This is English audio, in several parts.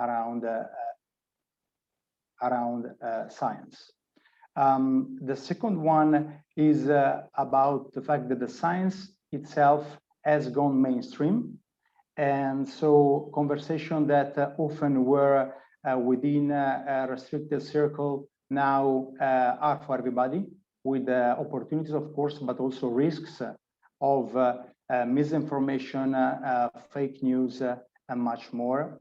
around science. The second one is about the fact that the science itself has gone mainstream. And so conversations that often were within a restricted circle now are for everybody, with opportunities, of course, but also risks of misinformation, fake news, and much more.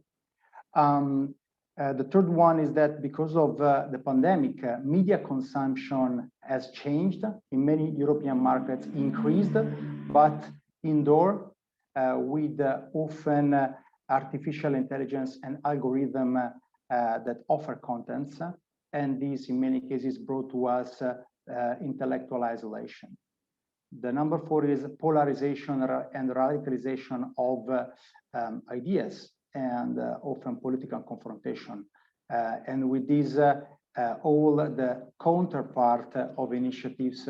The third one is that because of the pandemic, media consumption has changed in many European markets, increased, but indoor, with often artificial intelligence and algorithm that offer contents. And this, in many cases, brought to us intellectual isolation. The number 4 is polarization and radicalization of ideas and often political confrontation. And with this, all the counterpart of initiatives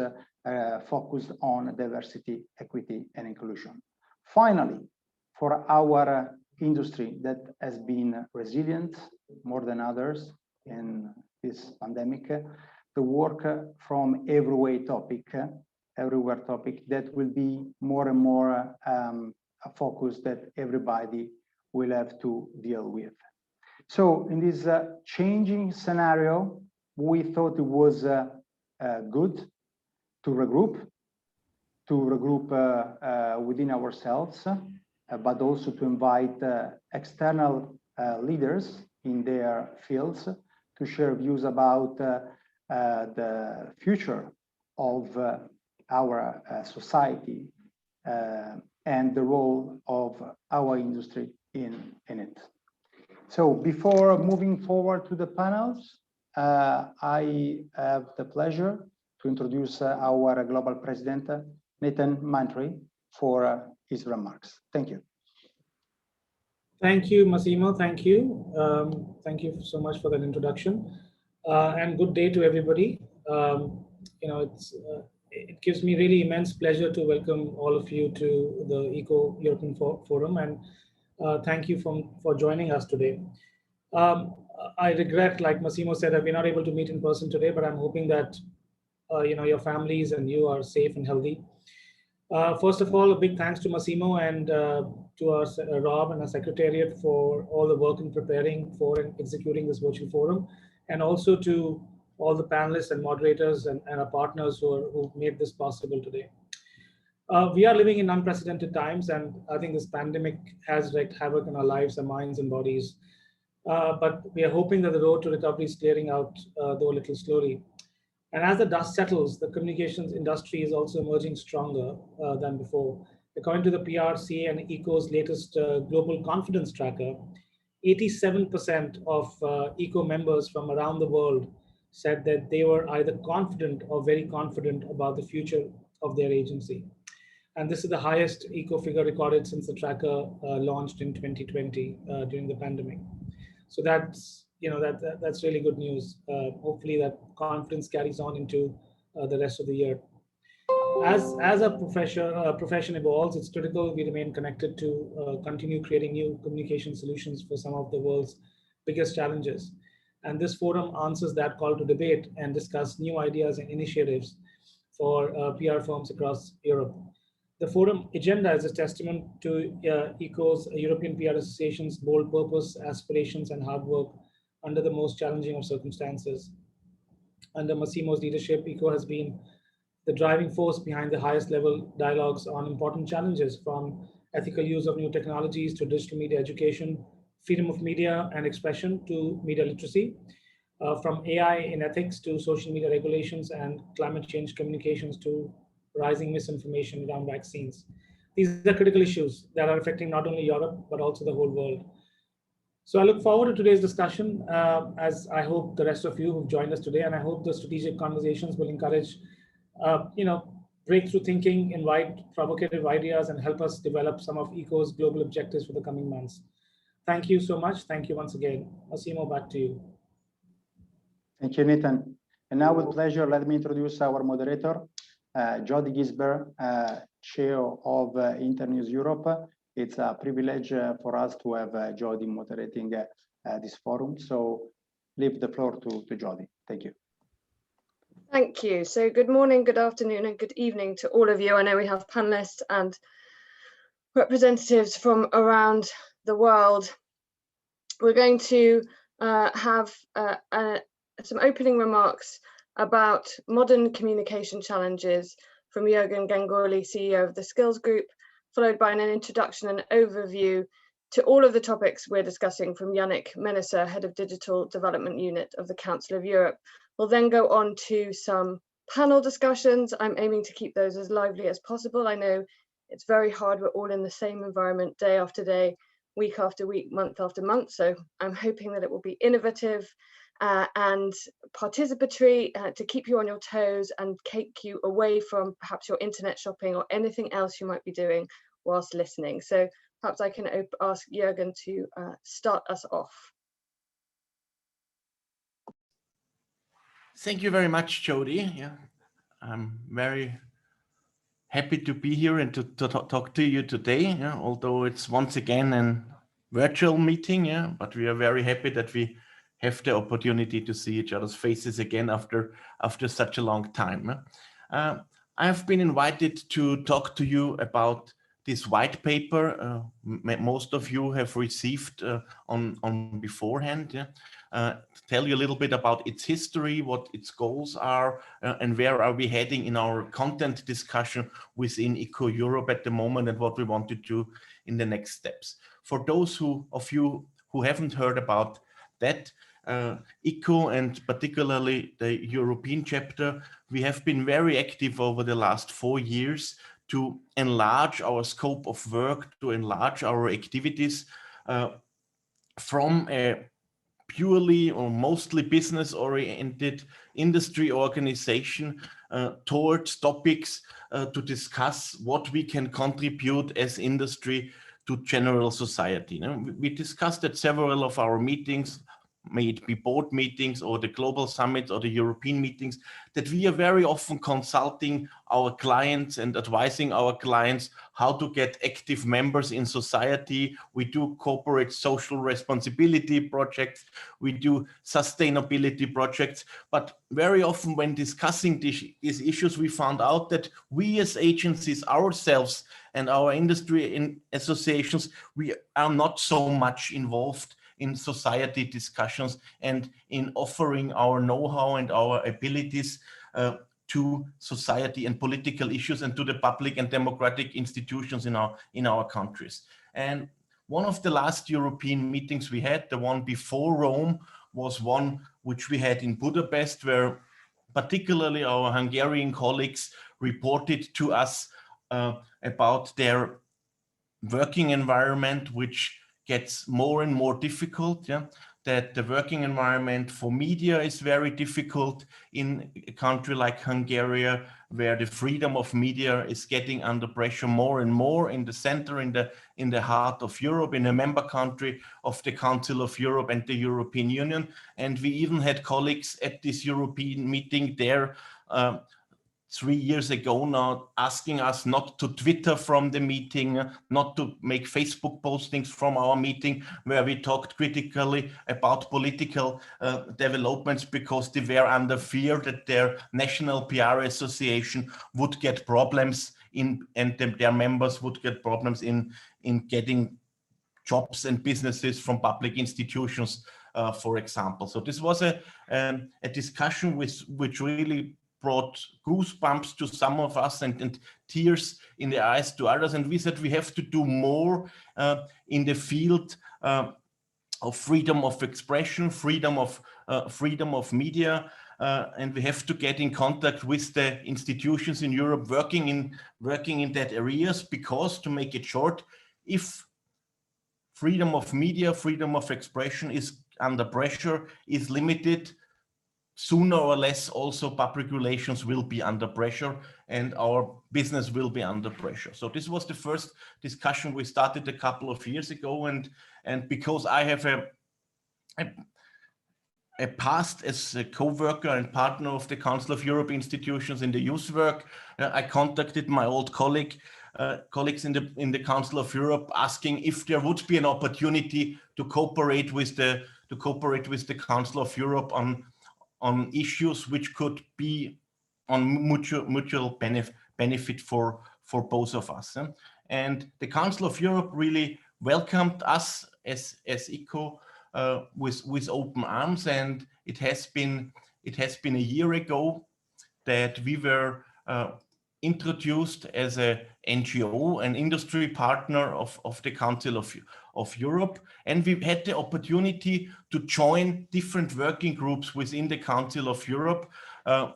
focused on diversity, equity, and inclusion. Finally, for our industry that has been resilient more than others in this pandemic, the work from everywhere topic that will be more and more a focus that everybody will have to deal with. So in this changing scenario, we thought it was good to regroup within ourselves, but also to invite external leaders in their fields to share views about the future of our society and the role of our industry in it. So before moving forward to the panels, I have the pleasure to introduce our global president, Mantri, for his remarks. Thank you. Thank you, Massimo. Thank you. Thank you so much for that introduction. And good day to everybody. It gives me really immense pleasure to welcome all of you to the ICCO European Forum, and thank you for joining us today. I regret, like Massimo said, that we're not able to meet in person today, but I'm hoping that your families and you are safe and healthy. First of all, a big thanks to Massimo and to our Rob and our secretariat for all the work in preparing for and executing this virtual forum, and also to all the panelists and moderators and our partners who made this possible today. We are living in unprecedented times, and I think this pandemic has wreaked havoc in our lives, our minds and bodies. But we are hoping that the road to recovery is clearing out, though a little slowly. And as the dust settles, the communications industry is also emerging stronger than before. According to the PRC and ICCO's latest global confidence tracker, 87% of ICCO members from around the world said that they were either confident or very confident about the future of their agency. And this is the highest ICCO figure recorded since the tracker launched in 2020 during the pandemic. So that's really good news. Hopefully that confidence carries on into the rest of the year. As a profession evolves, it's critical we remain connected to continue creating new communication solutions for some of the world's biggest challenges. And this forum answers that call to debate and discuss new ideas and initiatives for PR firms across Europe. The forum agenda is a testament to ICCO's European PR Association's bold purpose, aspirations, and hard work under the most challenging of circumstances. Under Massimo's leadership, ICCO has been the driving force behind the highest level dialogues on important challenges, from ethical use of new technologies to digital media education, freedom of media and expression to media literacy, from AI in ethics to social media regulations and climate change communications to rising misinformation around vaccines. These are critical issues that are affecting not only Europe, but also the whole world. So I look forward to today's discussion, as I hope the rest of you who've joined us today, and I hope the strategic conversations will encourage breakthrough thinking, invite provocative ideas, and help us develop some of ICCO's global objectives for the coming months. Thank you so much. Thank you once again. Massimo, back to you. Thank you, Nathan. And now with pleasure, let me introduce our moderator, Jody Gisbert, Chair of Internews Europe. It's a privilege for us to have Jody moderating this forum. So leave the floor to Jody. Thank you. Thank you. So good morning, good afternoon, and good evening to all of you. I know we have panelists and representatives from around the world. We're going to have some opening remarks about modern communication challenges from Jürgen Ganguly, CEO of the Skills Group, followed by an introduction and overview to all of the topics we're discussing from Yannick Menesser, Head of Digital Development Unit of the Council of Europe. We'll then go on to some panel discussions. I'm aiming to keep those as lively as possible. I know it's very hard. We're all in the same environment day after day, week after week, month after month. So I'm hoping that it will be innovative and participatory to keep you on your toes and take you away from perhaps your internet shopping or anything else you might be doing whilst listening. So perhaps I can ask Jürgen to start us off. Thank you very much, Jody. Yeah, I'm very happy to be here and to talk to you today. Yeah, although it's once again a virtual meeting, yeah, but we are very happy that we have the opportunity to see each other's faces again after such a long time. I have been invited to talk to you about this white paper. Most of you have received on beforehand. Yeah? Tell you a little bit about its history, what its goals are, and where are we heading in our content discussion within ICCO Europe at the moment, and what we want to do in the next steps. For those of you who haven't heard about that, ICCO and particularly the European chapter, we have been very active over the last 4 years to enlarge our scope of work, to enlarge our activities from a purely or mostly business-oriented industry organization towards topics to discuss what we can contribute as industry to general society. You know, we discussed at several of our meetings, may it be board meetings or the global summit or the European meetings, that we are very often consulting our clients and advising our clients how to get active members in society. We do corporate social responsibility projects, we do sustainability projects, but very often when discussing these issues, we found out that we as agencies ourselves and our industry in associations, we are not so much involved in society discussions and in offering our know-how and our abilities to society and political issues and to the public and democratic institutions in our countries. And one of the last European meetings we had, the one before Rome, was one which we had in Budapest, where particularly our Hungarian colleagues reported to us about their working environment, which gets more and more difficult, yeah? That the working environment for media is very difficult in a country like Hungary, where the freedom of media is getting under pressure more and more in the center, in the heart of Europe, in a member country of the Council of Europe and the European Union. And we even had colleagues at this European meeting there 3 years ago now, asking us not to Twitter from the meeting, not to make Facebook postings from our meeting, where we talked critically about political developments, because they were under fear that their national PR association would get problems and their members would get problems in getting jobs and businesses from public institutions, for example. So this was a discussion which really brought goosebumps to some of us and tears in the eyes to others. And we said we have to do more in the field of freedom of expression, freedom of media, and we have to get in contact with the institutions in Europe working in that areas, because, to make it short, if freedom of media, freedom of expression is under pressure, is limited, sooner or less also public relations will be under pressure and our business will be under pressure. So this was the first discussion we started a couple of years ago, and because I have a past as a co-worker and partner of the Council of Europe institutions in the youth work, I contacted my old colleagues in the Council of Europe, asking if there would be an opportunity to cooperate with the cooperate with the Council of Europe on issues which could be on mutual benefit for both of us. And the Council of Europe really welcomed us as ICCO with open arms, and it has been a year ago that we were introduced as a NGO, an industry partner of the Council of Europe, and we had the opportunity to join different working groups within the Council of Europe,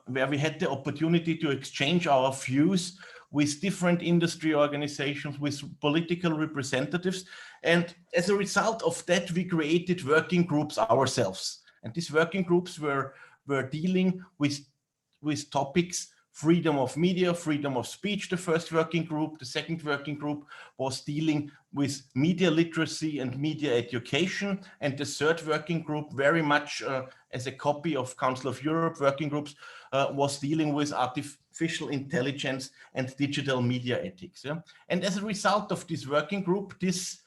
where we had the opportunity to exchange our views with different industry organizations, with political representatives. And as a result of that, we created working groups ourselves. And these working groups were dealing with topics: freedom of media, freedom of speech, the first working group. The second working group was dealing with media literacy and media education. And the third working group, very much as a copy of Council of Europe working groups, was dealing with artificial intelligence and digital media ethics. Yeah? And as a result of this working group, this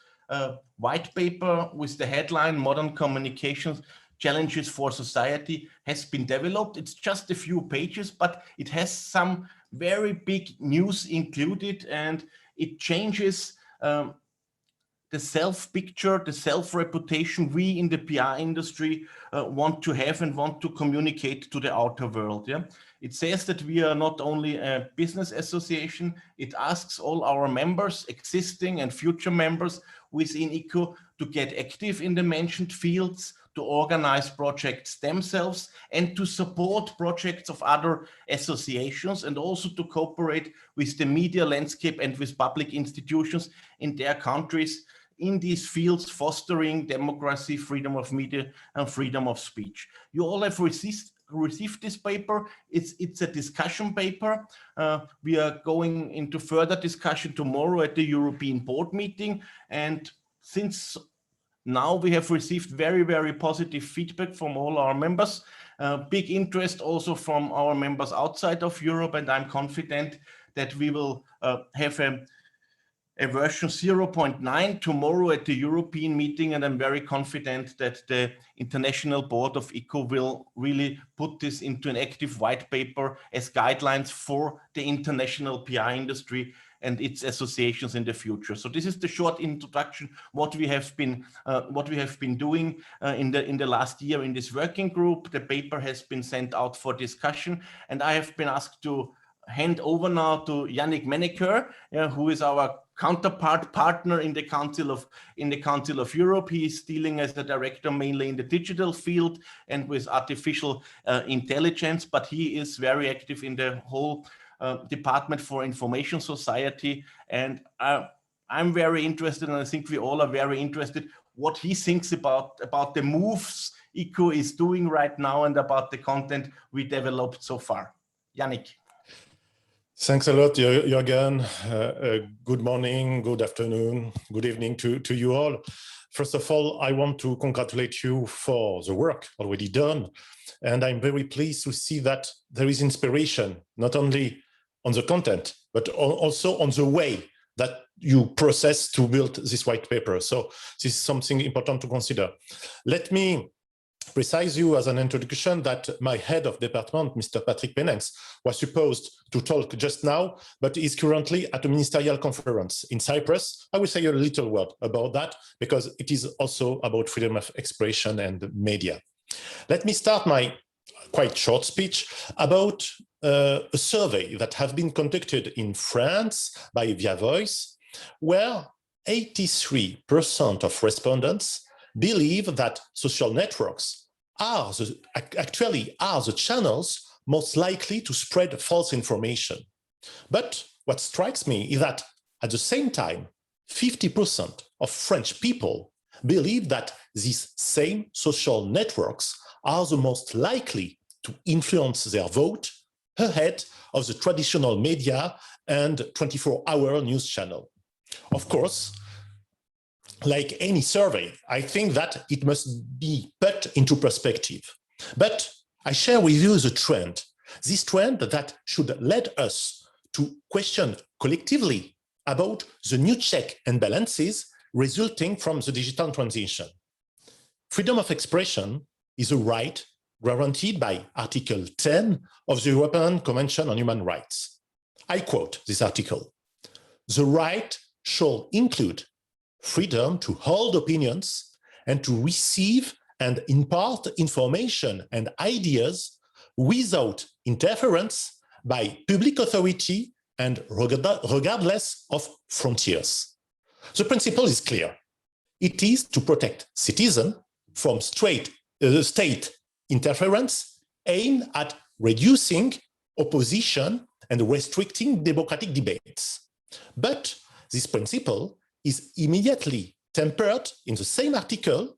white paper with the headline "Modern Communications Challenges for Society" has been developed. It's just a few pages, but it has some very big news included, and it changes the self-picture, the self-reputation we in the PR industry want to have and want to communicate to the outer world. Yeah? It says that we are not only a business association, it asks all our members, existing and future members within ICCO, to get active in the mentioned fields, to organize projects themselves, and to support projects of other associations, and also to cooperate with the media landscape and with public institutions in their countries in these fields, fostering democracy, freedom of media, and freedom of speech. You all have received this paper. It's a discussion paper. We are going into further discussion tomorrow at the European Board meeting, and since now we have received very, very positive feedback from all our members, big interest also from our members outside of Europe, and I'm confident that we will have a version 0.9 tomorrow at the European meeting, and I'm very confident that the International Board of ICCO will really put this into an active white paper as guidelines for the international PR industry and its associations in the future. So this is the short introduction what we have been doing in the last year in this working group. The paper has been sent out for discussion, and I have been asked to hand over now to Yannick Meneker, who is our partner in the Council of Europe. He is dealing as the director mainly in the digital field and with artificial intelligence, but he is very active in the whole Department for Information Society. And I'm very interested, and I think we all are very interested, what he thinks about the moves ICCO is doing right now and about the content we developed so far. Yannick. Thanks a lot, Jürgen. Good morning, good afternoon, good evening to you all. First of all, I want to congratulate you for the work already done. And I'm very pleased to see that there is inspiration, not only on the content, but also on the way that you process to build this white paper. So this is something important to consider. Let me precise you as an introduction that my head of department, Mr. Patrick Penenx, was supposed to talk just now, but is currently at a ministerial conference in Cyprus. I will say a little word about that because it is also about freedom of expression and media. Let me start my quite short speech about a survey that has been conducted in France by Via Voice, where 83% of respondents believe that social networks are the channels most likely to spread false information. But what strikes me is that at the same time, 50% of French people believe that these same social networks are the most likely to influence their vote ahead of the traditional media and 24-hour news channel. Of course, like any survey, I think that it must be put into perspective. But I share with you the trend, this trend that should lead us to question collectively about the new check and balances resulting from the digital transition. freedom of expression is a right guaranteed by Article 10 of the European Convention on Human Rights. I quote this article: "The right shall include freedom to hold opinions and to receive and impart information and ideas without interference by public authority and regardless of frontiers." The principle is clear. It is to protect citizens from state interference aimed at reducing opposition and restricting democratic debates. But this principle is immediately tempered in the same article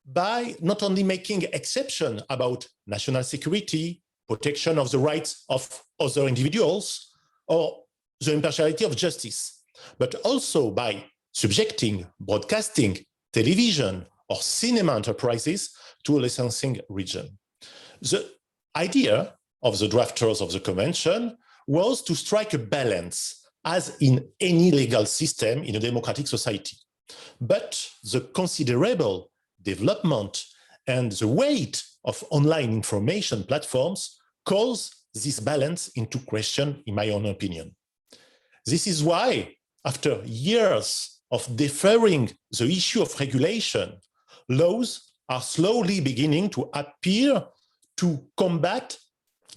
by not only making exception about national security, protection of the rights of other individuals, or the impartiality of justice, but also by subjecting broadcasting, television, or cinema enterprises to a licensing region. The idea of the drafters of the convention was to strike a balance, as in any legal system in a democratic society. But the considerable development and the weight of online information platforms calls this balance into question, in my own opinion. This is why, after years of deferring the issue of regulation, laws are slowly beginning to appear to combat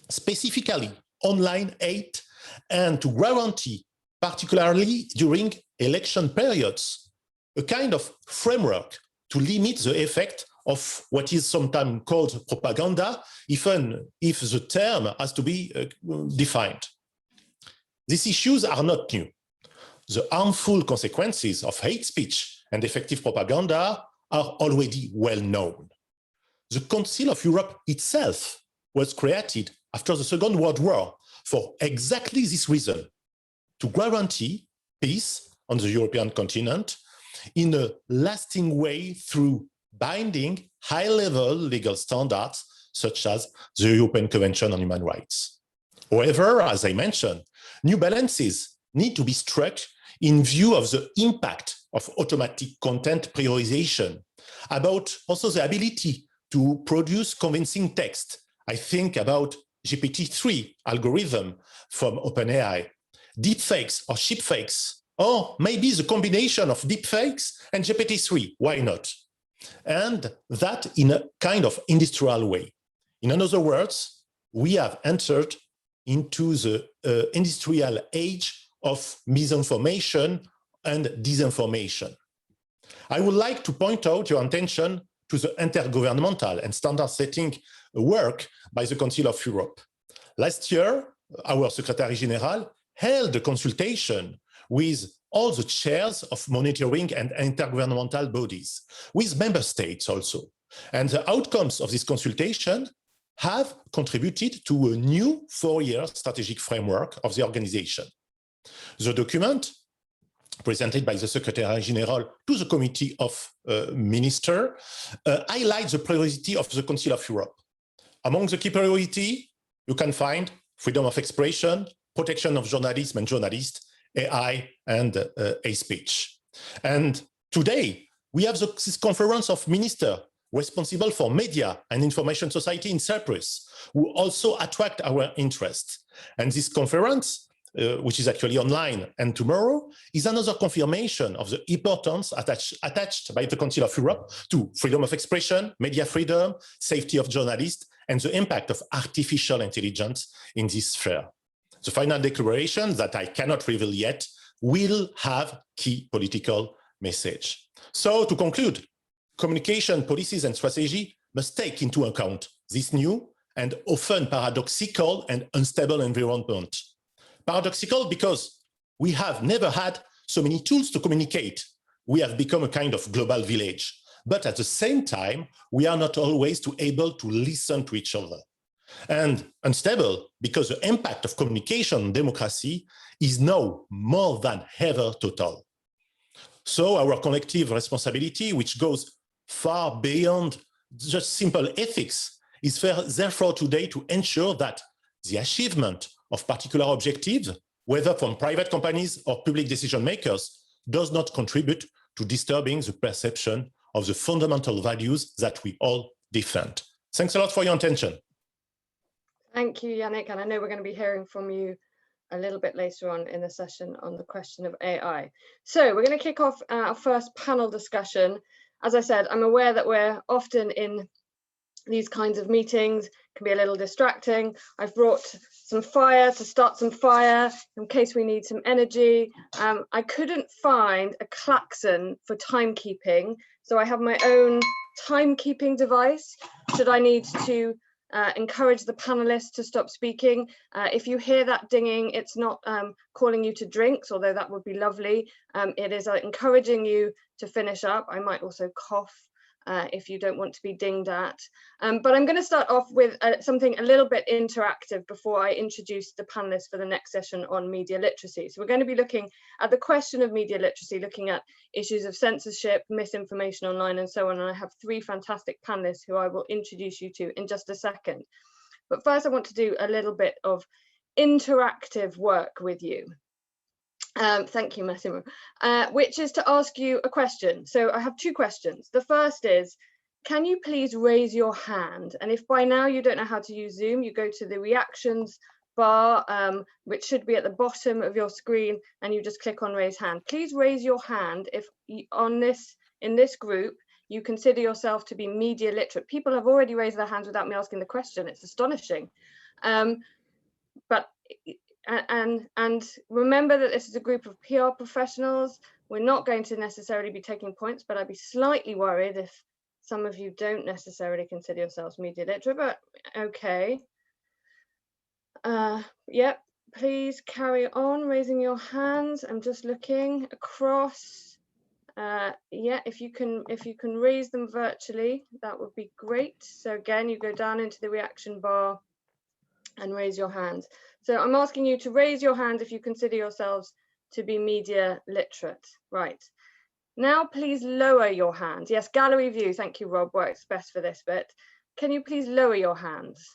specifically online hate and to guarantee, particularly during election periods, a kind of framework to limit the effect of what is sometimes called propaganda, even if the term has to be defined. These issues are not new. The harmful consequences of hate speech and effective propaganda are already well known. The Council of Europe itself was created after the Second World War for exactly this reason, to guarantee peace on the European continent in a lasting way through binding high-level legal standards such as the European Convention on Human Rights. However, as I mentioned, new balances need to be struck in view of the impact of automatic content prioritization, about also the ability to produce convincing text. I think about GPT-3 algorithm from OpenAI, deepfakes or sheepfakes, or maybe the combination of deepfakes and GPT-3, why not? And that in a kind of industrial way. In other words, we have entered into the industrial age of misinformation and disinformation. I would like to point out your attention to the intergovernmental and standard setting work by the Council of Europe. Last year, our Secretary General held a consultation with all the chairs of monitoring and intergovernmental bodies, with member states also. And the outcomes of this consultation have contributed to a new 4-year strategic framework of the organization. The document presented by the Secretary General to the Committee of Ministers highlights the priority of the Council of Europe. Among the key priorities, you can find freedom of expression, protection of journalism and journalists, AI and hate speech. And today, we have this conference of ministers responsible for media and information society in Cyprus, who also attract our interest. And this conference, which is actually online and tomorrow, is another confirmation of the importance attached by the Council of Europe to freedom of expression, media freedom, safety of journalists, and the impact of artificial intelligence in this sphere. The final declaration that I cannot reveal yet will have key political message. So to conclude, communication policies and strategy must take into account this new and often paradoxical and unstable environment. Paradoxical because we have never had so many tools to communicate. We have become a kind of global village. But at the same time, we are not always able to listen to each other. And unstable because the impact of communication on democracy is now more than ever total. So our collective responsibility, which goes far beyond just simple ethics, is therefore today to ensure that the achievement of particular objectives, whether from private companies or public decision makers, does not contribute to disturbing the perception of the fundamental values that we all defend. Thanks a lot for your attention. Thank you, Yannick, and I know we're going to be hearing from you a little bit later on in the session on the question of AI. So we're going to kick off our first panel discussion. As I said, I'm aware that we're often in these kinds of meetings, can be a little distracting. I've brought some fire to start some fire in case we need some energy. I couldn't find a klaxon for timekeeping, so I have my own timekeeping device. Should I need to encourage the panelists to stop speaking. If you hear that dinging, it's not calling you to drinks, although that would be lovely. It is encouraging you to finish up. I might also cough if you don't want to be dinged at. But I'm going to start off with something a little bit interactive before I introduce the panelists for the next session on media literacy. So we're going to be looking at the question of media literacy, looking at issues of censorship, misinformation online, and so on. And I have three fantastic panelists who I will introduce you to in just a second. But first, I want to do a little bit of interactive work with you. Thank you, Massimo, which is to ask you a question. So I have two questions. The first is, can you please raise your hand? And if by now you don't know how to use Zoom, you go to the reactions bar, which should be at the bottom of your screen, and you just click on raise hand. Please raise your hand if in this group you consider yourself to be media literate. People have already raised their hands without me asking the question. It's astonishing. And remember that this is a group of PR professionals. We're not going to necessarily be taking points, but I'd be slightly worried if some of you don't necessarily consider yourselves media literate, but okay. Yep, please carry on raising your hands. I'm just looking across. Yeah, if you can raise them virtually, that would be great. So again, you go down into the reaction bar and raise your hands. So I'm asking you to raise your hand if you consider yourselves to be media literate. Right. Now, please lower your hands. Yes, gallery view. Thank you, Rob. Works best for this bit. Can you please lower your hands?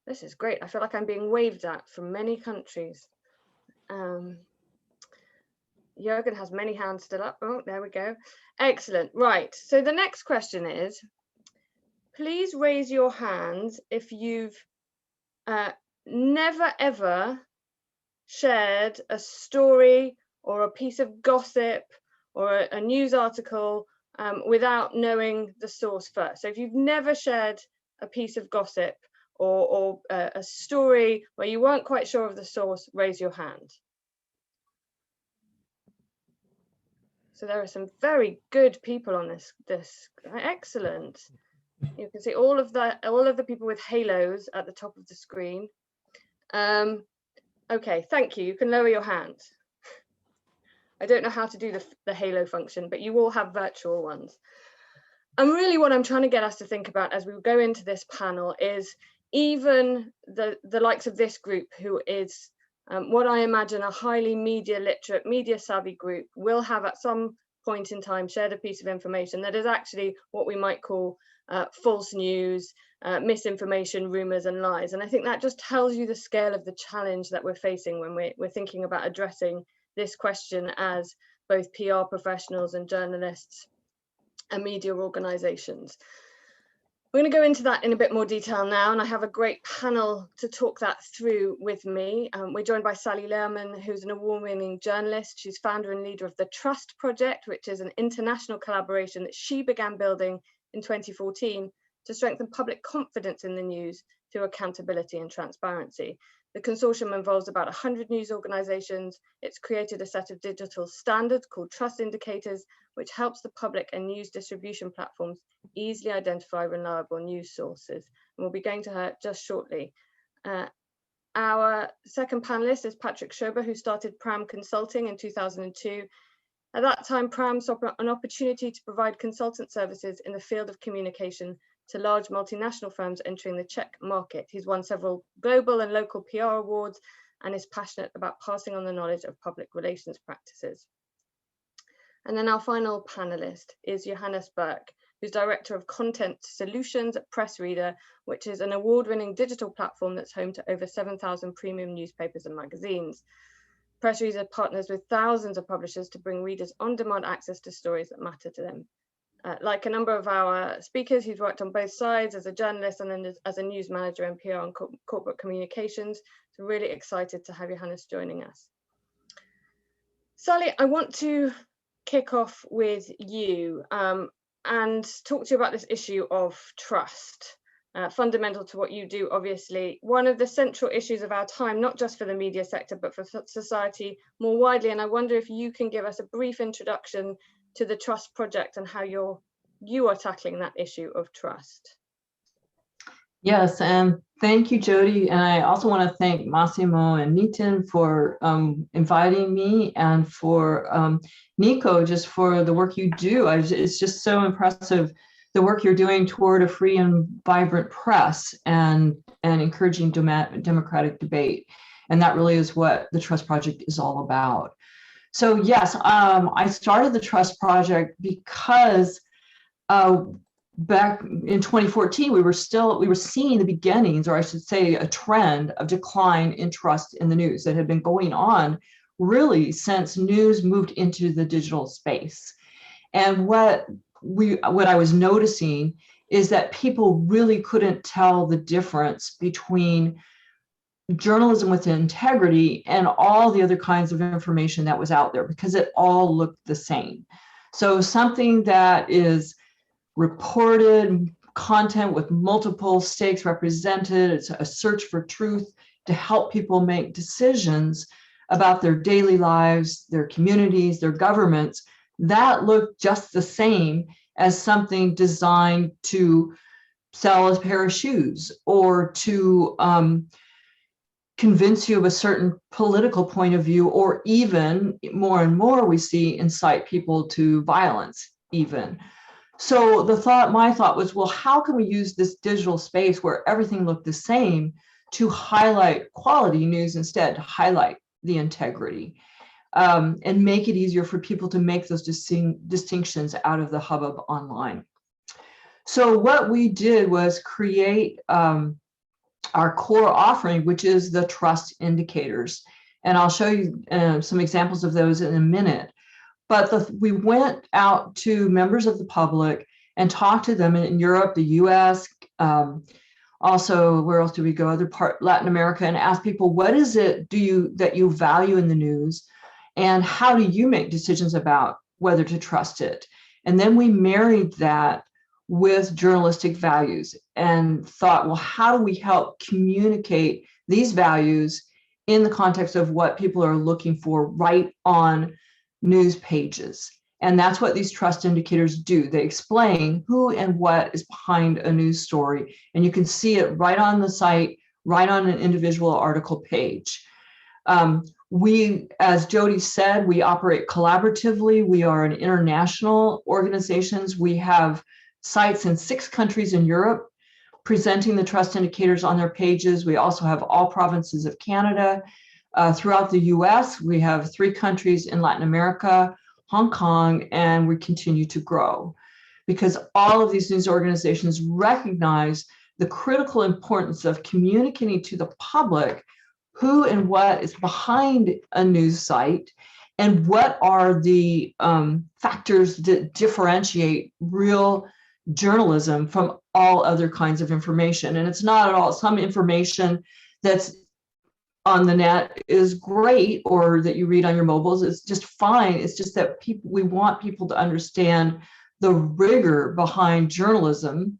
This is great. I feel like I'm being waved at from many countries. Jürgen has many hands still up. Oh, there we go. Excellent. Right. So the next question is, please raise your hands if you've never ever shared a story or a piece of gossip or a news article without knowing the source first. So if you've never shared a piece of gossip or a story where you weren't quite sure of the source, raise your hand. So there are some very good people on this. Excellent. You can see all of the people with halos at the top of the screen. Okay, thank you. You can lower your hand. I don't know how to do the halo function, but you all have virtual ones. And really what I'm trying to get us to think about as we go into this panel is even the likes of this group, who is what I imagine a highly media literate, media savvy group, will have at some point in time shared a piece of information that is actually what we might call false news, misinformation, rumors and lies. And I think that just tells you the scale of the challenge that we're facing when we're thinking about addressing this question as both PR professionals and journalists and media organizations. We're going to go into that in a bit more detail now, and I have a great panel to talk that through with me. We're joined by Sally Lehrman, who's an award-winning journalist. She's founder and leader of the Trust Project, which is an international collaboration that she began building in 2014 to strengthen public confidence in the news through accountability and transparency. The consortium involves about 100 news organizations. It's created a set of digital standards called trust indicators, which helps the public and news distribution platforms easily identify reliable news sources. And we'll be going to her just shortly. Our second panelist is Patrick Schober, who started Pram Consulting in 2002. At that time, Pram saw an opportunity to provide consultant services in the field of communication to large multinational firms entering the Czech market. He's won several global and local PR awards and is passionate about passing on the knowledge of public relations practices. And then our final panelist is Johannes Berg, who's Director of Content Solutions at Pressreader, which is an award-winning digital platform that's home to over 7,000 premium newspapers and magazines. press release partners with thousands of publishers to bring readers on-demand access to stories that matter to them. Like a number of our speakers, he's worked on both sides as a journalist and then as a news manager in PR and corporate communications. So really excited to have Johannes joining us. Sally, I want to kick off with you and talk to you about this issue of trust. Fundamental to what you do, obviously, one of the central issues of our time, not just for the media sector, but for society more widely. And I wonder if you can give us a brief introduction to the Trust Project and how you are tackling that issue of trust. Yes, and thank you, Jody. And I also want to thank Massimo and Nitin for inviting me, and for Nico just for the work you do. It's just so impressive, the work you're doing toward a free and vibrant press and encouraging democratic debate. And that really is what the Trust Project is all about. So yes, I started the Trust Project because back in 2014, we were seeing the beginnings, or I should say a trend of decline in trust in the news that had been going on really since news moved into the digital space. And what I was noticing is that people really couldn't tell the difference between journalism with integrity and all the other kinds of information that was out there, because it all looked the same. So something that is reported content with multiple stakes represented, it's a search for truth to help people make decisions about their daily lives, their communities, their governments, that looked just the same as something designed to sell a pair of shoes or to convince you of a certain political point of view, or even more and more we see incite people to violence even. So my thought was, well, how can we use this digital space where everything looked the same to highlight quality news instead, to highlight the integrity, and make it easier for people to make those distinctions out of the hubbub online. So what we did was create our core offering, which is the trust indicators. And I'll show you some examples of those in a minute. But we went out to members of the public and talked to them in Europe, the US, also, where else do we go? Latin America, and asked people, what is it that you value in the news? And how do you make decisions about whether to trust it? And then we married that with journalistic values and thought, well, how do we help communicate these values in the context of what people are looking for right on news pages? And that's what these trust indicators do. They explain who and what is behind a news story. And you can see it right on the site, right on an individual article page. We, as Jody said, we operate collaboratively. We are an international organization. We have sites in 6 countries in Europe presenting the trust indicators on their pages. We also have all provinces of Canada. Throughout the US, we have 3 countries in Latin America, Hong Kong, and we continue to grow because all of these news organizations recognize the critical importance of communicating to the public who and what is behind a news site and what are the factors that differentiate real journalism from all other kinds of information. And it's not at all, some information that's on the net is great, or that you read on your mobiles is just fine. It's just that we want people to understand the rigor behind journalism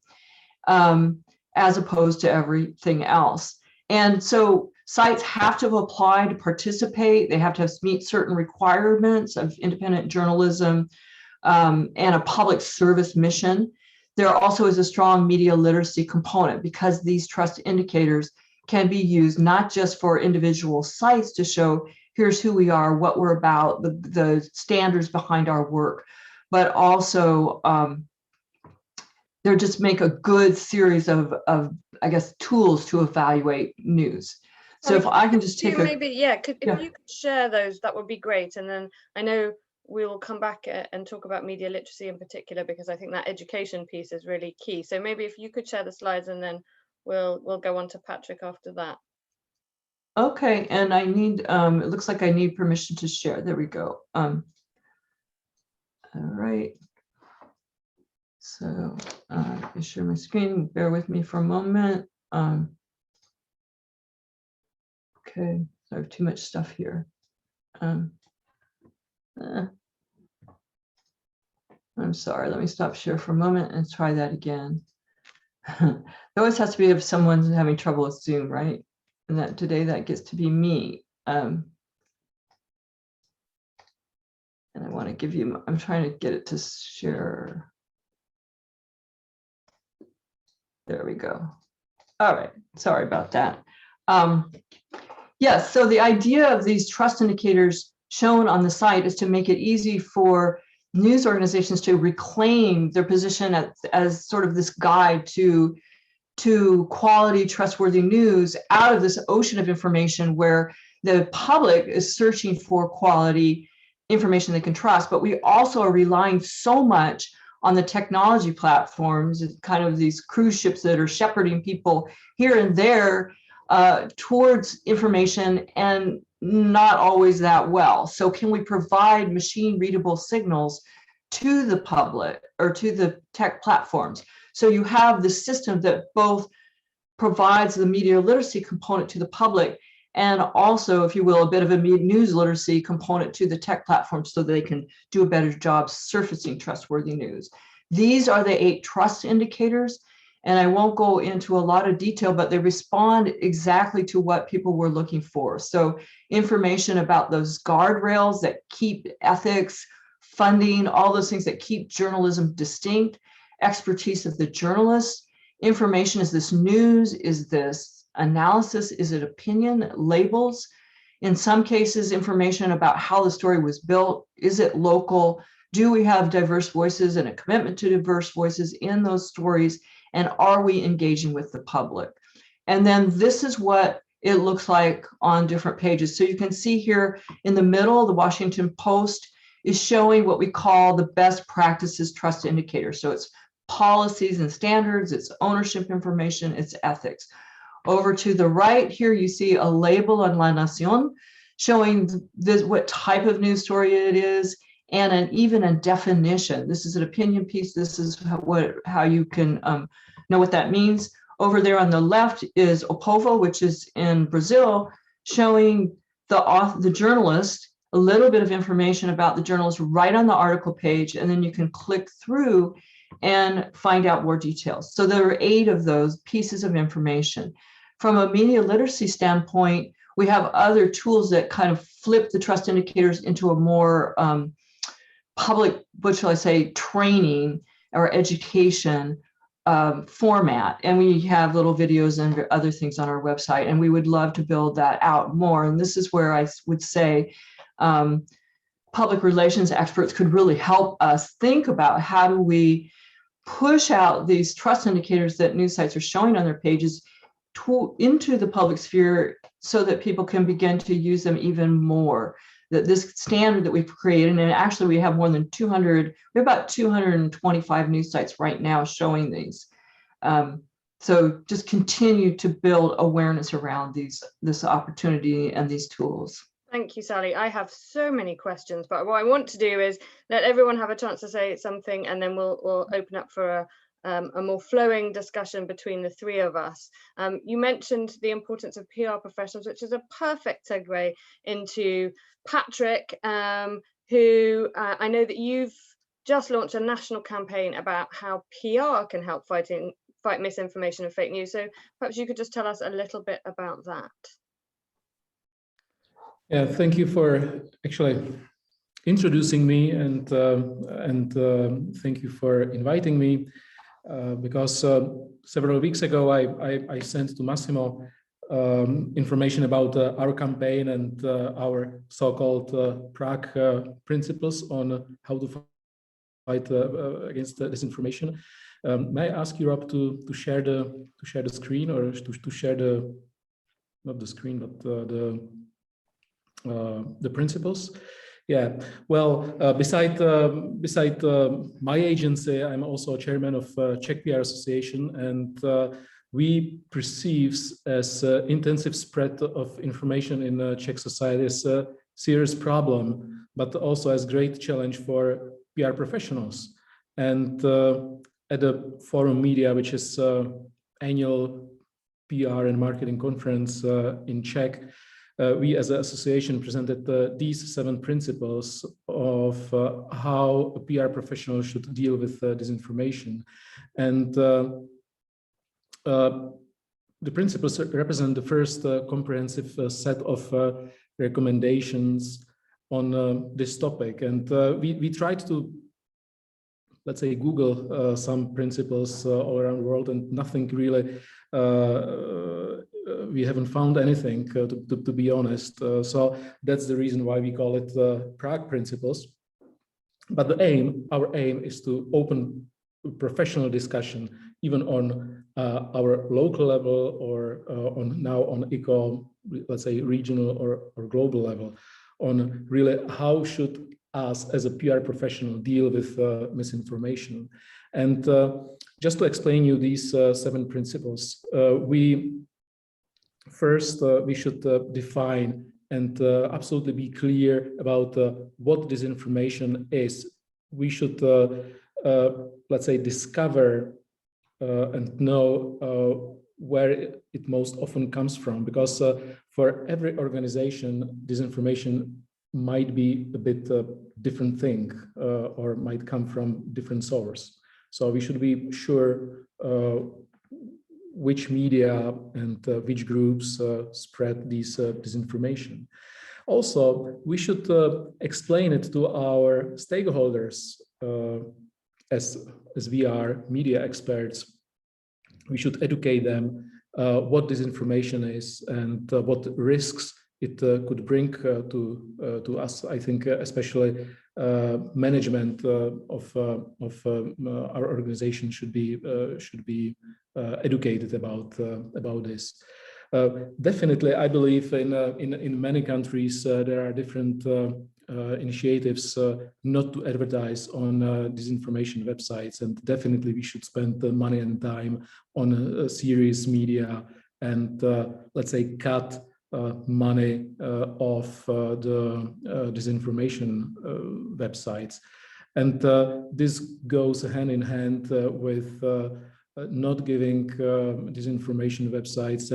as opposed to everything else. And so sites have to apply to participate. They have to meet certain requirements of independent journalism and a public service mission. There also is a strong media literacy component because these trust indicators can be used not just for individual sites to show here's who we are, what we're about, the standards behind our work, but also they just make a good series of I guess, tools to evaluate news. So if I can just take if you could share those, that would be great. And then I know we will come back and talk about media literacy in particular, because I think that education piece is really key. So maybe if you could share the slides, and then we'll go on to Patrick after that. Okay, and I need, it looks like I need permission to share. There we go. All right. So I share my screen. Bear with me for a moment. Okay, so I have too much stuff here. I'm sorry, let me stop share for a moment and try that again. It always has to be if someone's having trouble with Zoom, right? And that today that gets to be me. And I want to give you, I'm trying to get it to share. There we go. All right, sorry about that. Yes, so the idea of these trust indicators shown on the site is to make it easy for news organizations to reclaim their position as sort of this guide to quality, trustworthy news out of this ocean of information where the public is searching for quality information they can trust. But we also are relying so much on the technology platforms, kind of these cruise ships that are shepherding people here and there towards information, and not always that well. So can we provide machine readable signals to the public or to the tech platforms? So you have the system that both provides the media literacy component to the public, and also, if you will, a bit of a news literacy component to the tech platform so they can do a better job surfacing trustworthy news. These are the 8 trust indicators, and I won't go into a lot of detail, but they respond exactly to what people were looking for. So information about those guardrails that keep ethics, funding, all those things that keep journalism distinct, expertise of the journalists, information, is this news, is this analysis, is it opinion, labels, in some cases information about how the story was built, is it local, do we have diverse voices and a commitment to diverse voices in those stories, and are we engaging with the public? And then this is what it looks like on different pages. So you can see here in the middle, the Washington Post is showing what we call the best practices trust indicator. So it's policies and standards, it's ownership information, it's ethics. Over to the right here, you see a label on La Nación showing this, what type of news story it is, and even a definition. This is an opinion piece. This is how you can know what that means. Over there on the left is O Povo, which is in Brazil, showing the journalist, a little bit of information about the journalist right on the article page, and then you can click through and find out more details. So there are 8 of those pieces of information. From a media literacy standpoint, we have other tools that kind of flip the trust indicators into a more public, what shall I say, training or education format. And we have little videos and other things on our website, and we would love to build that out more. And this is where I would say public relations experts could really help us think about how do we push out these trust indicators that news sites are showing on their pages into the public sphere so that people can begin to use them even more. That this standard that we've created, and actually we have more than 200, we have about 225 news sites right now showing these. So just continue to build awareness around this opportunity and these tools. Thank you, Sally. I have so many questions, but what I want to do is let everyone have a chance to say something, and then we'll open up for a more flowing discussion between the 3 of us. You mentioned the importance of PR professionals, which is a perfect segue into Patrick, who I know that you've just launched a national campaign about how PR can help fight misinformation and fake news. So perhaps you could just tell us a little bit about that. Yeah, thank you for actually introducing me, and thank you for inviting me, because several weeks ago I sent to Massimo information about our campaign and our so-called Prague principles on how to fight against disinformation. May I ask you, Rob, to share the screen, or to share the, not the screen, but the principles? Yeah, well, beside my agency, I'm also chairman of Czech PR Association, and we perceive as intensive spread of information in Czech society as a serious problem, but also as great challenge for PR professionals. And at the Forum Media, which is annual PR and marketing conference in Czech, we as an association presented these 7 principles of how a PR professional should deal with disinformation. And the principles represent the first comprehensive set of recommendations on this topic. And we tried to, let's say, Google some principles all around the world, and nothing really, we haven't found anything, to be honest. So that's the reason why we call it Prague principles. But our aim is to open professional discussion, even on our local level, or on ICCO, let's say, regional or global level, on really how should us as a PR professional deal with misinformation. And just to explain you these 7 principles, we should define and absolutely be clear about what disinformation is. We should, let's say, discover and know where it most often comes from, because for every organization, disinformation might be a bit different thing, or might come from different source. So we should be sure which media and which groups spread this disinformation. Also, we should explain it to our stakeholders, as we are media experts. We should educate them what disinformation is and what risks it could bring to us. I think especially management of our organization should be educated about this. Definitely, I believe in many countries there are different initiatives not to advertise on disinformation websites, and definitely we should spend the money and time on serious media and let's say cut money off the disinformation websites. And this goes hand in hand with not giving disinformation websites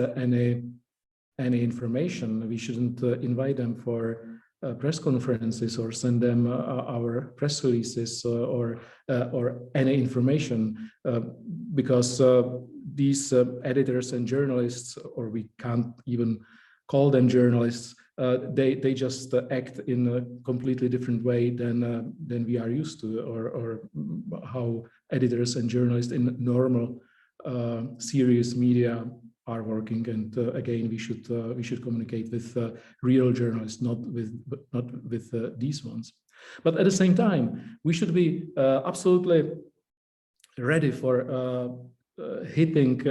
any information. We shouldn't invite them for press conferences or send them our press releases or any information, because these editors and journalists, or we can't even call them journalists, they just act in a completely different way than we are used to, or how editors and journalists in normal serious media are working. And again, we should communicate with real journalists, not with these ones. But at the same time, we should be absolutely ready for hitting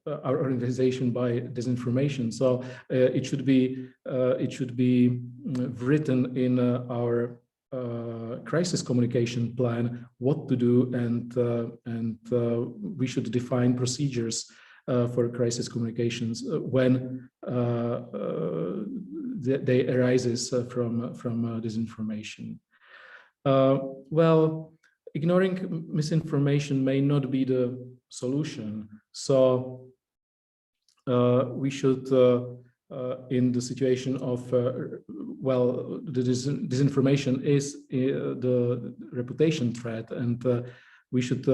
our organization by disinformation. So it should be written in our crisis communication plan what to do, and we should define procedures for crisis communications when they arises from disinformation. Well, ignoring misinformation may not be the solution. So we should, in the situation of, well, the disinformation is the reputation threat, and we should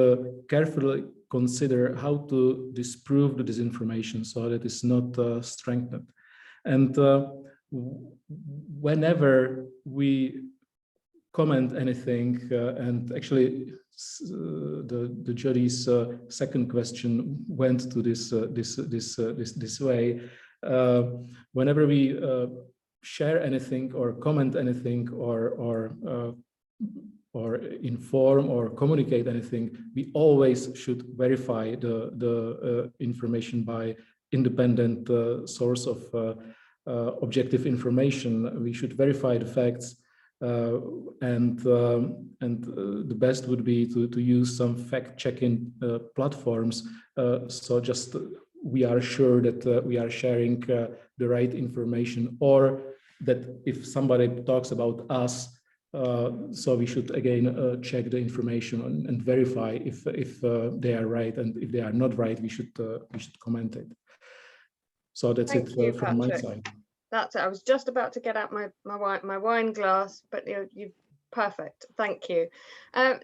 carefully consider how to disprove the disinformation so that it's not strengthened. And whenever we comment anything, and actually the jury's second question went to this way. Whenever we share anything or comment anything or inform or communicate anything, we always should verify the information by independent source of objective information. We should verify the facts. And the best would be to use some fact-checking platforms. So just we are sure that we are sharing the right information, or that if somebody talks about us, so we should again check the information and verify if they are right, and if they are not right, we should comment it. So that's Thank it you, from my Patrick. side. That's it. I was just about to get out my wine glass, but you perfect. Thank you.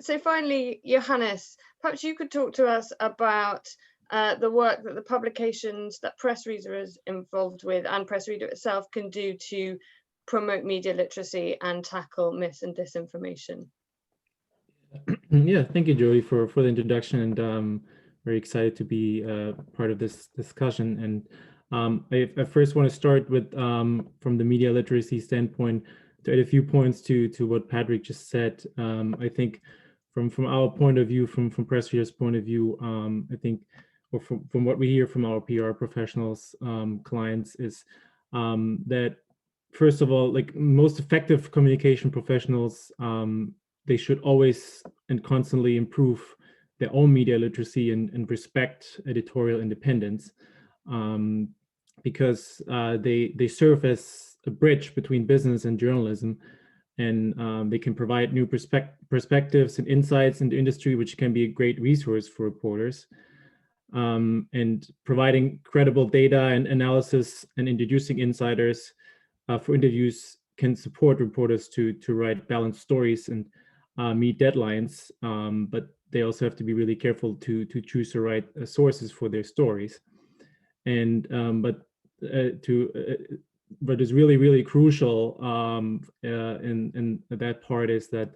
So finally, Johannes, perhaps you could talk to us about the work that the publications that Press Reader is involved with and Press Reader itself can do to promote media literacy and tackle mis and disinformation. Yeah, thank you, Jody, for the introduction, and very excited to be part of this discussion. And I first want to start with, from the media literacy standpoint, to add a few points to what Patrick just said. I think from our point of view, from Press Reader's point of view, I think, or from what we hear from our PR professionals, clients, is that, first of all, like most effective communication professionals, they should always and constantly improve their own media literacy and respect editorial independence, because they serve as a bridge between business and journalism, and they can provide new perspectives and insights into industry, which can be a great resource for reporters. And providing credible data and analysis and introducing insiders for interviews can support reporters to write balanced stories and meet deadlines, but they also have to be really careful to choose the right sources for their stories. And what is really crucial in that part is that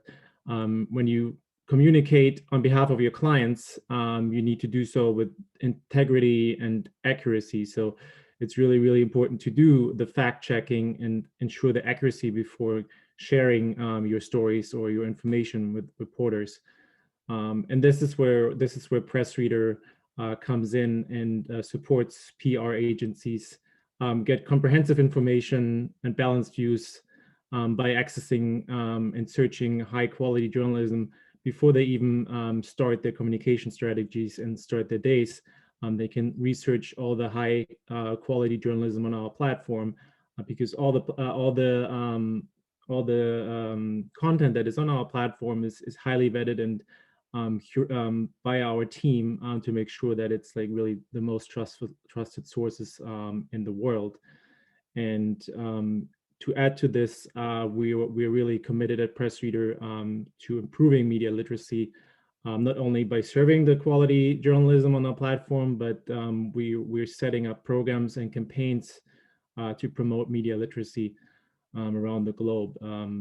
when you communicate on behalf of your clients, you need to do so with integrity and accuracy. So it's really important to do the fact checking and ensure the accuracy before sharing your stories or your information with reporters. And this is where Press Reader comes in and supports PR agencies get comprehensive information and balanced views by accessing and searching high quality journalism before they even start their communication strategies and start their days. They can research all the high quality journalism on our platform, because all the content that is on our platform is highly vetted and by our team to make sure that it's like really the most trusted sources in the world. And to add to this, we're really committed at Press Reader to improving media literacy, not only by serving the quality journalism on our platform, but we're setting up programs and campaigns to promote media literacy around the globe.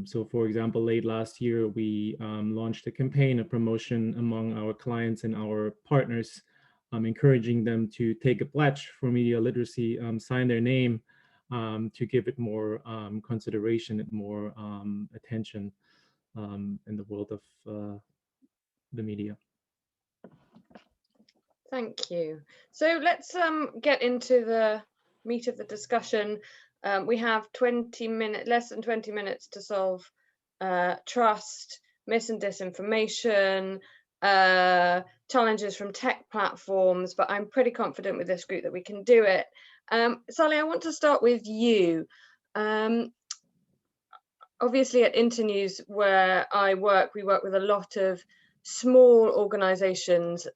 So for example, late last year, we launched a campaign, a promotion among our clients and our partners, encouraging them to take a pledge for media literacy, sign their name, to give it more consideration and more attention in the world of the media. Thank you. So let's get into the meat of the discussion. We have less than 20 minutes to solve trust, mis and disinformation, challenges from tech platforms, but I'm pretty confident with this group that we can do it. Sally, I want to start with you. Obviously at Internews, where I work, we work with a lot of small organizations.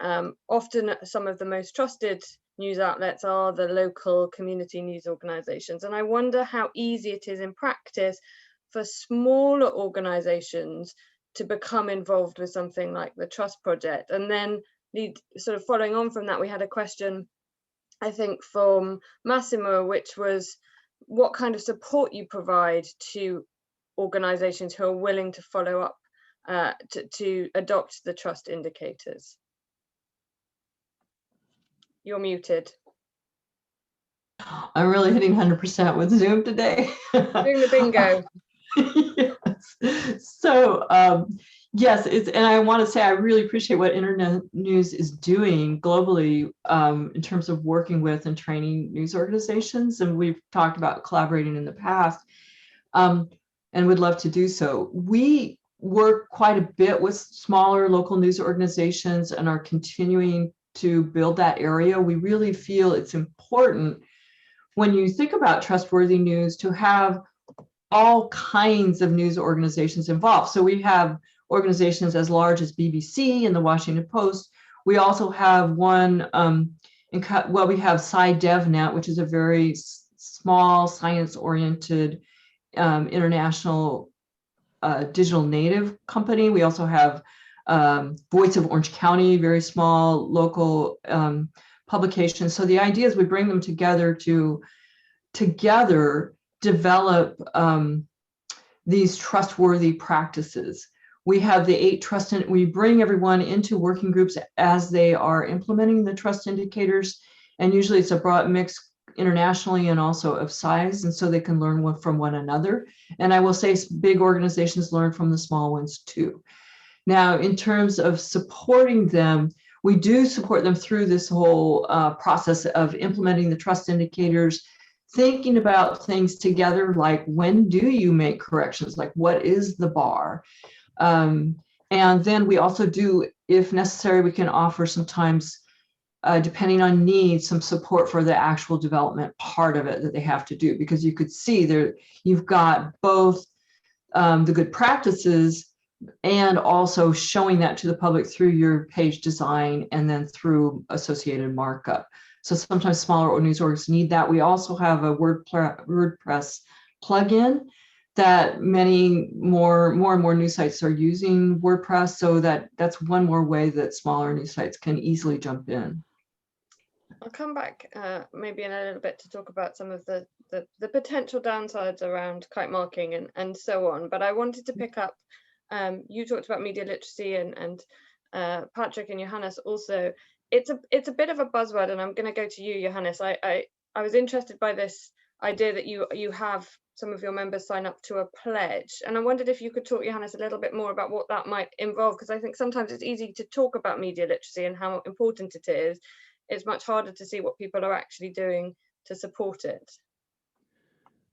Often some of the most trusted news outlets are the local community news organizations. And I wonder how easy it is in practice for smaller organizations to become involved with something like the Trust Project. And then sort of following on from that, we had a question, I think, from Massimo, which was what kind of support you provide to organizations who are willing to follow up to adopt the trust indicators. You're muted. I'm really hitting 100% with Zoom today. Doing the bingo. Yes. So yes, and I want to say I really appreciate what Internet News is doing globally in terms of working with and training news organizations. And we've talked about collaborating in the past and would love to do so. We work quite a bit with smaller local news organizations and are continuing to build that area. We really feel it's important when you think about trustworthy news to have all kinds of news organizations involved. So we have organizations as large as BBC and the Washington Post. We also have one, we have SciDevNet, which is a very small science-oriented international digital native company. We also have Voice of Orange County, very small local publication. So the idea is we bring them together to together develop these trustworthy practices. We have the 8 trust, we bring everyone into working groups as they are implementing the trust indicators. And usually it's a broad mix internationally and also of size. And so they can learn from one another. And I will say big organizations learn from the small ones too. Now, in terms of supporting them, we do support them through this whole process of implementing the trust indicators, thinking about things together, like when do you make corrections? Like what is the bar? And then we also do, if necessary, we can offer sometimes, depending on needs, some support for the actual development part of it that they have to do, because you could see there, you've got both the good practices and also showing that to the public through your page design and then through associated markup. So sometimes smaller news orgs need that. We also have a WordPress plugin that many more and more news sites are using WordPress. So that's one more way that smaller news sites can easily jump in. I'll come back maybe in a little bit to talk about some of the potential downsides around kite marking and so on. But I wanted to pick up, you talked about media literacy and Patrick and Johannes also. It's a bit of a buzzword, and I'm going to go to you, Johannes. I was interested by this idea that you have some of your members sign up to a pledge, and I wondered if you could talk, Johannes, a little bit more about what that might involve, because I think sometimes it's easy to talk about media literacy and how important it is. It's much harder to see what people are actually doing to support it.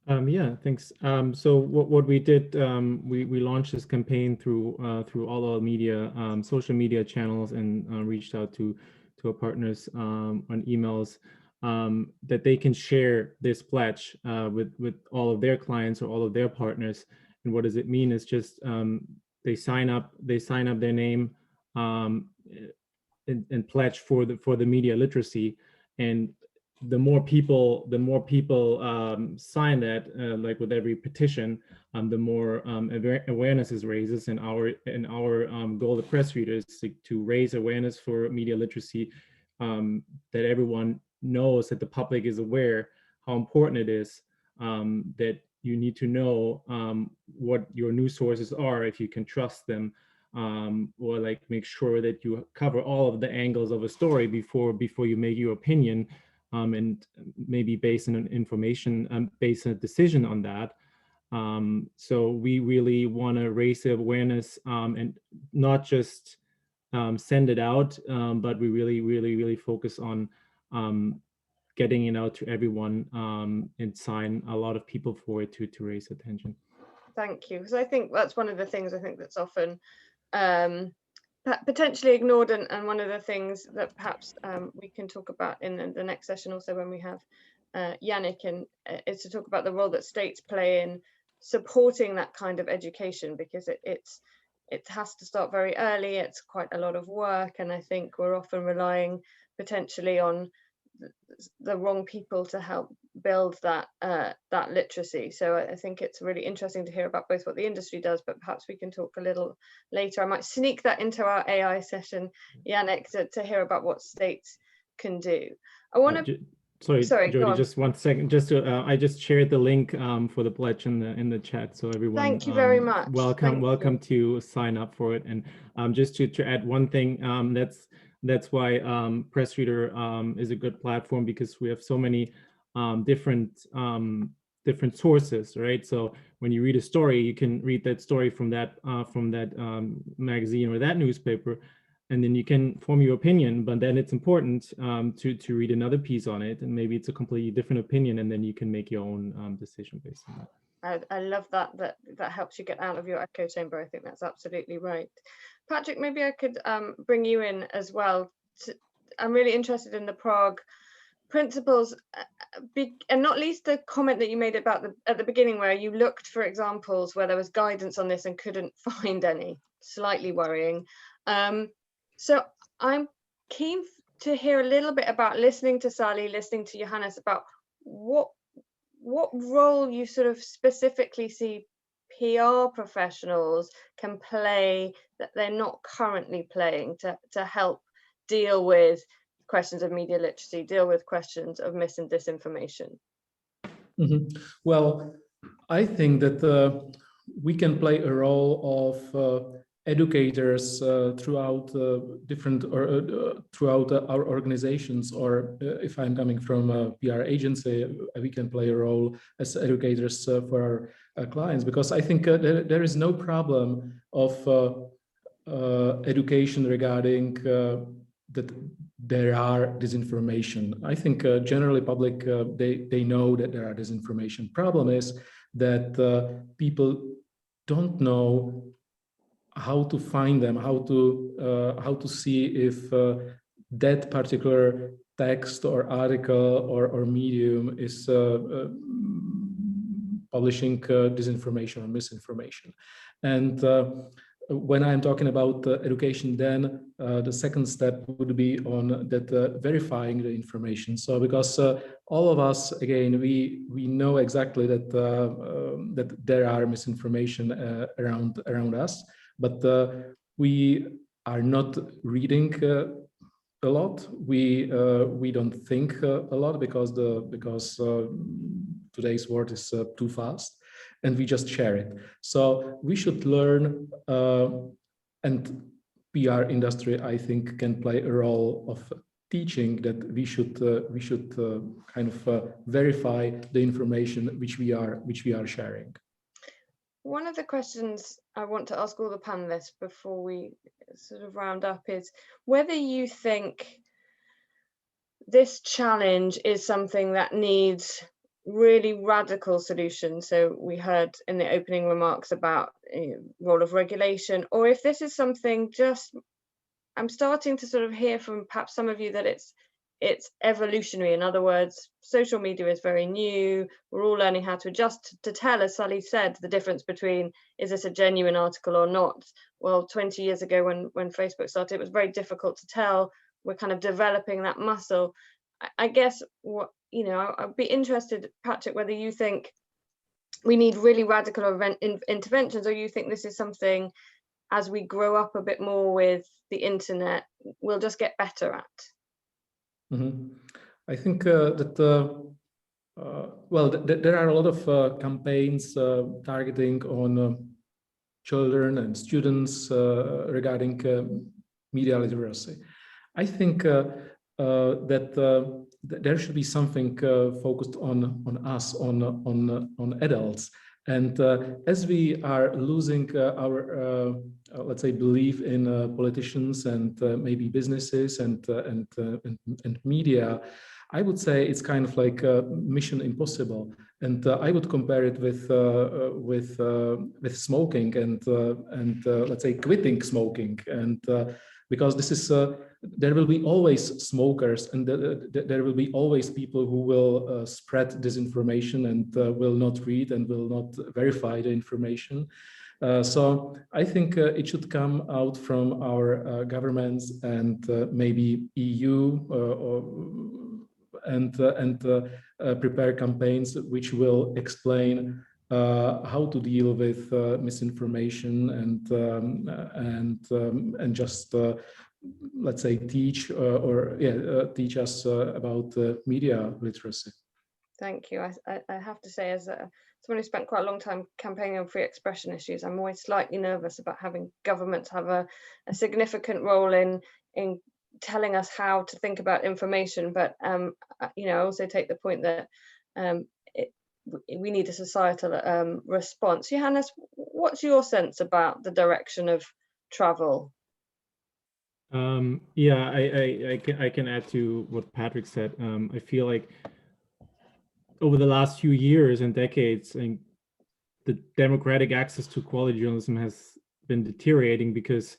Yeah, thanks. So what we did, we launched this campaign through all our media, social media channels, and reached out to our partners on emails that they can share this pledge with all of their clients or all of their partners. And what does it mean? It's just they sign up their name and pledge for the media literacy. And the more people sign that, like with every petition, the more awareness is raises. And our goal of press readers to raise awareness for media literacy, that everyone knows, that the public is aware how important it is, that you need to know what your news sources are, if you can trust them, or like make sure that you cover all of the angles of a story before you make your opinion. And maybe based on information, based on a decision on that. So we really want to raise the awareness and not just send it out, but we really focus on getting it out to everyone and sign a lot of people for it to raise attention. Thank you, because I think that's one of the things I think that's often potentially ignored, and one of the things that perhaps we can talk about in the next session also when we have Yannick, and is to talk about the role that states play in supporting that kind of education, because it has to start very early. It's quite a lot of work, and I think we're often relying potentially on the wrong people to help build that literacy. So I think it's really interesting to hear about both what the industry does, but perhaps we can talk a little later. I might sneak that into our AI session, Yannick, to hear about what states can do. I want to sorry, Jody, just 1 second. Just to, I just shared the link for the pledge in the chat, so everyone. Thank you very much. Welcome to sign up for it. And just to add one thing, that's why Press Reader is a good platform, because we have so many different sources, right? So when you read a story, you can read that story from that magazine or that newspaper, and then you can form your opinion. But then it's important to read another piece on it, and maybe it's a completely different opinion, and then you can make your own decision based on that. I love that helps you get out of your echo chamber. I think that's absolutely right. Patrick, maybe I could bring you in as well. I'm really interested in the Prague principles, and not least the comment that you made about at the beginning, where you looked for examples where there was guidance on this and couldn't find any. Slightly worrying. So I'm keen to hear a little bit about, listening to Sally, listening to Johannes, about what role you sort of specifically see PR professionals can play that they're not currently playing to help deal with questions of media literacy, deal with questions of mis and disinformation. Well, I think that we can play a role of educators throughout different or throughout our organizations, or if I'm coming from a PR agency, we can play a role as educators for our clients, because I think there is no problem of education regarding that there are disinformation. I think generally public, they know that there are disinformation. Problem is that people don't know how to find them, how to see if that particular text or article or medium is publishing disinformation or misinformation. And when I'm talking about education, then the second step would be on that verifying the information. So because all of us, again, we know exactly that that there are misinformation around us, but we are not reading a lot. We don't think a lot because today's world is too fast, and we just share it. So we should learn, and PR industry, I think, can play a role of teaching that we should kind of verify the information which we are sharing. One of the questions I want to ask all the panelists before we sort of round up is whether you think this challenge is something that needs really radical solutions. So we heard in the opening remarks about the role of regulation, or if this is something just, I'm starting to sort of hear from perhaps some of you that it's evolutionary. In other words, social media is very new. We're all learning how to adjust to tell, as Sally said, the difference between, is this a genuine article or not? Well, 20 years ago when Facebook started, it was very difficult to tell. We're kind of developing that muscle. I guess what, you know, I'd be interested, Patrick, whether you think we need really radical interventions, or you think this is something, as we grow up a bit more with the internet, we'll just get better at. I think that well, there are a lot of campaigns targeting on children and students regarding media literacy. I think that there should be something focused on us, on adults. And as we are losing our, let's say, belief in politicians and maybe businesses and media, I would say it's kind of like mission impossible. And I would compare it with smoking and let's say quitting smoking. And because this is there will be always smokers, and there will be always people who will spread disinformation and will not read and will not verify the information. So I think it should come out from our governments and maybe EU and prepare campaigns which will explain how to deal with misinformation and just let's say teach teach us about media literacy. Thank you. I have to say, as someone who spent quite a long time campaigning on free expression issues, I'm always slightly nervous about having governments have a significant role in telling us how to think about information. But you know, I also take the point that we need a societal response. Johannes, what's your sense about the direction of travel? Yeah, I can add to what Patrick said. I feel like over the last few years and decades, the democratic access to quality journalism has been deteriorating because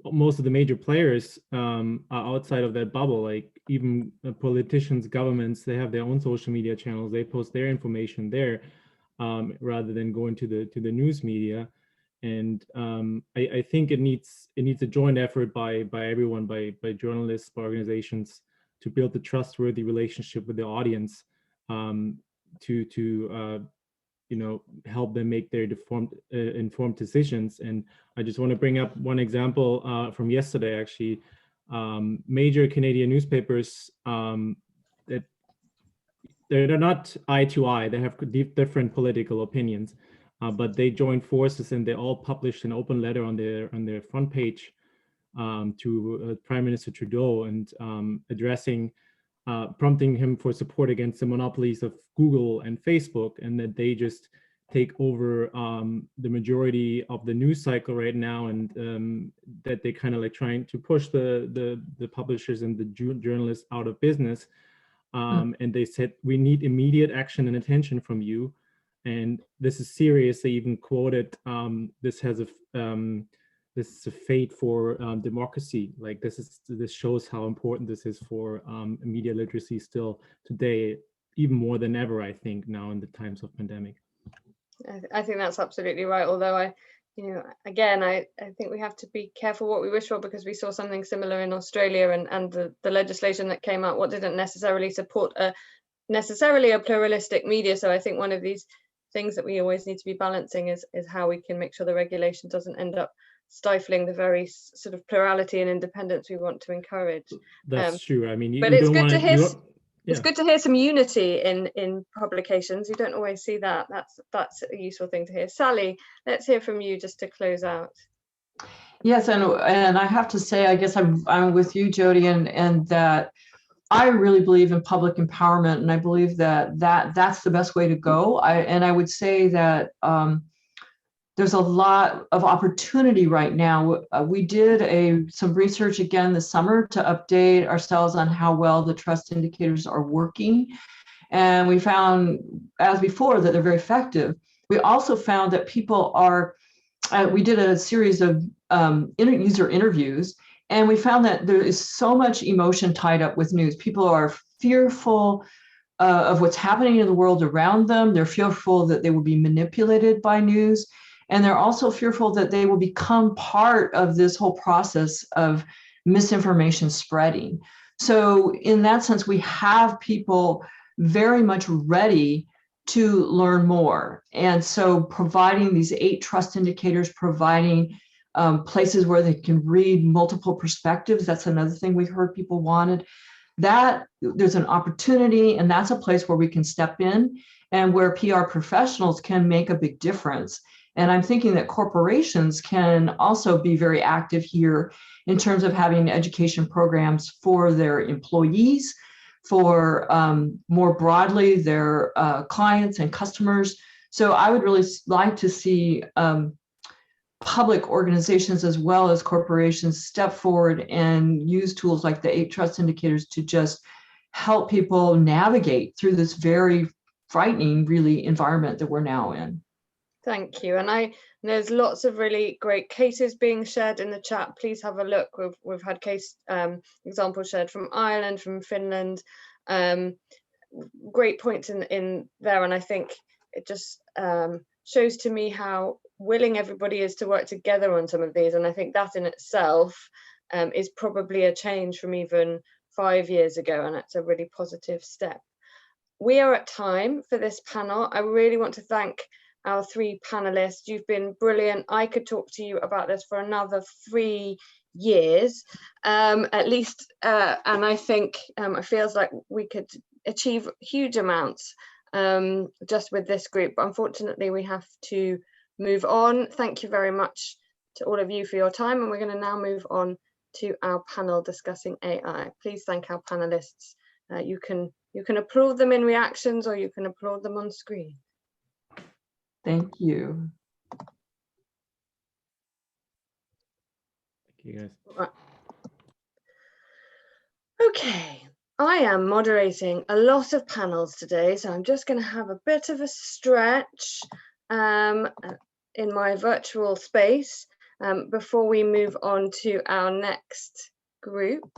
most of the major players are outside of that bubble. Like even politicians, governments, they have their own social media channels. They post their information there rather than going to the news media. And I think it needs a joint effort by everyone, by journalists, by organizations, to build a trustworthy relationship with the audience, to help them make their informed decisions. And I just want to bring up one example from yesterday, actually. Major Canadian newspapers that they're not eye to eye, they have different political opinions, but they joined forces and they all published an open letter on their front page to Prime Minister Trudeau, and addressing prompting him for support against the monopolies of Google and Facebook, and that they just take over the majority of the news cycle right now, and that they kind of like trying to push the publishers and the journalists out of business. And they said, we need immediate action and attention from you. And this is serious. They even quoted, this is a fate for democracy. Like this shows how important this is for media literacy still today, even more than ever, I think, now in the times of pandemic. I think that's absolutely right. Although I think we have to be careful what we wish for, because we saw something similar in Australia, and the legislation that came out, what didn't necessarily support necessarily a pluralistic media. So I think one of these things that we always need to be balancing is how we can make sure the regulation doesn't end up stifling the very sort of plurality and independence we want to encourage. That's true. I mean, but it's good to hear. It's good to hear some unity in publications. You don't always see that. That's a useful thing to hear. Sally, let's hear from you just to close out. Yes, and I have to say, I guess I'm with you, Jody, and that I really believe in public empowerment, and I believe that's the best way to go. I would say that there's a lot of opportunity right now. We did some research again this summer to update ourselves on how well the trust indicators are working. And we found, as before, that they're very effective. We also found that people are, we did a series of user interviews, and we found that there is so much emotion tied up with news. People are fearful of what's happening in the world around them. They're fearful that they will be manipulated by news. And they're also fearful that they will become part of this whole process of misinformation spreading. So in that sense, we have people very much ready to learn more. And so providing these 8 trust indicators, providing places where they can read multiple perspectives, that's another thing we heard people wanted. That there's an opportunity, and that's a place where we can step in and where PR professionals can make a big difference. And I'm thinking that corporations can also be very active here in terms of having education programs for their employees, for more broadly their clients and customers. So I would really like to see public organizations as well as corporations step forward and use tools like the 8 trust indicators to just help people navigate through this very frightening, really, environment that we're now in. Thank you. And there's lots of really great cases being shared in the chat. Please have a look. We've had case examples shared from Ireland, from Finland. Great points in there. And I think it just shows to me how willing everybody is to work together on some of these. And I think that in itself is probably a change from even 5 years ago. And it's a really positive step. We are at time for this panel. I really want to thank our 3 panelists. You've been brilliant. I could talk to you about this for another 3 years at least, and I think it feels like we could achieve huge amounts just with this group. Unfortunately, we have to move on. Thank you very much to all of you for your time, and we're going to now move on to our panel discussing AI. Please thank our panelists. You can applaud them in reactions, or you can applaud them on screen. Thank you. Thank you, guys. Right. Okay, I am moderating a lot of panels today, so I'm just going to have a bit of a stretch in my virtual space. before we move on to our next group.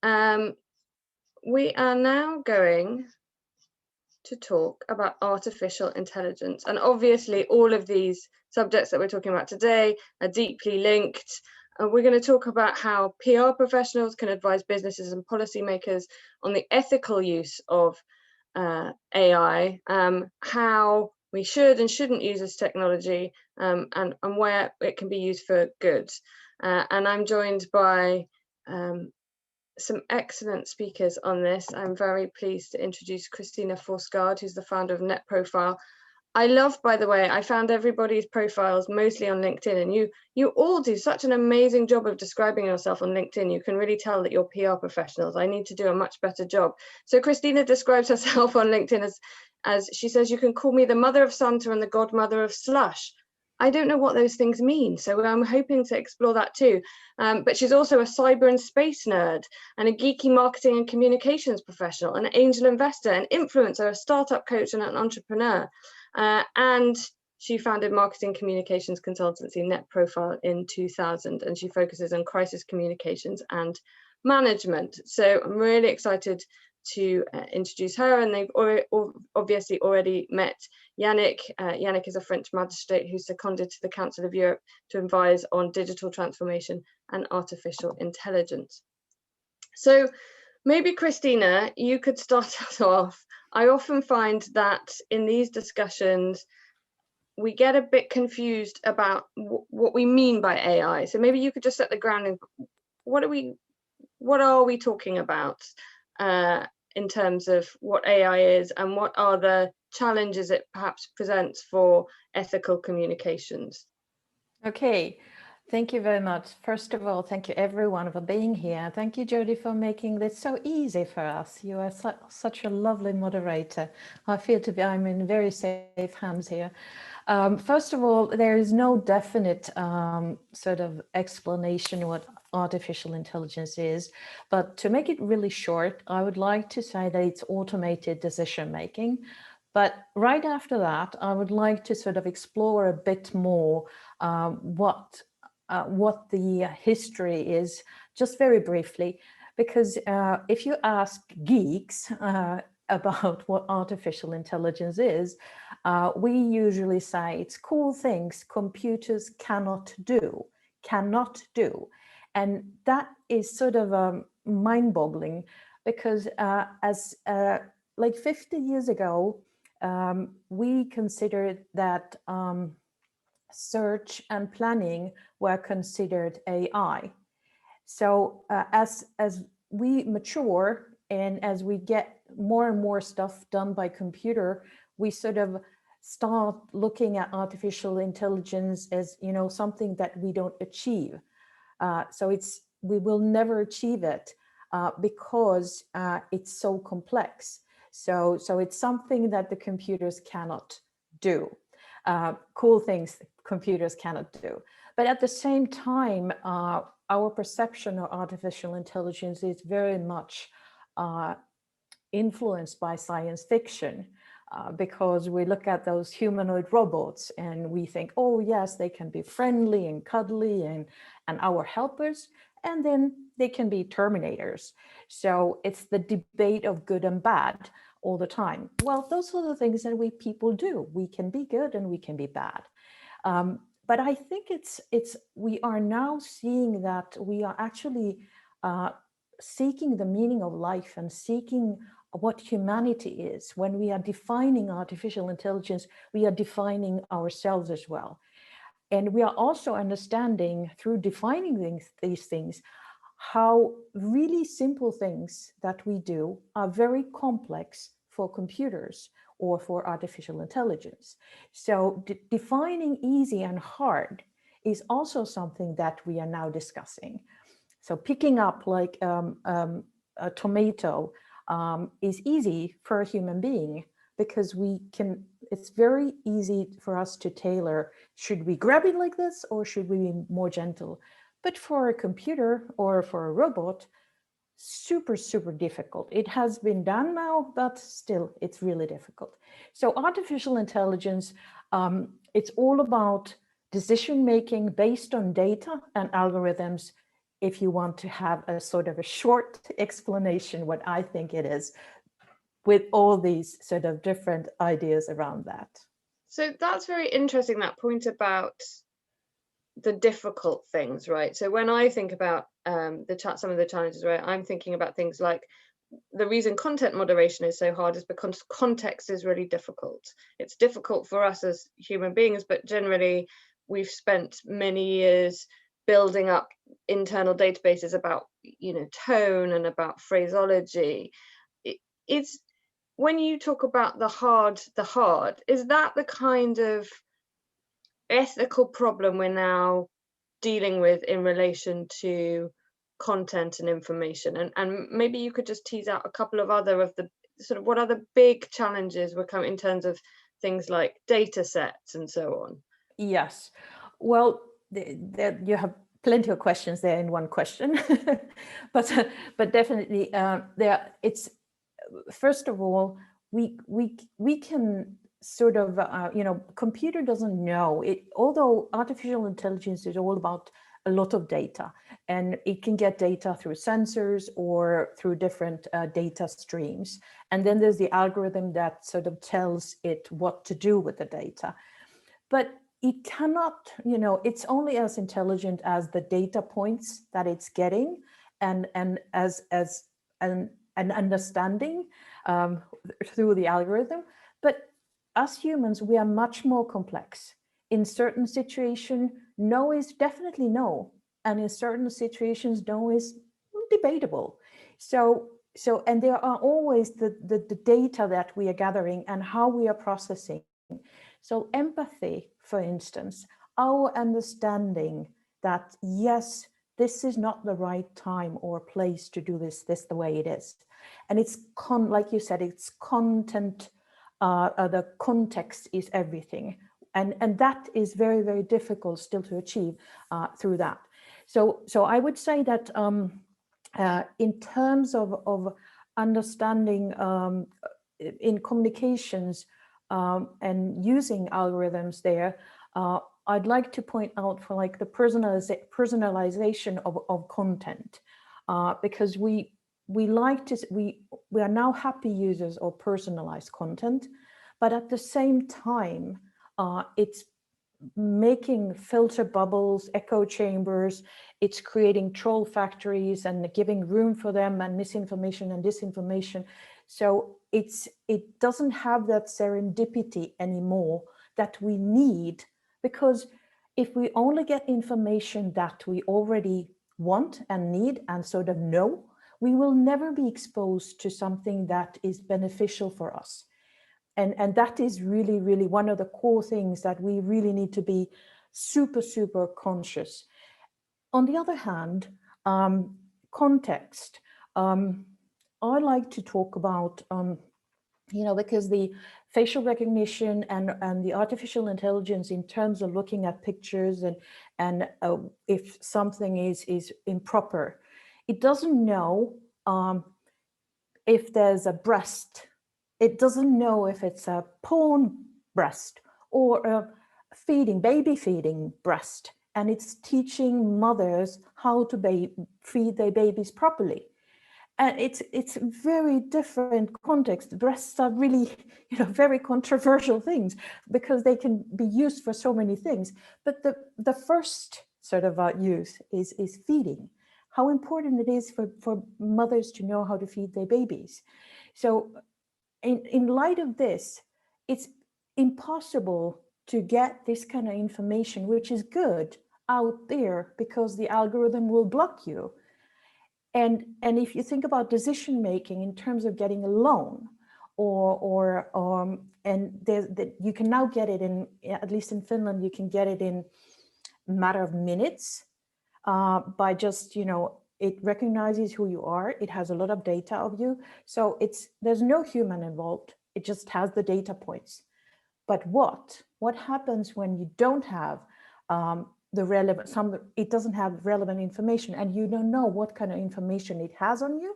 We are now going to talk about artificial intelligence. And obviously all of these subjects that we're talking about today are deeply linked. We're going to talk about how PR professionals can advise businesses and policymakers on the ethical use of AI, how we should and shouldn't use this technology, and where it can be used for good. And I'm joined by some excellent speakers on this. I'm very pleased to introduce Christina Forsgard, who's the founder of Net Profile. I love, by the way, I found everybody's profiles mostly on LinkedIn, and you all do such an amazing job of describing yourself on LinkedIn. You can really tell that you're PR professionals. I need to do a much better job. So Christina describes herself on LinkedIn as she says, you can call me the mother of Santa and the godmother of slush. I don't know what those things mean, so I'm hoping to explore that too. But she's also a cyber and space nerd, and a geeky marketing and communications professional, an angel investor, an influencer, a startup coach, and an entrepreneur. And she founded marketing communications consultancy Net Profile in 2000, and she focuses on crisis communications and management. So I'm really excited to introduce her, and they've obviously already met Yannick. Yannick is a French magistrate who's seconded to the Council of Europe to advise on digital transformation and artificial intelligence. So maybe Christina, you could start us off. I often find that in these discussions, we get a bit confused about what we mean by AI. So maybe you could just set the ground and what are we talking about in terms of what AI is, and what are the challenges it perhaps presents for ethical communications? Okay, thank you very much. First of all, thank you everyone for being here. Thank you, Jody, for making this so easy for us. You are such a lovely moderator. I feel I'm in very safe hands here. First of all, there is no definite sort of explanation what artificial intelligence is, but to make it really short, I would like to say that it's automated decision making. But right after that, I would like to sort of explore a bit more what the history is, just very briefly, because if you ask geeks about what artificial intelligence is, we usually say it's cool things computers cannot do. And that is sort of mind-boggling, because like 50 years ago, we considered that search and planning were considered AI. So as we mature and as we get more and more stuff done by computer, we sort of start looking at artificial intelligence as, you know, something that we don't achieve. So we will never achieve it because it's so complex. So it's something that the computers cannot do. Cool things computers cannot do. But at the same time, our perception of artificial intelligence is very much influenced by science fiction, because we look at those humanoid robots and we think, oh yes, they can be friendly and cuddly and our helpers, and then they can be terminators. So it's the debate of good and bad all the time. Well, those are the things that we people do. We can be good and we can be bad. But I think we are now seeing that we are actually seeking the meaning of life and seeking what humanity is. When we are defining artificial intelligence, we are defining ourselves as well. And we are also understanding through defining these things, how really simple things that we do are very complex for computers or for artificial intelligence. So defining easy and hard is also something that we are now discussing. So picking up like a tomato is easy for a human being, because it's very easy for us to tailor, should we grab it like this or should we be more gentle? But for a computer or for a robot, super, super difficult. It has been done now, but still it's really difficult. So artificial intelligence, it's all about decision making based on data and algorithms, if you want to have a sort of a short explanation what I think it is, with all these sort of different ideas around that. So that's very interesting, that point about the difficult things, right? So when I think about some of the challenges, right, I'm thinking about things like the reason content moderation is so hard is because context is really difficult. It's difficult for us as human beings, but generally we've spent many years building up internal databases about, you know, tone and about phraseology. It's when you talk about the hard, is that the kind of ethical problem we're now dealing with in relation to content and information? And maybe you could just tease out a couple of other of the sort of what are the big challenges we're coming in terms of things like data sets and so on. Yes, well, you have plenty of questions there in one question, but definitely it's first of all, we can sort of you know, computer doesn't know it, although artificial intelligence is all about a lot of data, and it can get data through sensors or through different data streams. And then there's the algorithm that sort of tells it what to do with the data. But it cannot, you know, it's only as intelligent as the data points that it's getting, and as an understanding through the algorithm. But us humans, we are much more complex. In certain situations, no is definitely no. And in certain situations, no is debatable. So and there are always the data that we are gathering and how we are processing. So empathy, for instance, our understanding that, yes, this is not the right time or place to do this the way it is. And it's like you said, it's content, the context is everything. And that is very, very difficult still to achieve through that. So I would say that in terms of understanding in communications and using algorithms there, I'd like to point out for like the personalization of content, because we are now happy users of personalized content, but at the same time, it's making filter bubbles, echo chambers, it's creating troll factories and giving room for them, and misinformation and disinformation. So it doesn't have that serendipity anymore that we need, because if we only get information that we already want and need and sort of know, we will never be exposed to something that is beneficial for us. And that is really, really one of the core things that we really need to be super, super conscious. On the other hand, context. I like to talk about, you know, because the facial recognition and the artificial intelligence in terms of looking at pictures and if something is improper, it doesn't know if there's a breast. It doesn't know if it's a porn breast or a baby feeding breast. And it's teaching mothers how to feed their babies properly. And it's very different context. Breasts are really, you know, very controversial things because they can be used for so many things. But the first sort of use is feeding. How important it is for mothers to know how to feed their babies. So in light of this, it's impossible to get this kind of information, which is good, out there because the algorithm will block you. And if you think about decision making in terms of getting a loan, you can now get it in, at least in Finland, you can get it in a matter of minutes by just, you know, it recognizes who you are. It has a lot of data of you. So there's no human involved. It just has the data points. But what happens when you don't have it doesn't have relevant information, and you don't know what kind of information it has on you,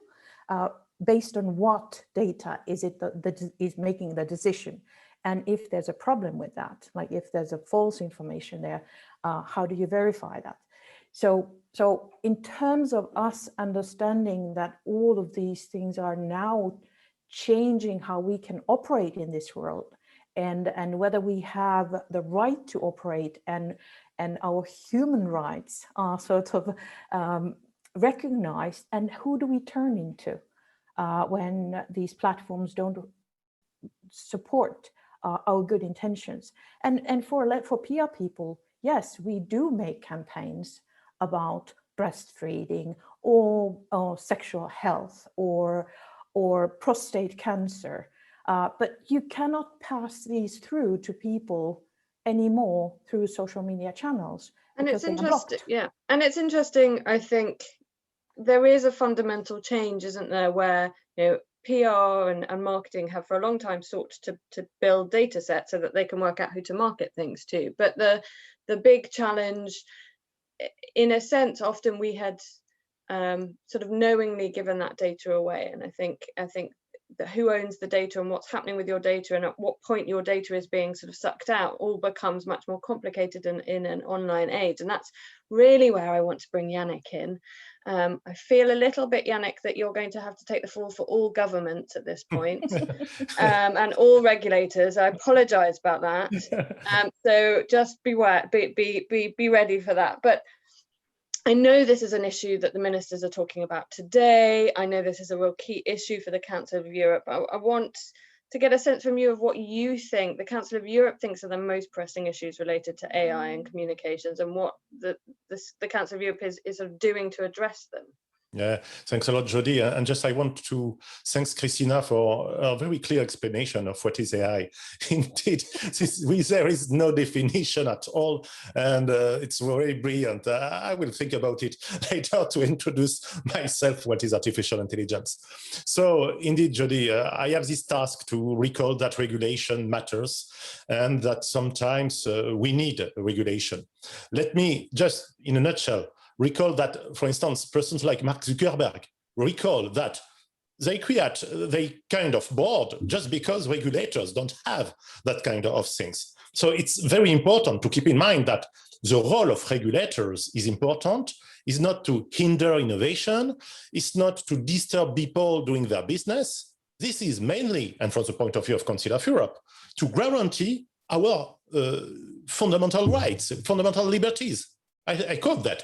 based on what data is it that is making the decision. And if there's a problem with that, like if there's a false information there, how do you verify that? So in terms of us understanding that all of these things are now changing how we can operate in this world, and whether we have the right to operate, and our human rights are sort of recognized, and who do we turn into when these platforms don't support our good intentions? And for PR people, yes, we do make campaigns about breastfeeding or sexual health or prostate cancer, but you cannot pass these through to people anymore through social media channels. And it's interesting, yeah. And it's interesting, I think there is a fundamental change, isn't there, where, you know, PR and marketing have for a long time sought to build data sets so that they can work out who to market things to. But the big challenge, in a sense, often we had sort of knowingly given that data away. And I think that who owns the data and what's happening with your data and at what point your data is being sort of sucked out all becomes much more complicated in an online age. And that's really where I want to bring Yannick in. I feel a little bit, Yannick, that you're going to have to take the fall for all governments at this point, and all regulators. I apologize about that. So just beware, be ready for that. But I know this is an issue that the ministers are talking about today. I know this is a real key issue for the Council of Europe. I want to get a sense from you of what you think the Council of Europe thinks are the most pressing issues related to AI and communications, and what the Council of Europe is sort of doing to address them. Yeah, thanks a lot, Jody. And just I want to thank Christina for a very clear explanation of what is AI. Indeed, there is no definition at all, and it's very brilliant. I will think about it later to introduce myself what is artificial intelligence. So indeed, Jody, I have this task to recall that regulation matters and that sometimes we need regulation. Let me just, in a nutshell, recall that, for instance, persons like Mark Zuckerberg recall that they create they kind of board just because regulators don't have that kind of things. So it's very important to keep in mind that the role of regulators is important, is not to hinder innovation, it's not to disturb people doing their business. This is mainly, and from the point of view of Council of Europe, to guarantee our fundamental rights, fundamental liberties. I quote that.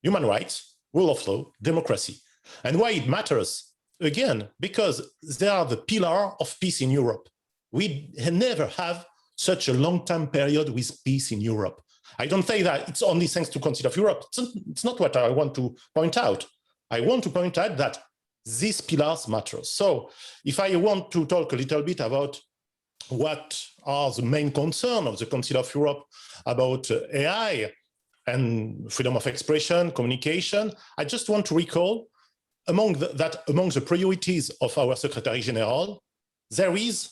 Human rights, rule of law, democracy. And why it matters? Again, because they are the pillar of peace in Europe. We never have such a long-term period with peace in Europe. I don't say that it's only thanks to Council of Europe. It's not what I want to point out. I want to point out that these pillars matter. So if I want to talk a little bit about what are the main concerns of the Council of Europe about AI, and freedom of expression, communication, I just want to recall among the priorities of our Secretary General, there is,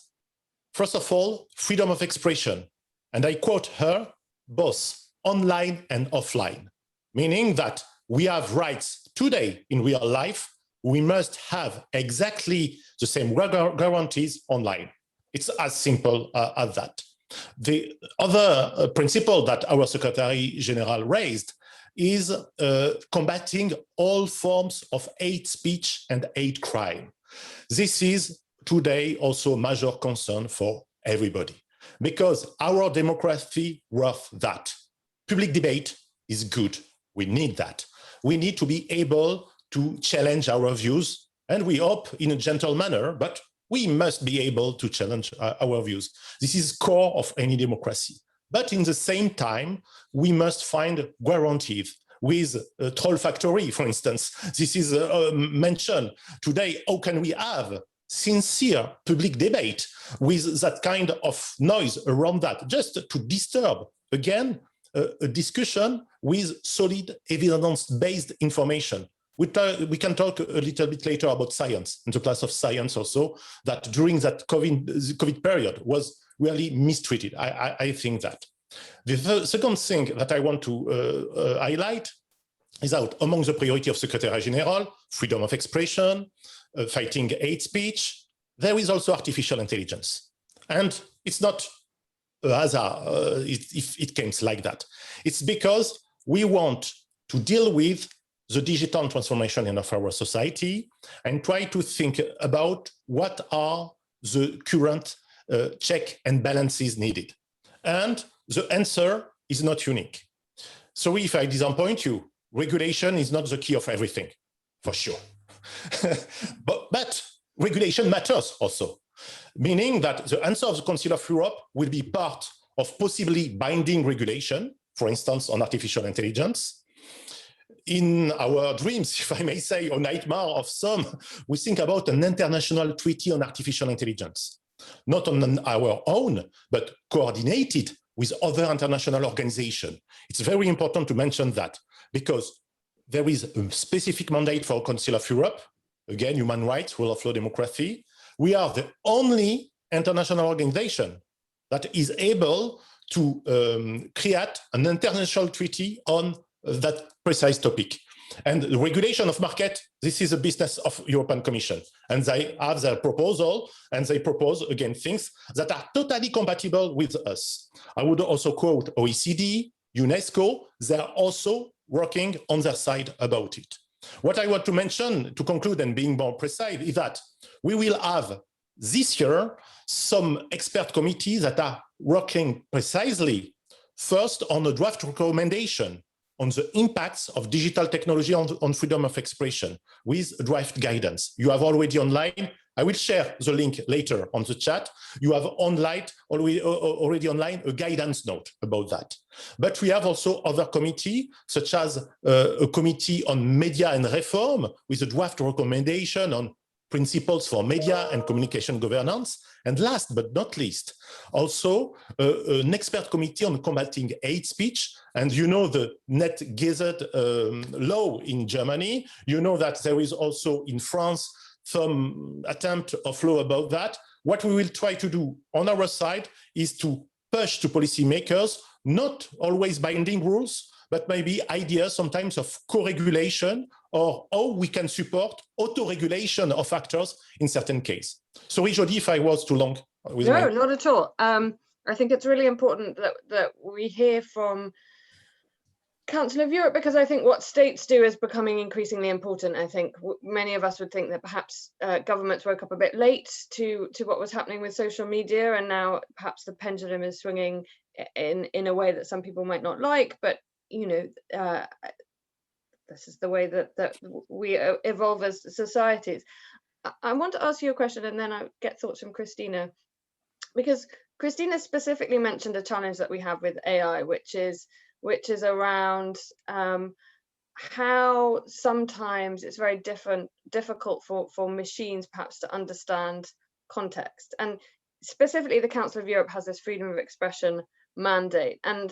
first of all, freedom of expression. And I quote her, both online and offline, meaning that we have rights today in real life, we must have exactly the same guarantees online. It's as simple as that. The other principle that our Secretary General raised is combating all forms of hate speech and hate crime. This is today also a major concern for everybody, because our democracy worth that. Public debate is good. We need that. We need to be able to challenge our views, and we hope in a gentle manner, but we must be able to challenge our views. This is core of any democracy. But in the same time, we must find guarantees with Troll Factory, for instance. This is mentioned today. How can we have sincere public debate with that kind of noise around that, just to disturb, again, a discussion with solid evidence-based information? We can talk a little bit later about science, in the class of science also, that during that COVID period was really mistreated. I think that. The second thing that I want to highlight is that among the priority of Secretary General, freedom of expression, fighting hate speech, there is also artificial intelligence. And it's not a hazard if it comes like that. It's because we want to deal with the digital transformation in our society and try to think about what are the current check and balances needed. And the answer is not unique. So if I disappoint you, regulation is not the key of everything, for sure. but regulation matters also, meaning that the answer of the Council of Europe will be part of possibly binding regulation, for instance, on artificial intelligence. In our dreams, if I may say, or nightmare of some, we think about an international treaty on artificial intelligence, not on our own, but coordinated with other international organizations. It's very important to mention that because there is a specific mandate for Council of Europe, again, human rights, rule of law, democracy. We are the only international organization that is able to create an international treaty on that precise topic. And the regulation of market, this is a business of European Commission. And they have their proposal, and they propose, again, things that are totally compatible with us. I would also quote OECD, UNESCO, they are also working on their side about it. What I want to mention, to conclude and being more precise, is that we will have this year some expert committees that are working precisely first on a draft recommendation on the impacts of digital technology on freedom of expression with draft guidance. You have already online, I will share the link later on the chat. You have already online a guidance note about that. But we have also other committees, such as a committee on media and reform with a draft recommendation on principles for media and communication governance. And last but not least, also an expert committee on combating hate speech. And you know the net gazetted law in Germany. You know that there is also in France some attempt of law about that. What we will try to do on our side is to push to policymakers, not always binding rules, but maybe ideas sometimes of co-regulation or how we can support auto-regulation of actors in certain cases. Sorry, Jody, if I was too long. No, not at all. I think it's really important that we hear from Council of Europe, because I think what states do is becoming increasingly important. I think many of us would think that perhaps governments woke up a bit late to what was happening with social media, and now perhaps the pendulum is swinging in a way that some people might not like, but you know, this is the way that we evolve as societies. I want to ask you a question, and then I'll get thoughts from Christina, because Christina specifically mentioned a challenge that we have with AI, which is around how sometimes it's very difficult for machines perhaps to understand context. And specifically, the Council of Europe has this freedom of expression mandate. And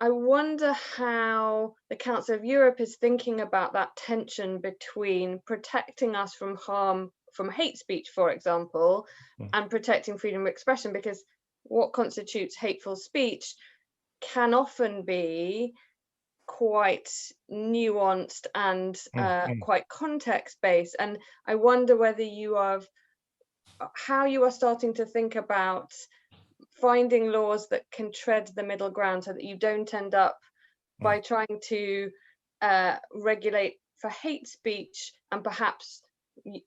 I wonder how the Council of Europe is thinking about that tension between protecting us from harm from hate speech, for example, and protecting freedom of expression, because what constitutes hateful speech can often be quite nuanced and quite context-based. And I wonder whether how you are starting to think about finding laws that can tread the middle ground so that you don't end up by trying to regulate for hate speech and perhaps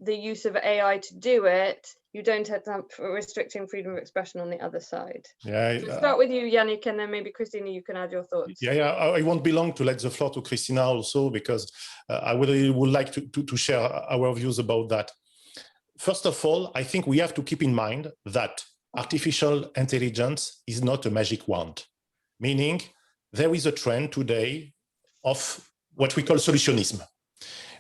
the use of AI to do it, you don't end up restricting freedom of expression on the other side. Yeah, so start with you, Yannick, and then maybe Christina, you can add your thoughts. Yeah, I won't be long to let the floor to Christina also, because I would like to share our views about that. First of all, I think we have to keep in mind that artificial intelligence is not a magic wand, meaning there is a trend today of what we call solutionism,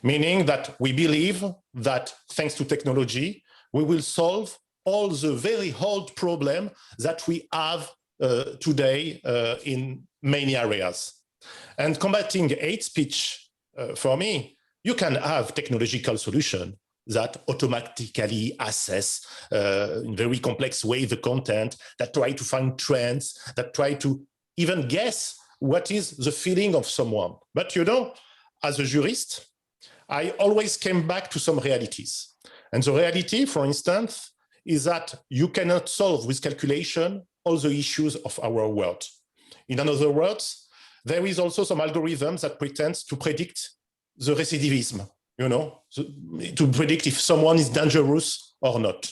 meaning that we believe that thanks to technology, we will solve all the very old problems that we have today in many areas. And combating hate speech, for me, you can have technological solution that automatically assess in very complex way the content, that try to find trends, that try to even guess what is the feeling of someone. But you know, as a jurist, I always came back to some realities. And the reality, for instance, is that you cannot solve with calculation all the issues of our world. In other words, there is also some algorithms that pretend to predict the recidivism, you know, to predict if someone is dangerous or not.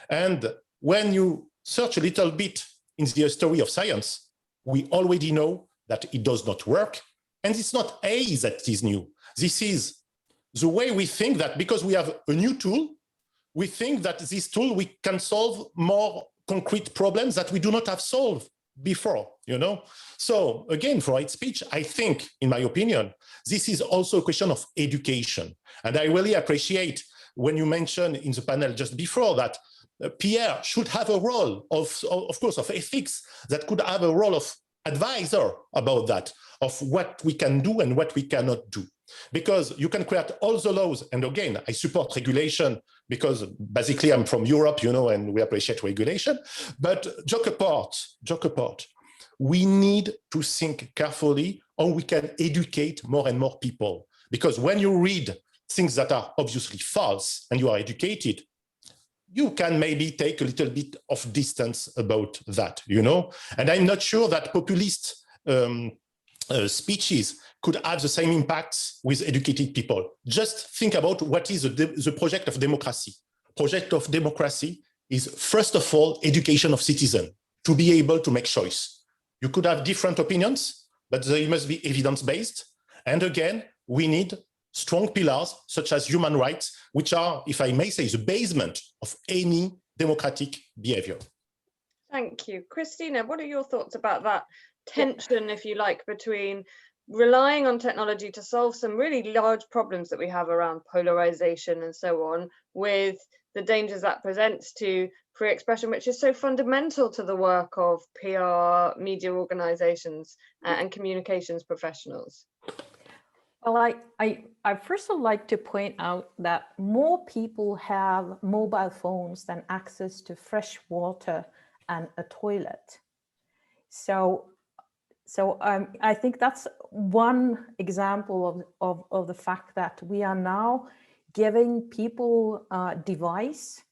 And when you search a little bit in the history of science, we already know that it does not work. And it's not AI that is new. This is the way we think that because we have a new tool, we think that this tool, we can solve more concrete problems that we do not have solved before, you know? So again, for hate speech, I think, in my opinion, this is also a question of education. And I really appreciate when you mentioned in the panel just before that Pierre should have a role of course, of ethics, that could have a role of advisor about that, of what we can do and what we cannot do. Because you can create all the laws, and again, I support regulation because basically I'm from Europe, you know, and we appreciate regulation. But joke apart, we need to think carefully how we can educate more and more people. Because when you read things that are obviously false and you are educated, you can maybe take a little bit of distance about that, you know? And I'm not sure that populist speeches could have the same impacts with educated people. Just think about what is the project of democracy. Project of democracy is, first of all, education of citizens to be able to make choice. You could have different opinions, but they must be evidence-based. And again, we need strong pillars such as human rights, which are, if I may say, the basement of any democratic behavior. Thank you. Christina, what are your thoughts about that tension, if you like, between relying on technology to solve some really large problems that we have around polarization and so on, with the dangers that presents to free expression, which is so fundamental to the work of PR, media organizations, and communications professionals? Well, I first would like to point out that more people have mobile phones than access to fresh water and a toilet. So I think that's one example of the fact that we are now giving people a device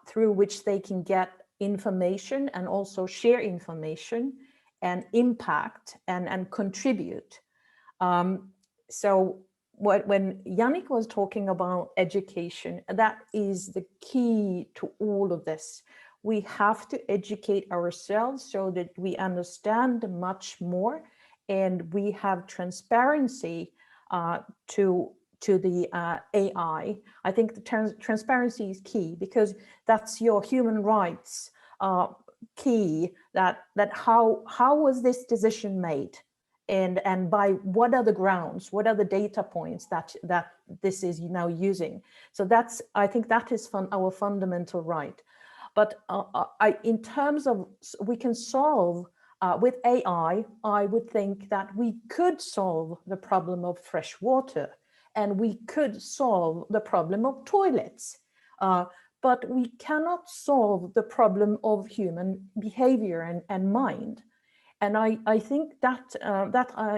through which they can get information and also share information and impact and contribute. So when Yannick was talking about education, that is the key to all of this. We have to educate ourselves so that we understand much more, and we have transparency to the AI. I think the transparency is key, because that's your human rights key, that how was this decision made? And by what are the grounds, what are the data points that this is now using? So I think that is our fundamental right. But in terms of, we can solve with AI, I would think that we could solve the problem of fresh water, and we could solve the problem of toilets. But we cannot solve the problem of human behavior and mind. And I think that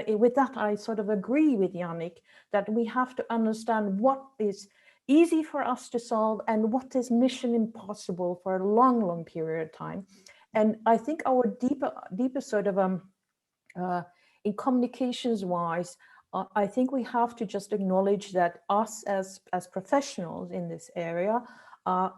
with that, I sort of agree with Yannick that we have to understand what is easy for us to solve and what is mission impossible for a long, long period of time. And I think our deeper sort of in communications wise, I think we have to just acknowledge that us as professionals in this area,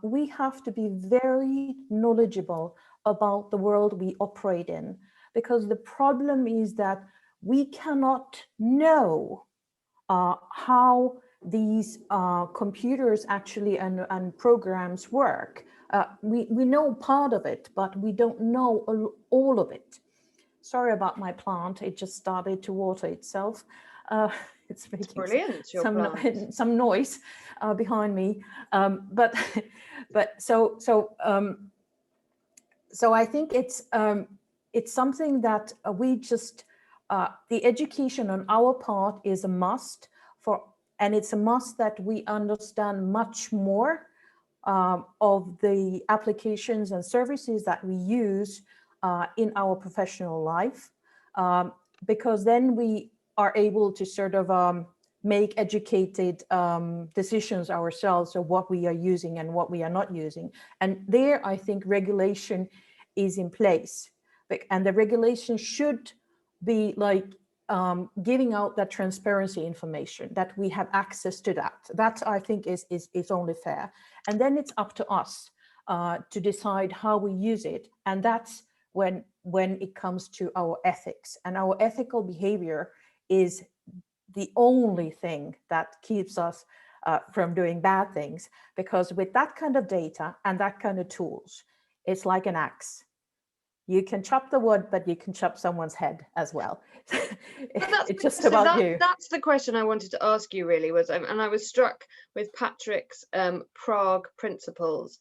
we have to be very knowledgeable about the world we operate in. Because the problem is that we cannot know how these computers actually and programs work. We know part of it, but we don't know all of it. Sorry about my plant, it just started to water itself. It's making some noise behind me. So I think it's something that we just, the education on our part is a must and it's a must that we understand much more of the applications and services that we use in our professional life, because then we are able to sort of make educated decisions ourselves of what we are using and what we are not using. And there, I think regulation is in place. And the regulation should be like giving out that transparency information, that we have access to that. That, I think, is only fair. And then it's up to us to decide how we use it. And that's when it comes to our ethics. And our ethical behavior is the only thing that keeps us from doing bad things, because with that kind of data and that kind of tools, it's like an axe. You can chop the wood, but you can chop someone's head as well. It's just about you. That's the question I wanted to ask you, really, was, and I was struck with Patrick's Prague principles.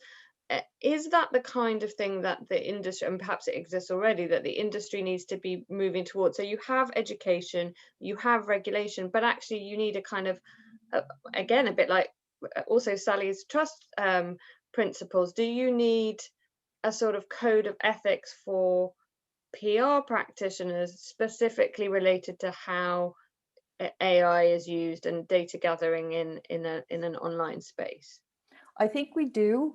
Is that the kind of thing that the industry, and perhaps it exists already, that the industry needs to be moving towards? So you have education, you have regulation, but actually you need a kind of, again, a bit like also Sally's trust principles. Do you need a sort of code of ethics for PR practitioners specifically related to how AI is used and data gathering in an online space? I think we do.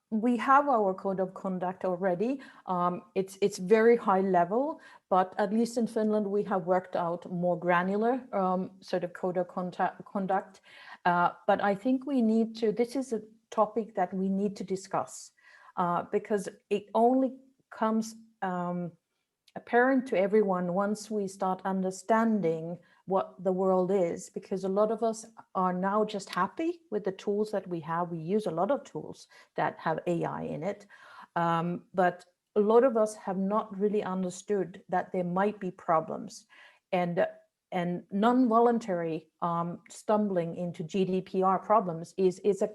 We have our code of conduct already. It's very high level, but at least in Finland, we have worked out more granular sort of code of conduct. But I think we need to, this is a topic that we need to discuss because it only comes apparent to everyone once we start understanding what the world is, because a lot of us are now just happy with the tools that we have. We use a lot of tools that have AI in it, but a lot of us have not really understood that there might be problems, and non-voluntary stumbling into GDPR problems is a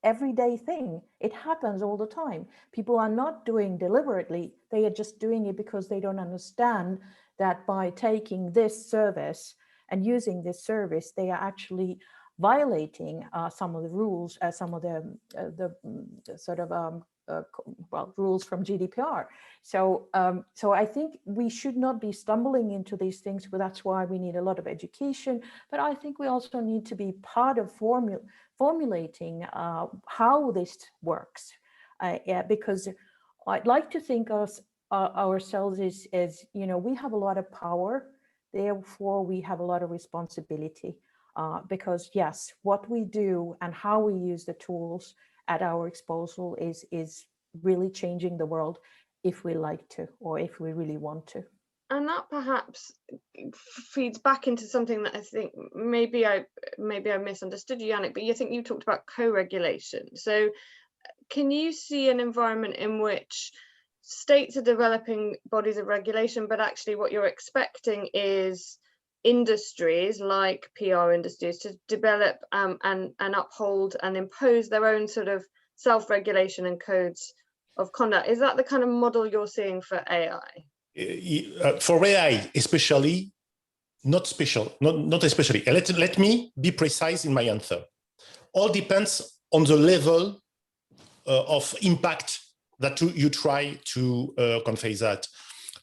everyday thing. It happens all the time. People are not doing deliberately, they are just doing it because they don't understand that by taking this service and using this service, they are actually violating some of the rules, some of the sort of well, rules from GDPR. So I think we should not be stumbling into these things, but that's why we need a lot of education. But I think we also need to be part of formulating how this works, because I'd like to think of ourselves as, you know, we have a lot of power, therefore we have a lot of responsibility, because yes, what we do and how we use the tools at our disposal is really changing the world if we like to, or if we really want to. And that perhaps feeds back into something that I think maybe I misunderstood you, Yannick, but you think you talked about co-regulation. So can you see an environment in which states are developing bodies of regulation, but actually what you're expecting is industries like PR industries to develop and uphold and impose their own sort of self-regulation and codes of conduct? Is that the kind of model you're seeing for AI? For AI, especially, not especially. Let me be precise in my answer. All depends on the level of impact that you try to convey, that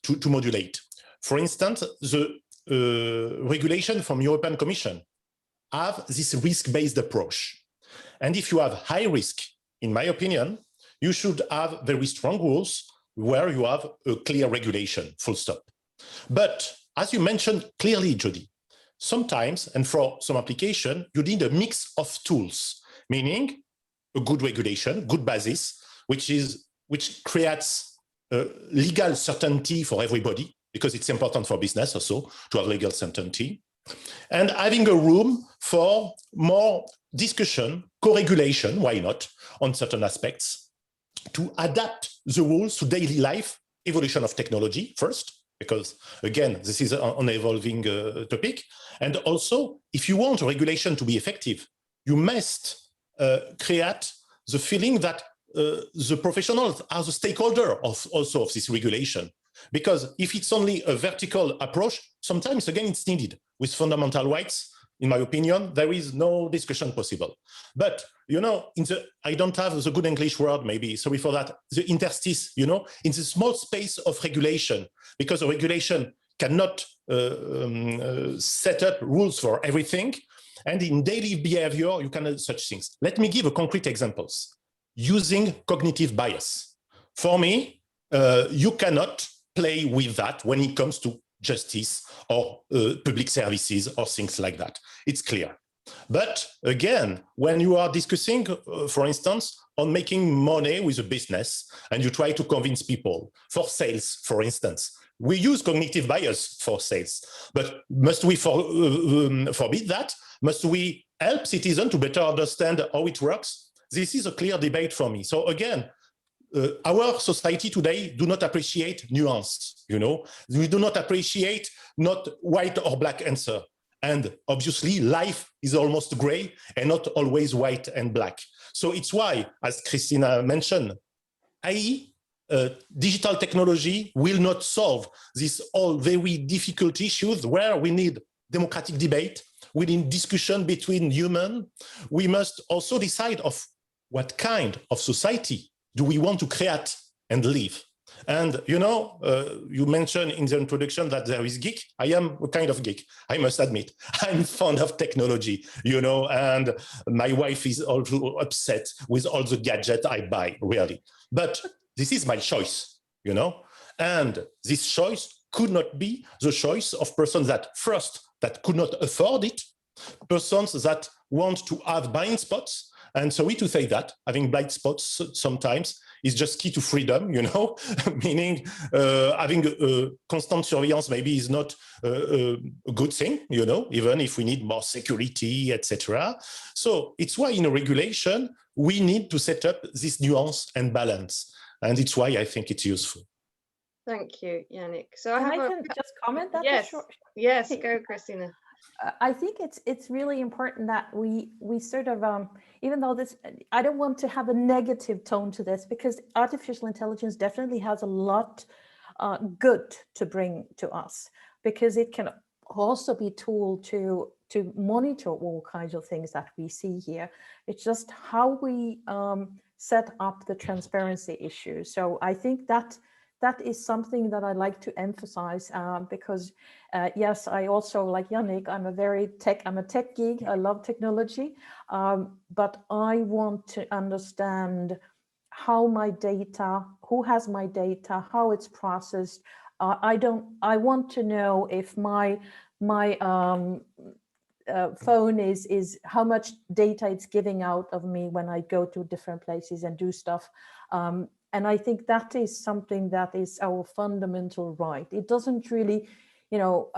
to modulate. For instance, the regulation from European Commission have this risk-based approach. And if you have high risk, in my opinion, you should have very strong rules where you have a clear regulation, full stop. But as you mentioned clearly, Jody, sometimes, and for some application, you need a mix of tools, meaning a good regulation, good basis, which creates legal certainty for everybody, because it's important for business also to have legal certainty, and having a room for more discussion, co-regulation, why not, on certain aspects, to adapt the rules to daily life, evolution of technology first, because again, this is an evolving topic. And also, if you want regulation to be effective, you must create the feeling that the professionals are the stakeholder of this regulation. Because if it's only a vertical approach, sometimes again it's needed. With fundamental rights, in my opinion, there is no discussion possible. But, you know, I don't have the good English word, maybe, sorry for that, the interstice, you know, in the small space of regulation, because a regulation cannot set up rules for everything. And in daily behavior, you can do such things. Let me give a concrete examples. Using cognitive bias. For me, you cannot play with that when it comes to justice or public services or things like that. It's clear. But again, when you are discussing, for instance, on making money with a business and you try to convince people for sales, for instance, we use cognitive bias for sales. But must we forbid that? Must we help citizens to better understand how it works? This is a clear debate for me. So again, our society today do not appreciate nuance, you know? We do not appreciate not white or black answer. And obviously life is almost gray and not always white and black. So it's why, as Christina mentioned, i.e., digital technology will not solve these all very difficult issues where we need democratic debate, we need discussion between humans. We must also decide of what kind of society do we want to create and live. And you know, you mentioned in the introduction that there is geek. I am a kind of geek, I must admit. I'm fond of technology, you know, and my wife is also upset with all the gadgets I buy, really. But this is my choice, you know, and this choice could not be the choice of persons that first, that could not afford it, persons that want to have blind spots. And sorry to say that, having blind spots sometimes is just key to freedom, you know, meaning having a constant surveillance maybe is not a good thing, you know, even if we need more security, etc. So it's why in a regulation, we need to set up this nuance and balance. And it's why I think it's useful. Thank you, Yannick. So I can just comment that? Yes, yes, go, Christina. I think it's really important that we sort of, even though this, I don't want to have a negative tone to this, because artificial intelligence definitely has a lot good to bring to us, because it can also be a tool to monitor all kinds of things that we see here. It's just how we set up the transparency issue. So I think that is something that I like to emphasize, because yes, I also, like Yannick, I'm a tech geek. I love technology, but I want to understand how my data, who has my data, how it's processed. I want to know if my phone is how much data it's giving out of me when I go to different places and do stuff. And I think that is something that is our fundamental right. It doesn't really, you know,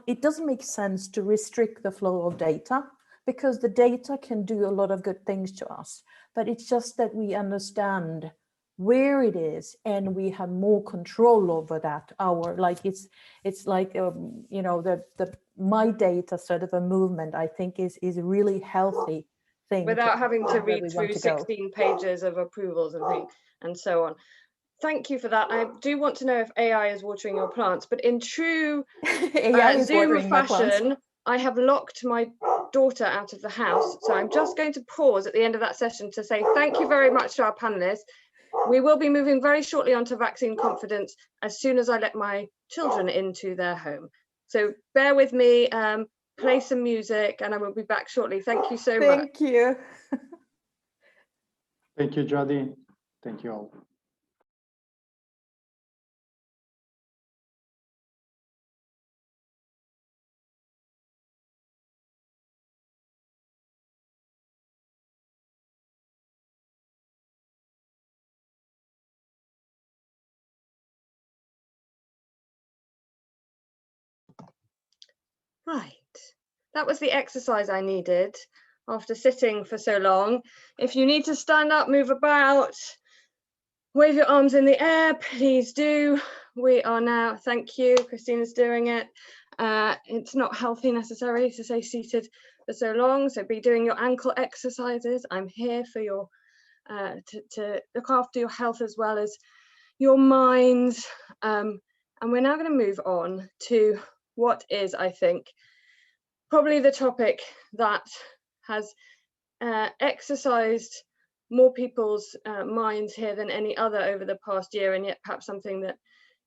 it doesn't make sense to restrict the flow of data, because the data can do a lot of good things to us. But it's just that we understand where it is and we have more control over that. It's like, you know, the my data sort of a movement, I think is a really healthy thing. Without having to read through 16 pages of approvals and things and so on. Thank you for that. I do want to know if AI is watering your plants, but in true Zoom fashion, I have locked my daughter out of the house. So I'm just going to pause at the end of that session to say thank you very much to our panelists. We will be moving very shortly onto vaccine confidence as soon as I let my children into their home. So bear with me, play some music, and I will be back shortly. Thank you so much. Thank you. Thank you, Jody. Thank you all. Right, that was the exercise I needed after sitting for so long. If you need to stand up, move about, wave your arms in the air, please do. We are now, thank you, Christina's doing it. It's not healthy necessarily to stay seated for so long, so be doing your ankle exercises. I'm here for your, to look after your health as well as your minds. And we're now going to move on to what is, I think, probably the topic that has exercised more people's minds here than any other over the past year, and yet perhaps something that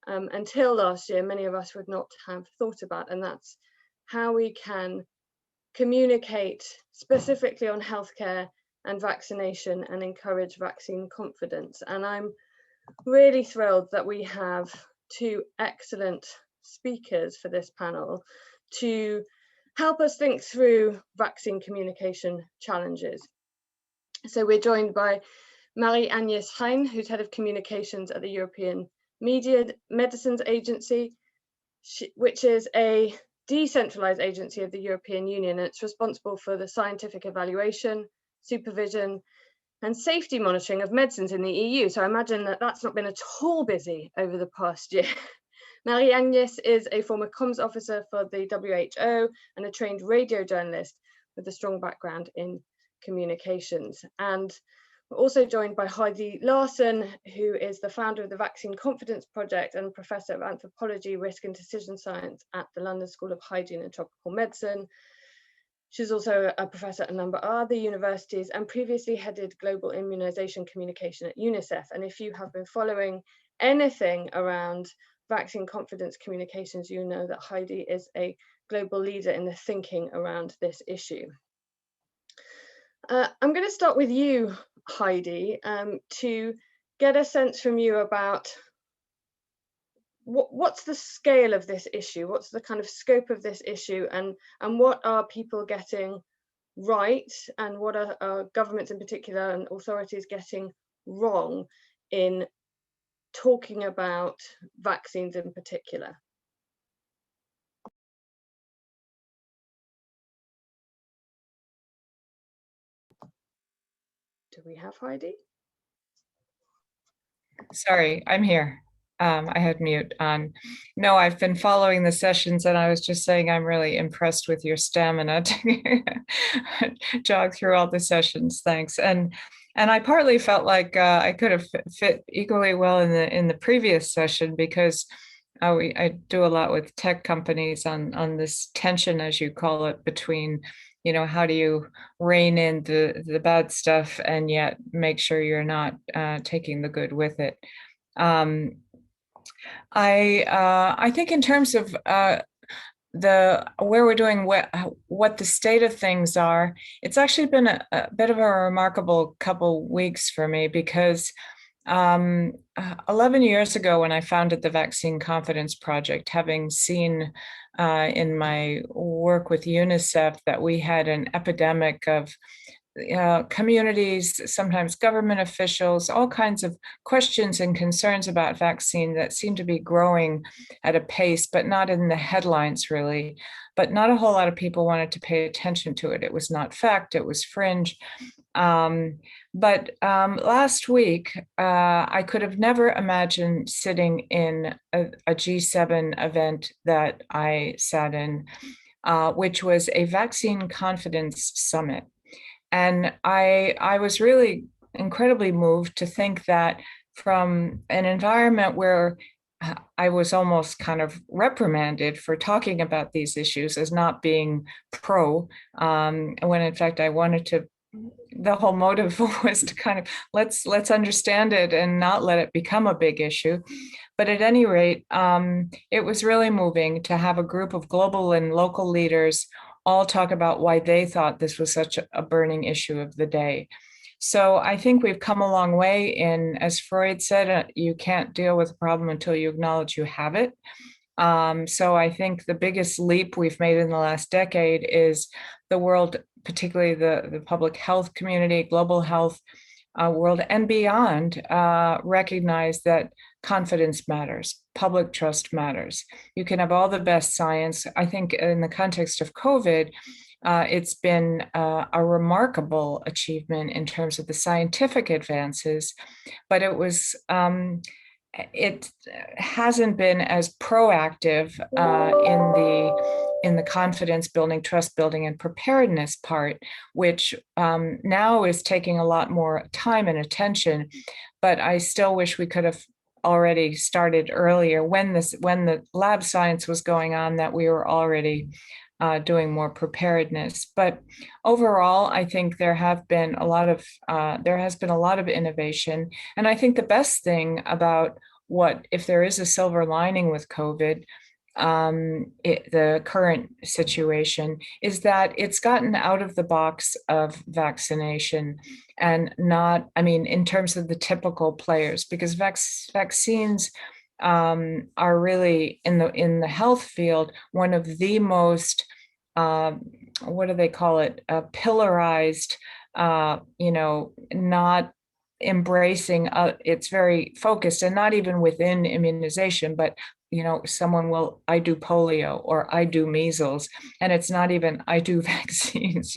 until last year, many of us would not have thought about, and that's how we can communicate specifically on healthcare and vaccination and encourage vaccine confidence. And I'm really thrilled that we have two excellent speakers for this panel to help us think through vaccine communication challenges. So we're joined by Marie-Agnès Hein, who's head of communications at the European Medicines Agency, which is a decentralized agency of the European Union, and it's responsible for the scientific evaluation, supervision, and safety monitoring of medicines in the EU. So I imagine that that's not been at all busy over the past year. Marie-Agnès is a former comms officer for the WHO and a trained radio journalist with a strong background in communications. And we're also joined by Heidi Larson, who is the founder of the Vaccine Confidence Project and professor of anthropology, risk and decision science at the London School of Hygiene and Tropical Medicine. She's also a professor at a number of other universities and previously headed global immunization communication at UNICEF. And if you have been following anything around vaccine confidence communications, you know that Heidi is a global leader in the thinking around this issue. I'm going to start with you, Heidi, to get a sense from you about what's the scale of this issue, what's the kind of scope of this issue, and what are people getting right, and what are governments in particular and authorities getting wrong in talking about vaccines in particular? Do we have Heidi? Sorry, I'm here. I had mute on. No, I've been following the sessions, and I was just saying I'm really impressed with your stamina to jog through all the sessions. Thanks. And I partly felt like I could have fit equally well in the previous session, because I do a lot with tech companies on this tension, as you call it, between, you know, how do you rein in the bad stuff and yet make sure you're not taking the good with it. I think in terms of where we're doing what the state of things are, it's actually been a bit of a remarkable couple weeks for me, because 11 years ago, when I founded the Vaccine Confidence Project, having seen in my work with UNICEF that we had an epidemic of communities, sometimes government officials, all kinds of questions and concerns about vaccine that seem to be growing at a pace, but not in the headlines really. But not a whole lot of people wanted to pay attention to it. It was not fact, it was fringe. But last week, I could have never imagined sitting in a G7 event that I sat in, which was a vaccine confidence summit. And I was really incredibly moved to think that from an environment where I was almost kind of reprimanded for talking about these issues as not being pro, when in fact I wanted to, the whole motive was to kind of let's understand it and not let it become a big issue. But at any rate, it was really moving to have a group of global and local leaders all talk about why they thought this was such a burning issue of the day. So I think we've come a long way in, as Freud said, you can't deal with a problem until you acknowledge you have it. So I think the biggest leap we've made in the last decade is the world, particularly the public health community, global health world and beyond, recognize that confidence matters, public trust matters. You can have all the best science. I think in the context of COVID, it's been a remarkable achievement in terms of the scientific advances, but it hasn't been as proactive in the confidence building, trust building, and preparedness part, which now is taking a lot more time and attention. But I still wish we could have already started earlier when the lab science was going on, that we were already doing more preparedness. But overall, I think there has been a lot of innovation. And I think the best thing about what, if there is a silver lining with COVID, the current situation, is that it's gotten out of the box of vaccination and not, I mean, in terms of the typical players, because vaccines are really in the health field one of the most what do they call it, pillarized, not embracing, it's very focused, and not even within immunization, but someone will, I do polio or I do measles, and it's not even I do vaccines,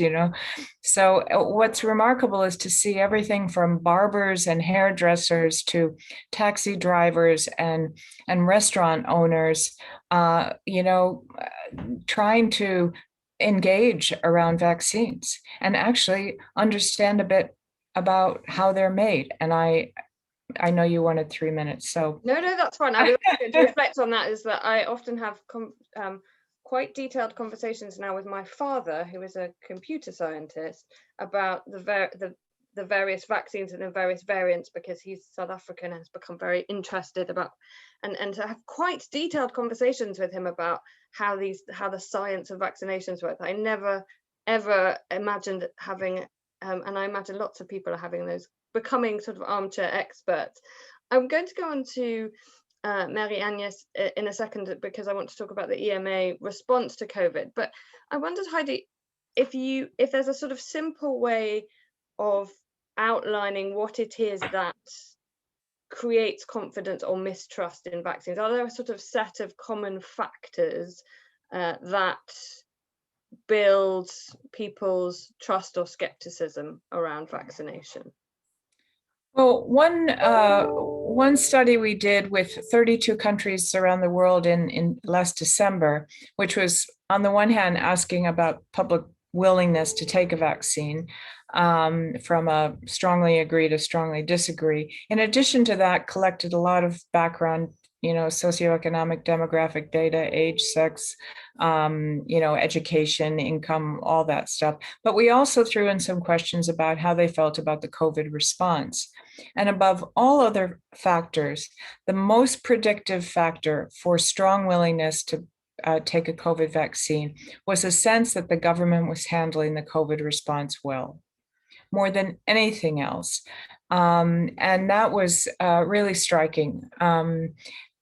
So what's remarkable is to see everything from barbers and hairdressers to taxi drivers and restaurant owners, trying to engage around vaccines and actually understand a bit about how they're made. And I know you wanted 3 minutes, so. No, that's fine. I was going to reflect on that, is that I often have quite detailed conversations now with my father, who is a computer scientist, about the various vaccines and the various variants, because he's South African and has become very interested about, and to have quite detailed conversations with him about how the science of vaccinations work. I never ever imagined having, and I imagine lots of people are having those, becoming sort of armchair experts. I'm going to go on to Marie-Agnès in a second, because I want to talk about the EMA response to COVID. But I wondered, Heidi, if there's a sort of simple way of outlining what it is that creates confidence or mistrust in vaccines. Are there a sort of set of common factors that build people's trust or skepticism around vaccination? Well, one study we did with 32 countries around the world in last December, which was on the one hand asking about public willingness to take a vaccine, from a strongly agree to strongly disagree. In addition to that, collected a lot of background, socioeconomic, demographic data, age, sex, education, income, all that stuff. But we also threw in some questions about how they felt about the COVID response. And above all other factors, the most predictive factor for strong willingness to take a COVID vaccine was a sense that the government was handling the COVID response well, more than anything else. And that was really striking,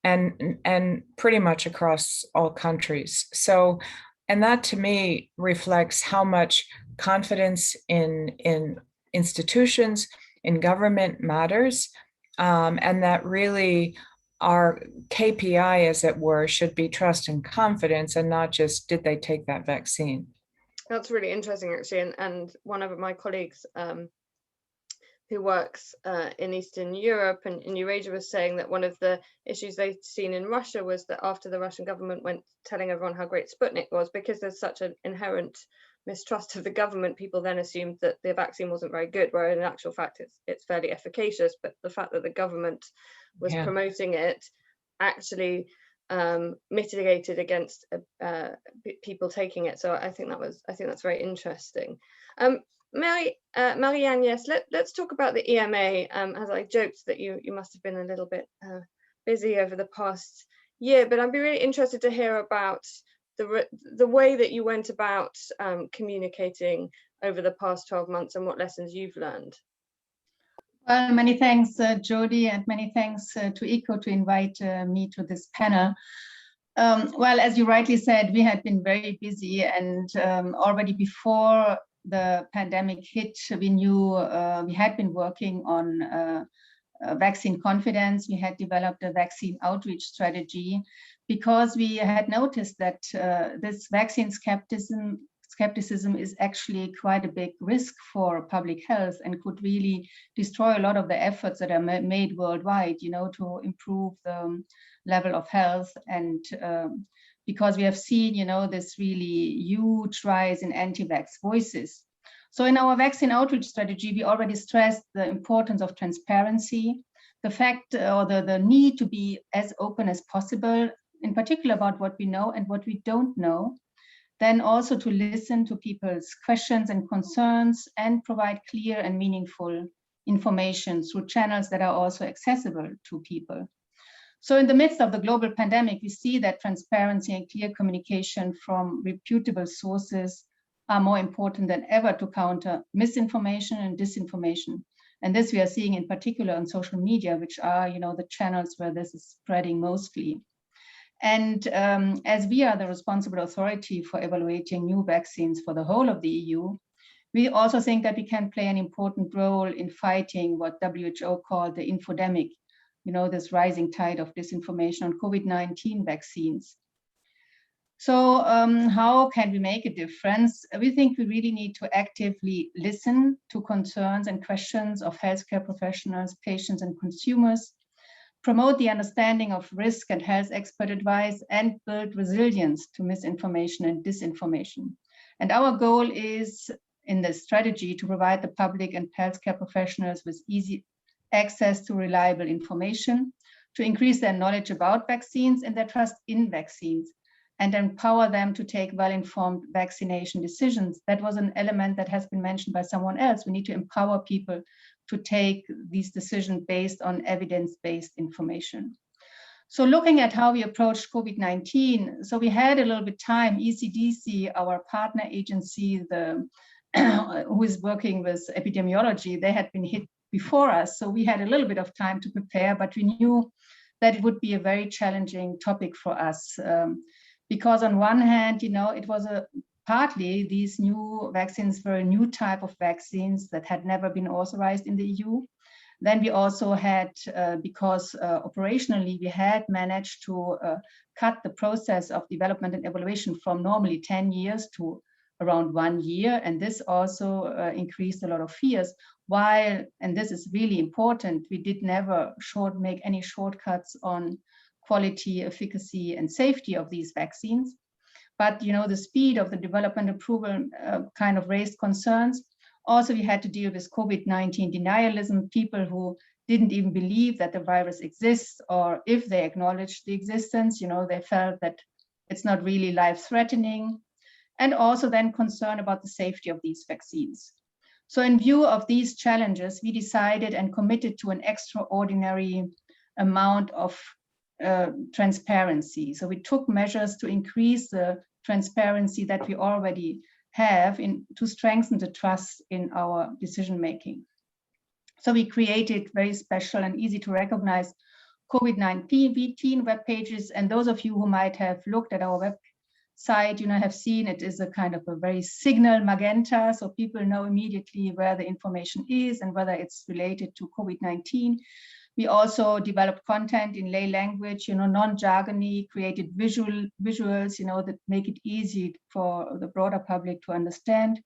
and pretty much across all countries. So, and that to me reflects how much confidence in institutions, in government matters, and that really our KPI, as it were, should be trust and confidence, and not just did they take that vaccine. That's really interesting, actually. And one of my colleagues who works in Eastern Europe and in Eurasia was saying that one of the issues they'd seen in Russia was that after the Russian government went telling everyone how great Sputnik was, because there's such an inherent mistrust of the government, people then assumed that the vaccine wasn't very good, where in actual fact it's fairly efficacious. But the fact that the government was promoting it actually mitigated against people taking it. So I think that's very interesting. Marie-Agnès, let's talk about the EMA. As I joked that you must have been a little bit busy over the past year, but I'd be really interested to hear about the way that you went about communicating over the past 12 months and what lessons you've learned. Well, many thanks, Jody, and many thanks to ICCO to invite me to this panel. Well, as you rightly said, we had been very busy, and already before the pandemic hit, we knew we had been working on vaccine confidence. We had developed a vaccine outreach strategy because we had noticed that this vaccine skepticism is actually quite a big risk for public health and could really destroy a lot of the efforts that are made worldwide, to improve the level of health. And because we have seen, this really huge rise in anti-vax voices. So in our vaccine outreach strategy, we already stressed the importance of transparency, the fact or the need to be as open as possible, in particular about what we know and what we don't know. Then also to listen to people's questions and concerns and provide clear and meaningful information through channels that are also accessible to people. So in the midst of the global pandemic, we see that transparency and clear communication from reputable sources are more important than ever to counter misinformation and disinformation. And this we are seeing in particular on social media, which are, the channels where this is spreading mostly. And as we are the responsible authority for evaluating new vaccines for the whole of the EU, we also think that we can play an important role in fighting what WHO called the infodemic, this rising tide of disinformation on COVID-19 vaccines. So how can we make a difference? We think we really need to actively listen to concerns and questions of healthcare professionals, patients, and consumers, promote the understanding of risk and health expert advice, and build resilience to misinformation and disinformation. And our goal is in this strategy to provide the public and healthcare professionals with easy access to reliable information, to increase their knowledge about vaccines and their trust in vaccines, and empower them to take well-informed vaccination decisions. That was an element that has been mentioned by someone else. We need to empower people to take these decisions based on evidence-based information. So looking at how we approached COVID-19, so we had a little bit time, ECDC, our partner agency, who is working with epidemiology, they had been hit before us. So we had a little bit of time to prepare, but we knew that it would be a very challenging topic for us. Because on one hand, it was partly these new vaccines were a new type of vaccines that had never been authorized in the EU. Then we also had, because operationally we had managed to cut the process of development and evaluation from normally 10 years to around 1 year. And this also increased a lot of fears. While, and this is really important, we did never make any shortcuts on quality, efficacy, and safety of these vaccines. But the speed of the development approval kind of raised concerns. Also, we had to deal with COVID-19 denialism, people who didn't even believe that the virus exists, or if they acknowledged the existence, they felt that it's not really life-threatening. And also then concern about the safety of these vaccines. So in view of these challenges, we decided and committed to an extraordinary amount of transparency. So we took measures to increase the transparency that we already have to strengthen the trust in our decision-making. So we created very special and easy to recognize COVID-19 web pages. And those of you who might have looked at our website, have seen it is a kind of a very signal magenta. So people know immediately where the information is and whether it's related to COVID-19. We also developed content in lay language, non-jargony, created visuals, that make it easy for the broader public to understand.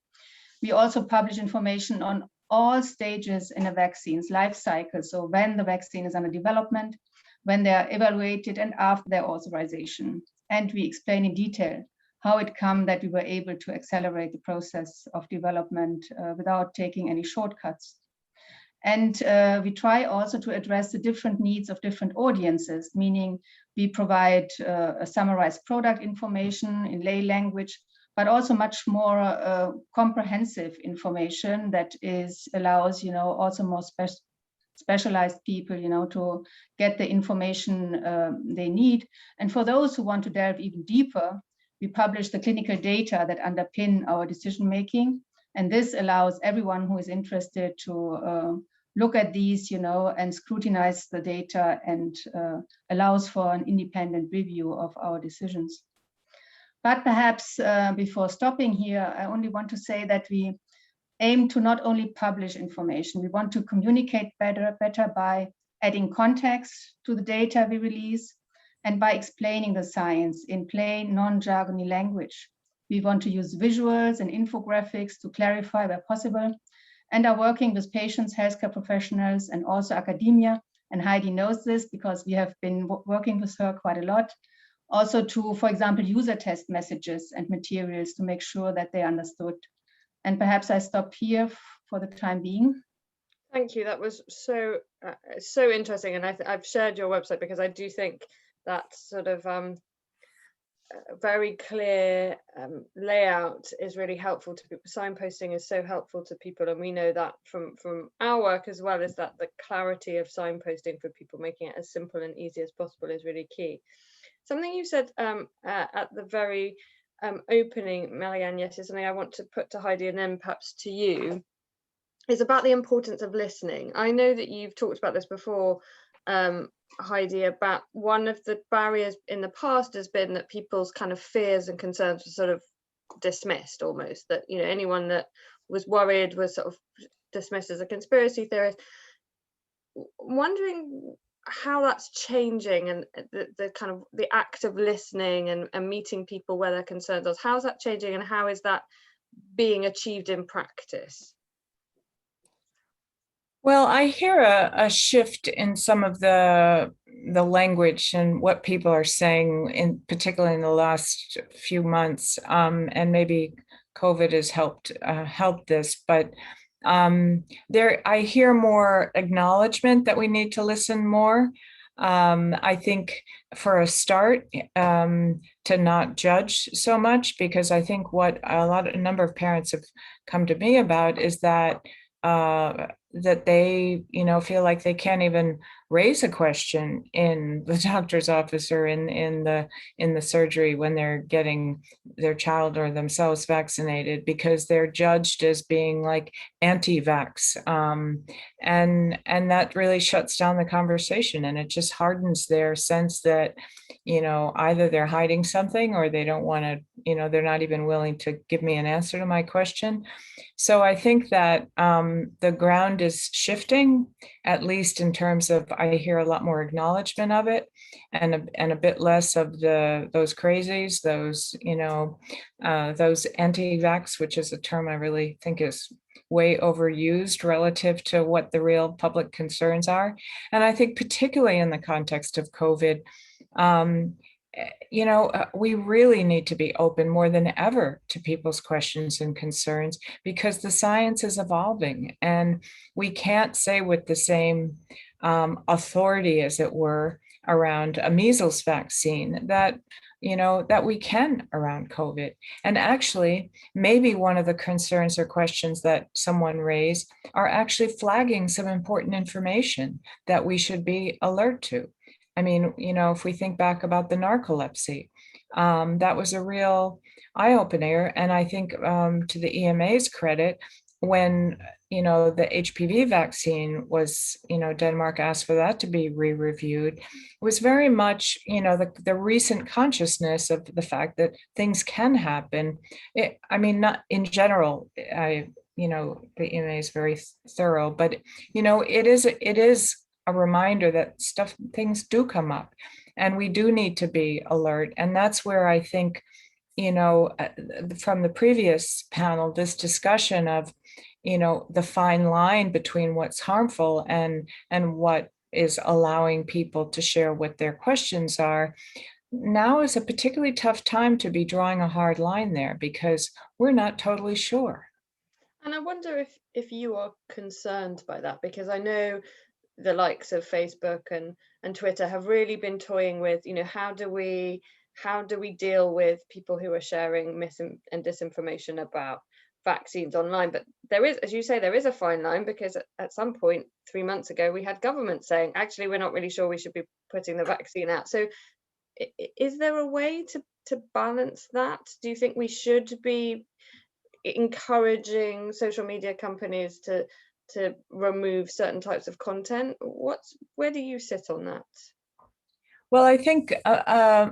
We also publish information on all stages in a vaccine's life cycle. So when the vaccine is under development, when they are evaluated, and after their authorization. And we explain in detail how it came that we were able to accelerate the process of development without taking any shortcuts. And we try also to address the different needs of different audiences, meaning we provide a summarized product information in lay language, but also much more comprehensive information that allows, also more specialized people, to get the information they need. And for those who want to delve even deeper, we publish the clinical data that underpin our decision-making. And this allows everyone who is interested to look at these, and scrutinize the data, and allows for an independent review of our decisions. But perhaps before stopping here, I only want to say that we aim to not only publish information, we want to communicate better by adding context to the data we release, and by explaining the science in plain, non-jargony language. We want to use visuals and infographics to clarify where possible, and are working with patients, healthcare professionals, and also academia. And Heidi knows this because we have been working with her quite a lot. Also to, for example, user test messages and materials to make sure that they understood. And perhaps I stop here for the time being. Thank you. That was so interesting. And I've shared your website because I do think that sort of very clear layout is really helpful to people. Signposting is so helpful to people, and we know that from our work as well, is that the clarity of signposting for people, making it as simple and easy as possible, is really key. Something you said at the very opening, Marianne, yes, is something I want to put to Heidi and then perhaps to you, is about the importance of listening. I know that you've talked about this before, Heidi, about one of the barriers in the past has been that people's kind of fears and concerns were sort of dismissed almost, that, you know, anyone that was worried was sort of dismissed as a conspiracy theorist. Wondering how that's changing, and the kind of the act of listening and meeting people where their concerns are. How's that changing, and how is that being achieved in practice? Well, I hear a shift in some of the language and what people are saying, in particular in the last few months, and maybe COVID has helped this, but I hear more acknowledgement that we need to listen more. I think for a start, to not judge so much, because I think what a number of parents have come to me about is that that they, you know, feel like they can't even raise a question in the doctor's office or in the surgery when they're getting their child or themselves vaccinated, because they're judged as being like anti-vax, and that really shuts down the conversation, and it just hardens their sense that, you know, either they're hiding something or they don't want to, you know, they're not even willing to give me an answer to my question. So I think that the ground is shifting, at least in terms of, I hear a lot more acknowledgement of it, and a bit less of those crazies, those, you know, those anti-vax, which is a term I really think is way overused relative to what the real public concerns are. And I think particularly in the context of COVID, you know, we really need to be open more than ever to people's questions and concerns, because the science is evolving, and we can't say with the same authority, as it were, around a measles vaccine that, you know, that we can around COVID. And actually, maybe one of the concerns or questions that someone raised are actually flagging some important information that we should be alert to. I mean, you know, if we think back about the narcolepsy, that was a real eye-opener. And I think to the EMA's credit, when, you know, the HPV vaccine was, you know, Denmark asked for that to be re-reviewed, it was very much, you know, the recent consciousness of the fact that things can happen. I mean, not in general, you know, the EMA is very thorough, but, you know, it is a reminder that things do come up, and we do need to be alert. And that's where I think, you know, from the previous panel, this discussion of, you know, the fine line between what's harmful and what is allowing people to share what their questions are, now is a particularly tough time to be drawing a hard line there, because we're not totally sure. And I wonder if you are concerned by that, because I know the likes of Facebook and Twitter have really been toying with, you know, how do we deal with people who are sharing and disinformation about vaccines online? But there is, as you say, there is a fine line, because at some point 3 months ago, we had government saying, actually, we're not really sure we should be putting the vaccine out. So is there a way to balance that? Do you think we should be encouraging social media companies to remove certain types of content? Where do you sit on that? Well, I think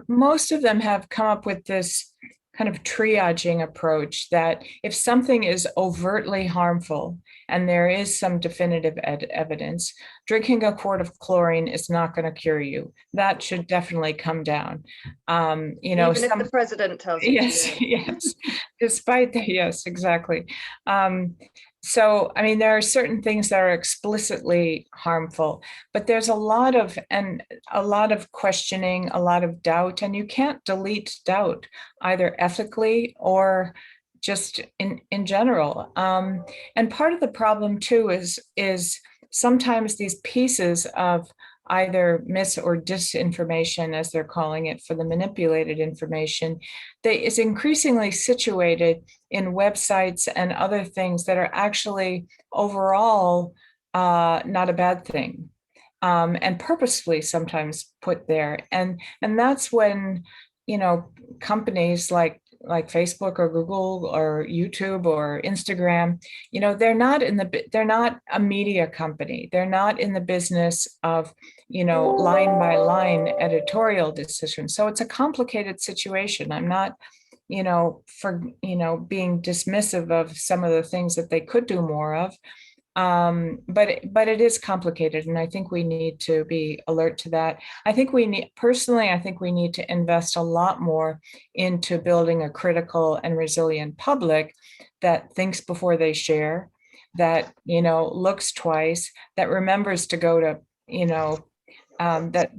most of them have come up with this kind of triaging approach that if something is overtly harmful and there is some definitive evidence, drinking a quart of chlorine is not going to cure you. That should definitely come down. You know, even if the president tells you. Yes, yes, despite that, yes, exactly. So, I mean, there are certain things that are explicitly harmful, but there's a lot of questioning, a lot of doubt, and you can't delete doubt either ethically or just in general. And part of the problem too is sometimes these pieces of either mis or disinformation, as they're calling it, for the manipulated information, that is increasingly situated in websites and other things that are actually overall not a bad thing, and purposefully sometimes put there. And that's when, you know, companies like Facebook or Google or YouTube or Instagram, you know, they're not a media company. They're not in the business of, you know, line by line editorial decisions. So it's a complicated situation. I'm not, you know, being dismissive of some of the things that they could do more of. But it is complicated, and I think we need to be alert to that. I think we need to invest a lot more into building a critical and resilient public that thinks before they share, that, you know, looks twice, that remembers to go to, you know, that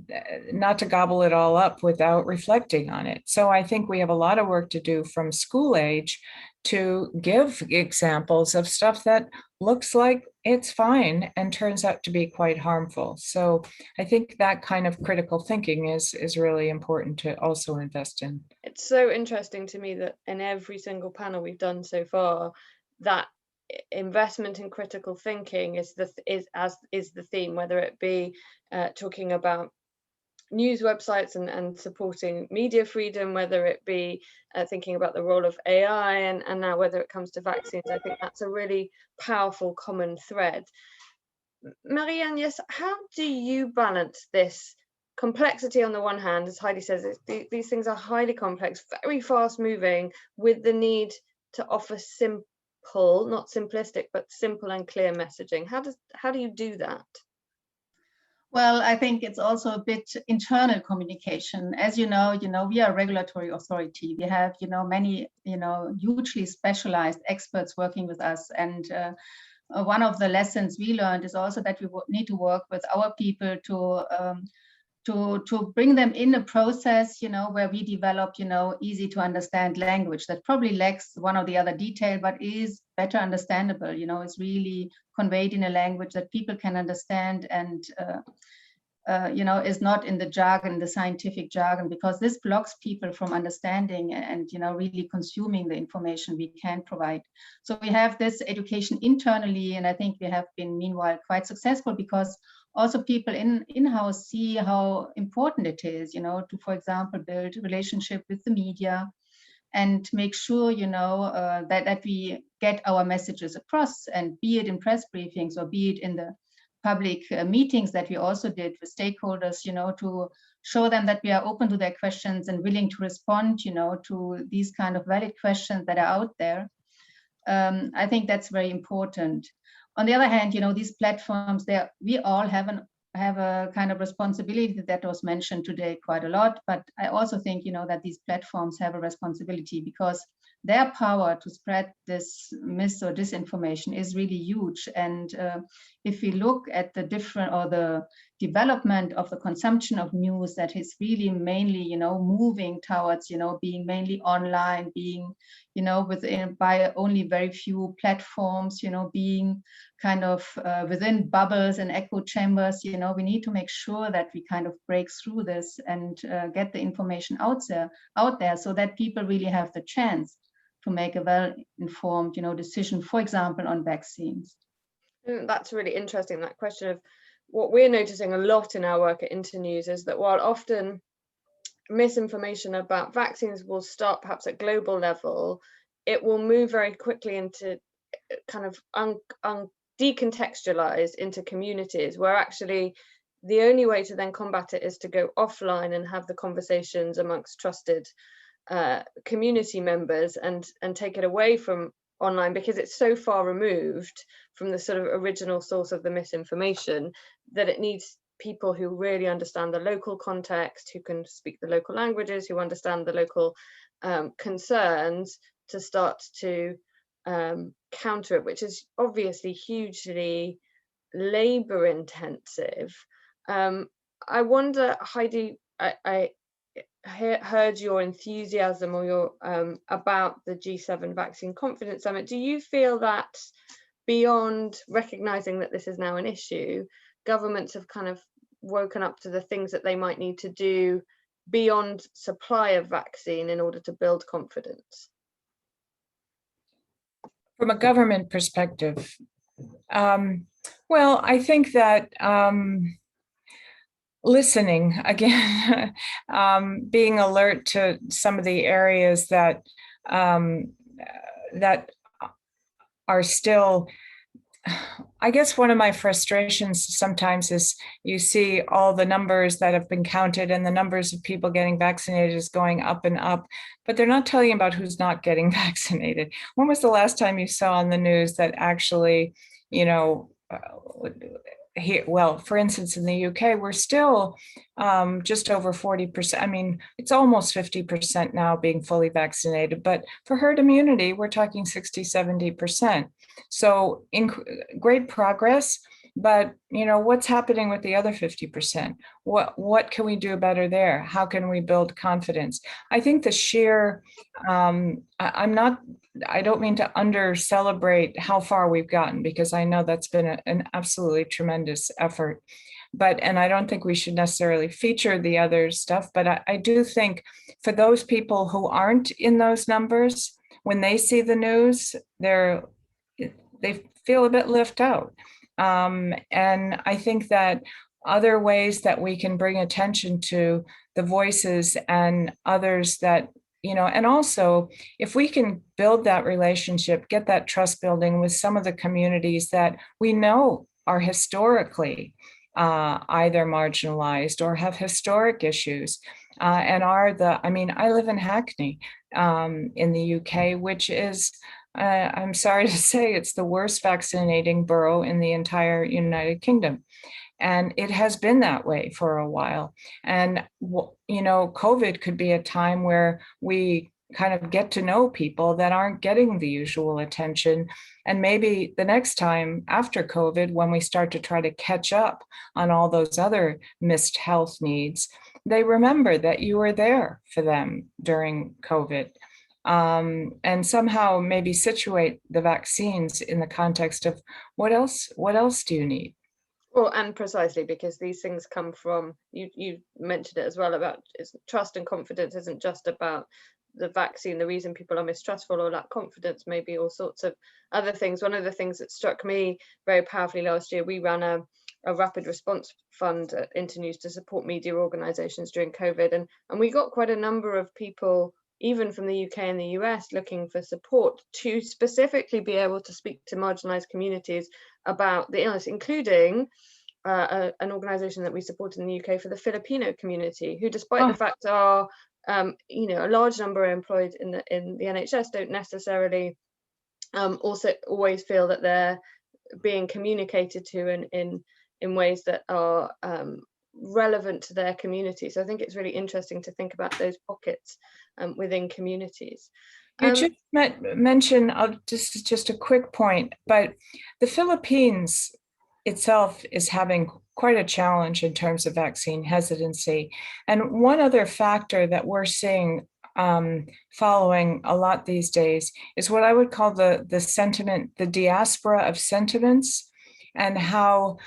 not to gobble it all up without reflecting on it. So I think we have a lot of work to do from school age to give examples of stuff that looks like it's fine and turns out to be quite harmful. So I think that kind of critical thinking is really important to also invest in. It's so interesting to me that in every single panel we've done so far, that investment in critical thinking is the theme, whether it be talking about news websites and supporting media freedom, whether it be thinking about the role of AI, and now whether it comes to vaccines. I think that's a really powerful common thread. Marianne, yes, how do you balance this complexity on the one hand, as Heidi says, these things are highly complex, very fast moving, with the need to offer simple, not simplistic, but simple and clear messaging? How do you do that? Well, I think it's also a bit internal communication. As you know, we are a regulatory authority. We have, many, hugely specialized experts working with us. And one of the lessons we learned is also that we need to work with our people to bring them in a process, where we develop, easy to understand language that probably lacks one or the other detail, but is better understandable. It's really conveyed in a language that people can understand, and is not in the jargon, the scientific jargon, because this blocks people from understanding and really consuming the information we can provide. So we have this education internally, and I think we have been meanwhile quite successful, because also people in-house see how important it is, to, for example, build a relationship with the media and make sure, that we get our messages across, and be it in press briefings or be it in the public meetings that we also did with stakeholders, to show them that we are open to their questions and willing to respond, to these kind of valid questions that are out there. I think that's very important. On the other hand, these platforms, we all have a kind of responsibility that was mentioned today quite a lot. But I also think, that these platforms have a responsibility, because their power to spread this mis or disinformation is really huge. And if we look at the development of the consumption of news, that is really mainly, moving towards, being mainly online, being, by only very few platforms, being kind of within bubbles and echo chambers, we need to make sure that we kind of break through this and get the information out there so that people really have the chance to make a well-informed, decision, for example, on vaccines. That's really interesting, that question of what we're noticing a lot in our work at Internews is that while often misinformation about vaccines will start perhaps at global level, it will move very quickly into kind of decontextualized into communities, where actually the only way to then combat it is to go offline and have the conversations amongst trusted community members and take it away from online, because it's so far removed from the sort of original source of the misinformation that it needs people who really understand the local context, who can speak the local languages, who understand the local concerns, to start to counter it, which is obviously hugely labor intensive. I wonder, Heidi, I heard your enthusiasm or your about the G7 Vaccine Confidence Summit. Do you feel that beyond recognizing that this is now an issue, governments have kind of woken up to the things that they might need to do beyond supply of vaccine in order to build confidence? From a government perspective, well, I think that listening again, being alert to some of the areas that that are still, I guess one of my frustrations sometimes is you see all the numbers that have been counted and the numbers of people getting vaccinated is going up and up, but they're not telling you about who's not getting vaccinated. When was the last time you saw on the news that actually, you know, here, well, for instance, in the UK, we're still just over 40%. I mean, it's almost 50% now being fully vaccinated, but for herd immunity, we're talking 60, 70%. So great progress, but you know, what's happening with the other 50%? What can we do better there? How can we build confidence? I think the sheer, I don't mean to under celebrate how far we've gotten, because I know that's been an absolutely tremendous effort, and I don't think we should necessarily feature the other stuff, but I do think for those people who aren't in those numbers, when they see the news, they feel a bit left out. And I think that other ways that we can bring attention to the voices and others that, you know, and also if we can build that relationship, get that trust building with some of the communities that we know are historically either marginalized or have historic issues and I mean, I live in Hackney in the UK, which is, I'm sorry to say, it's the worst vaccinating borough in the entire United Kingdom. And it has been that way for a while. And, you know, COVID could be a time where we kind of get to know people that aren't getting the usual attention. And maybe the next time after COVID, when we start to try to catch up on all those other missed health needs, they remember that you were there for them during COVID. And somehow maybe situate the vaccines in the context of what else do you need? Well, and precisely because these things come from, you mentioned it as well, about trust and confidence isn't just about the vaccine. The reason people are mistrustful or lack confidence may be all sorts of other things. One of the things that struck me very powerfully last year, we ran a rapid response fund at Internews to support media organizations during COVID. And we got quite a number of people, even from the UK and the US, looking for support to specifically be able to speak to marginalized communities about the illness, including an organization that we support in the UK for the Filipino community, who, despite the fact are, you know, a large number are employed in the NHS, don't necessarily also always feel that they're being communicated to in ways that are relevant to their community. So I think it's really interesting to think about those pockets within communities. You just mentioned, just a quick point, but the Philippines itself is having quite a challenge in terms of vaccine hesitancy. And one other factor that we're seeing following a lot these days is what I would call the sentiment, the diaspora of sentiments, and how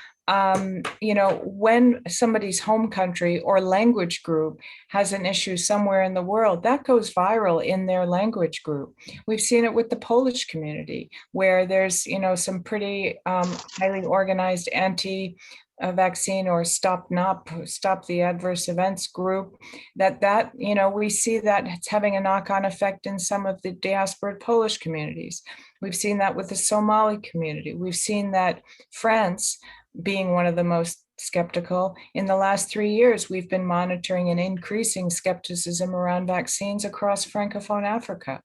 you know, when somebody's home country or language group has an issue somewhere in the world, that goes viral in their language group. We've seen it with the Polish community, where there's, you know, some pretty highly organized anti-vaccine or Stop the Adverse Events group, that you know, we see that it's having a knock-on effect in some of the diaspora Polish communities. We've seen that with the Somali community. We've seen that France, being one of the most skeptical, in the last 3 years, we've been monitoring an increasing skepticism around vaccines across Francophone Africa,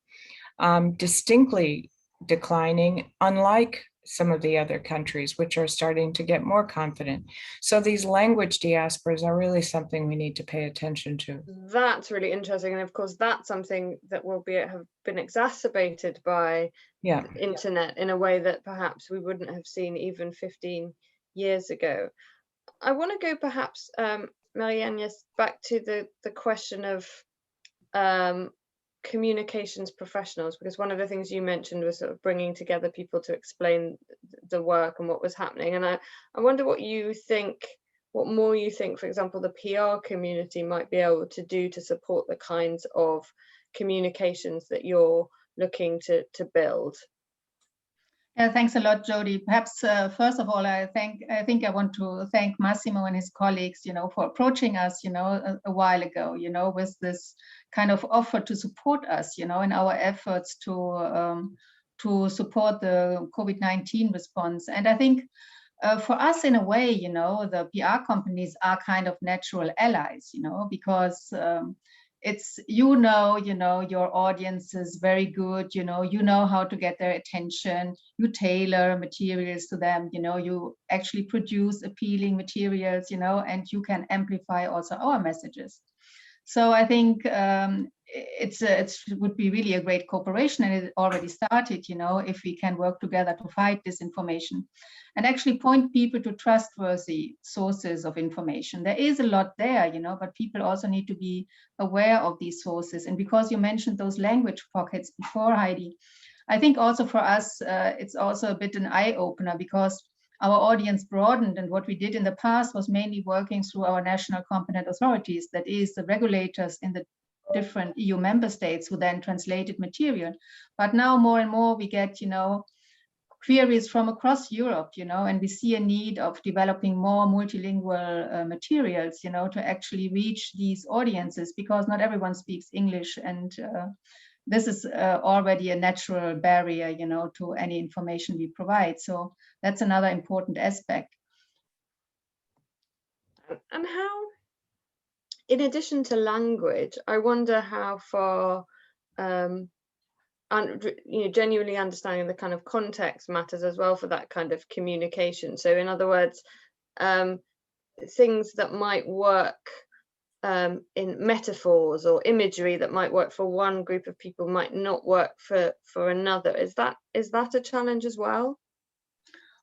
distinctly declining, unlike some of the other countries, which are starting to get more confident. So these language diasporas are really something we need to pay attention to. That's really interesting. And of course, that's something that will have been exacerbated by the internet in a way that perhaps we wouldn't have seen even 15 years ago. I want to go perhaps, Marianne, back to the question of communications professionals, because one of the things you mentioned was sort of bringing together people to explain the work and what was happening. And I wonder what you think what more you think, for example, the PR community might be able to do to support the kinds of communications that you're looking to build. Yeah, thanks a lot, Jody. Perhaps first of all, I think I want to thank Massimo and his colleagues, for approaching us, a while ago, with this kind of offer to support us, in our efforts to support the COVID-19 response. And I think for us, in a way, the PR companies are kind of natural allies, because it's, your audience is very good, you know how to get their attention, you tailor materials to them, you actually produce appealing materials, and you can amplify also our messages. So I think it would be really a great cooperation, and it already started, if we can work together to fight disinformation and actually point people to trustworthy sources of information. There is a lot there, but people also need to be aware of these sources. And because you mentioned those language pockets before, Heidi, I think also for us, it's also a bit an eye-opener, because our audience broadened, and what we did in the past was mainly working through our national competent authorities, that is the regulators in the different EU member states, who then translated material. But now more and more we get, queries from across Europe, and we see a need of developing more multilingual materials, to actually reach these audiences, because not everyone speaks English, and this is already a natural barrier, to any information we provide. So that's another important aspect. And how, in addition to language, I wonder how far, genuinely understanding the kind of context matters as well for that kind of communication. So in other words, things that might work in metaphors or imagery that might work for one group of people might not work for another. Is that a challenge as well?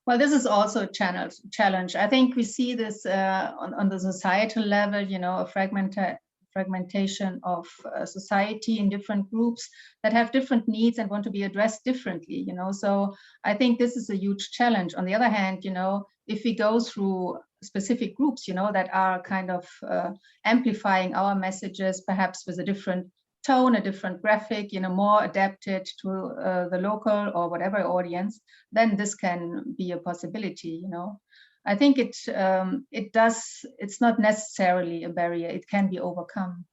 Well, this is also a challenge. I think we see this on the societal level, a fragmentation of society in different groups that have different needs and want to be addressed differently, so I think this is a huge challenge. On the other hand, if we go through specific groups, that are kind of amplifying our messages, perhaps with a different tone, a different graphic, more adapted to the local or whatever audience, then this can be a possibility, I think it's not necessarily a barrier, it can be overcome.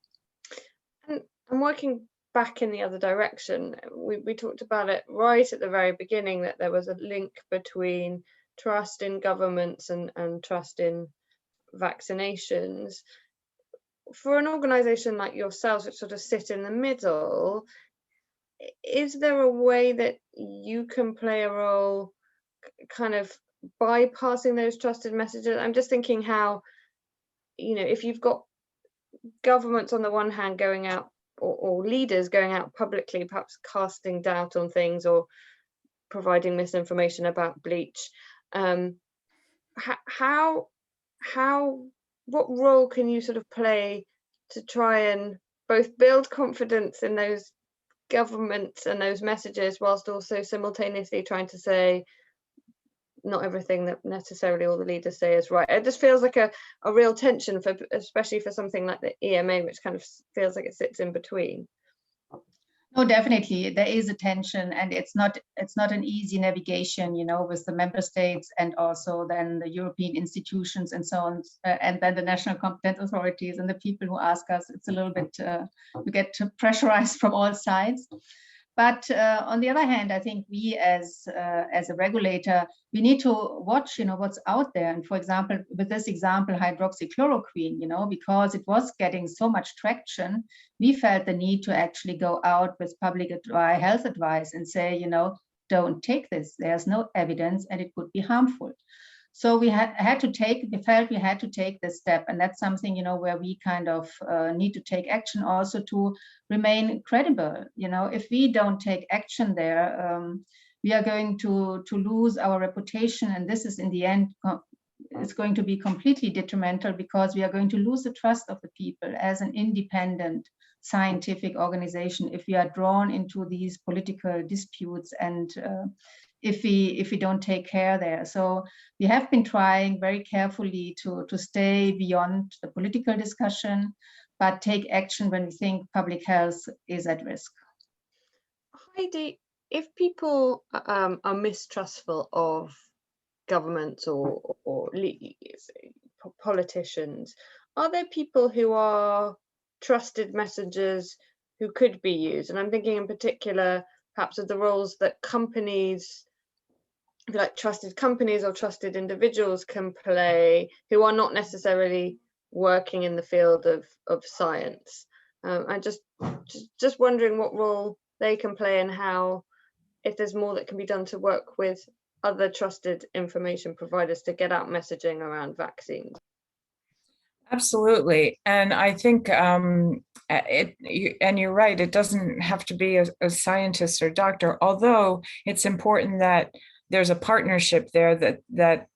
And working back in the other direction, we talked about it right at the very beginning, that there was a link between trust in governments and trust in vaccinations. For an organization like yourselves, which sort of sit in the middle, is there a way that you can play a role kind of bypassing those trusted messages? I'm just thinking how, if you've got governments on the one hand going out, or leaders going out publicly, perhaps casting doubt on things or providing misinformation about bleach, what role can you sort of play to try and both build confidence in those governments and those messages, whilst also simultaneously trying to say not everything that necessarily all the leaders say is right? It just feels like a real tension, especially for something like the EMA, which kind of feels like it sits in between. No, definitely there is a tension, and it's not an easy navigation, with the member states and also then the European institutions and so on, and then the national competent authorities and the people who ask us. It's a little bit, we get pressurized from all sides. But on the other hand, I think we as a regulator, we need to watch, what's out there. And for example, with this example, hydroxychloroquine, because it was getting so much traction, we felt the need to actually go out with public health advice and say, don't take this. There's no evidence and it could be harmful. So we felt we had to take this step, and that's something, where we kind of need to take action also to remain credible. If we don't take action there, we are going to lose our reputation, and this is in the end, it's going to be completely detrimental, because we are going to lose the trust of the people as an independent scientific organization if we are drawn into these political disputes and if we don't take care there. So we have been trying very carefully to stay beyond the political discussion, but take action when we think public health is at risk. Heidi, if people are mistrustful of governments or politicians, are there people who are trusted messengers who could be used? And I'm thinking in particular perhaps of the roles that companies, if you like, trusted companies or trusted individuals can play who are not necessarily working in the field of science. I'm just wondering what role they can play and how, if there's more that can be done to work with other trusted information providers to get out messaging around vaccines. Absolutely. And I think and you're right, it doesn't have to be a scientist or doctor, although it's important that there's a partnership there that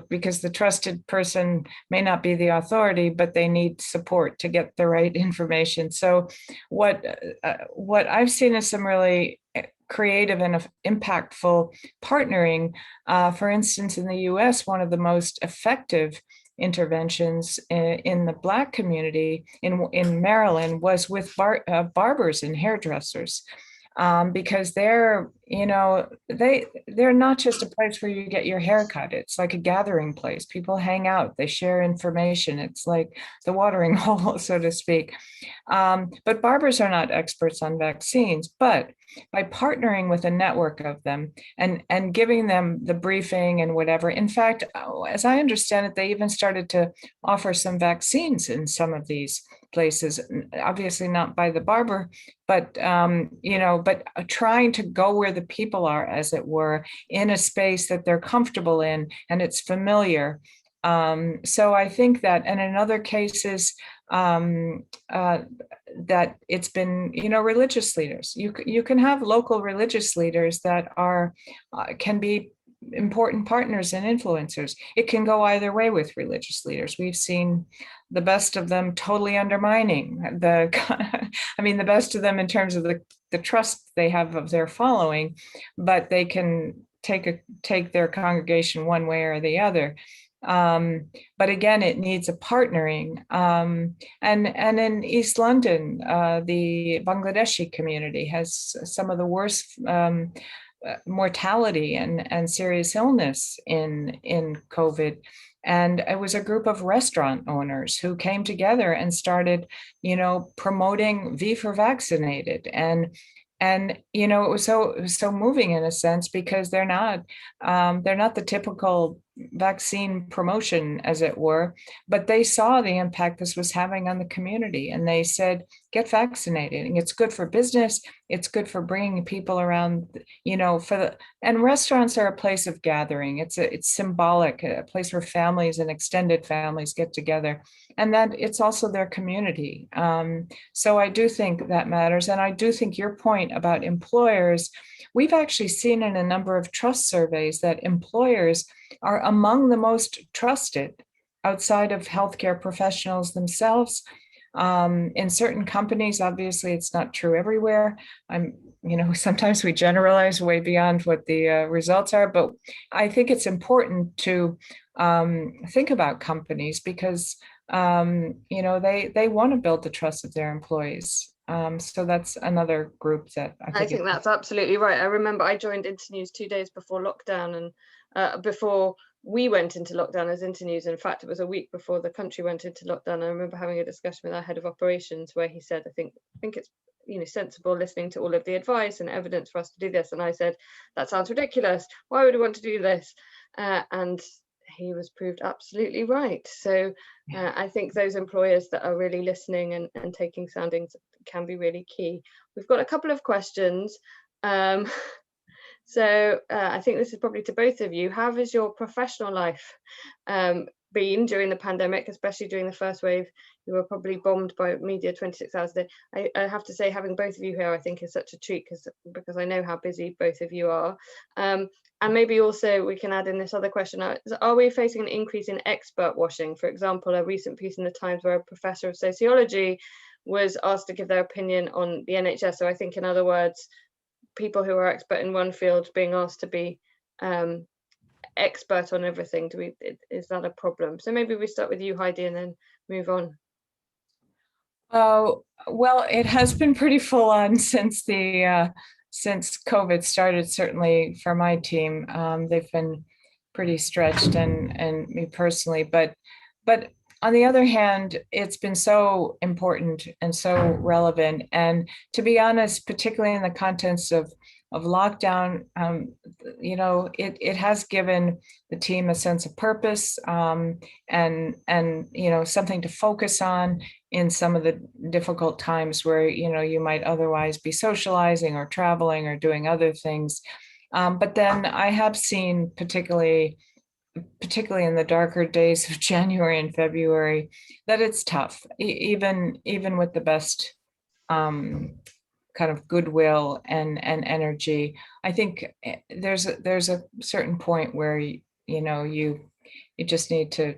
because the trusted person may not be the authority, but they need support to get the right information. So what I've seen is some really creative and impactful partnering. For instance, in the US, one of the most effective interventions in the Black community in Maryland was with barbers and hairdressers. Because they're not just a place where you get your hair cut. It's like a gathering place. People hang out, they share information. It's like the watering hole, so to speak. But barbers are not experts on vaccines, but by partnering with a network of them and giving them the briefing and whatever. In fact, as I understand it, they even started to offer some vaccines in some of these places, obviously not by the barber, but but trying to go where the people are, as it were, in a space that they're comfortable in and it's familiar. So I think that, and in other cases, that it's been, religious leaders. You can have local religious leaders that can be important partners and influencers. It can go either way with religious leaders. We've seen the best of them totally undermining the best of them in terms of the trust they have of their following, but they can take their congregation one way or the other. But again, it needs a partnering. And in East London, the Bangladeshi community has some of the worst mortality and serious illness in COVID. And it was a group of restaurant owners who came together and started, promoting V for vaccinated. And it was so moving in a sense, because they're not the typical vaccine promotion, as it were, but they saw the impact this was having on the community, and they said, get vaccinated. And it's good for business. It's good for bringing people around, and restaurants are a place of gathering. It's symbolic, a place where families and extended families get together, and that it's also their community. So I do think that matters. And I do think your point about employers, we've actually seen in a number of trust surveys that employers are among the most trusted outside of healthcare professionals themselves. In certain companies, obviously, it's not true everywhere. Sometimes we generalize way beyond what the results are, but I think it's important to think about companies, because they want to build the trust of their employees. So that's another group that I think that's absolutely right. I remember I joined Internews 2 days before lockdown, and before we went into lockdown as Internews. In fact, it was a week before the country went into lockdown. I remember having a discussion with our head of operations where he said, I think it's sensible listening to all of the advice and evidence for us to do this. And I said, that sounds ridiculous. Why would we want to do this? And he was proved absolutely right. So I think those employers that are really listening and taking soundings can be really key. We've got a couple of questions. So I think this is probably to both of you. How has your professional life been during the pandemic, especially during the first wave? You were probably bombed by media 26 hours a day. I have to say, having both of you here, I think is such a treat, because I know how busy both of you are. And maybe also we can add in this other question. Are we facing an increase in expert washing? For example, a recent piece in the Times where a professor of sociology was asked to give their opinion on the NHS. So I think, in other words, people who are expert in one field being asked to be expert on everything? Is that a problem? So maybe we start with you, Heidi, and then move on. Well, it has been pretty full on since COVID started, certainly for my team. They've been pretty stretched, and me personally, but on the other hand, it's been so important and so relevant. And to be honest, particularly in the context of lockdown, you know, it has given the team a sense of purpose, and you know, something to focus on in some of the difficult times where, you know, you might otherwise be socializing or traveling or doing other things. But then I have seen, particularly in the darker days of January and February, that it's tough, even with the best kind of goodwill and energy. I think there's a certain point where you know you just need to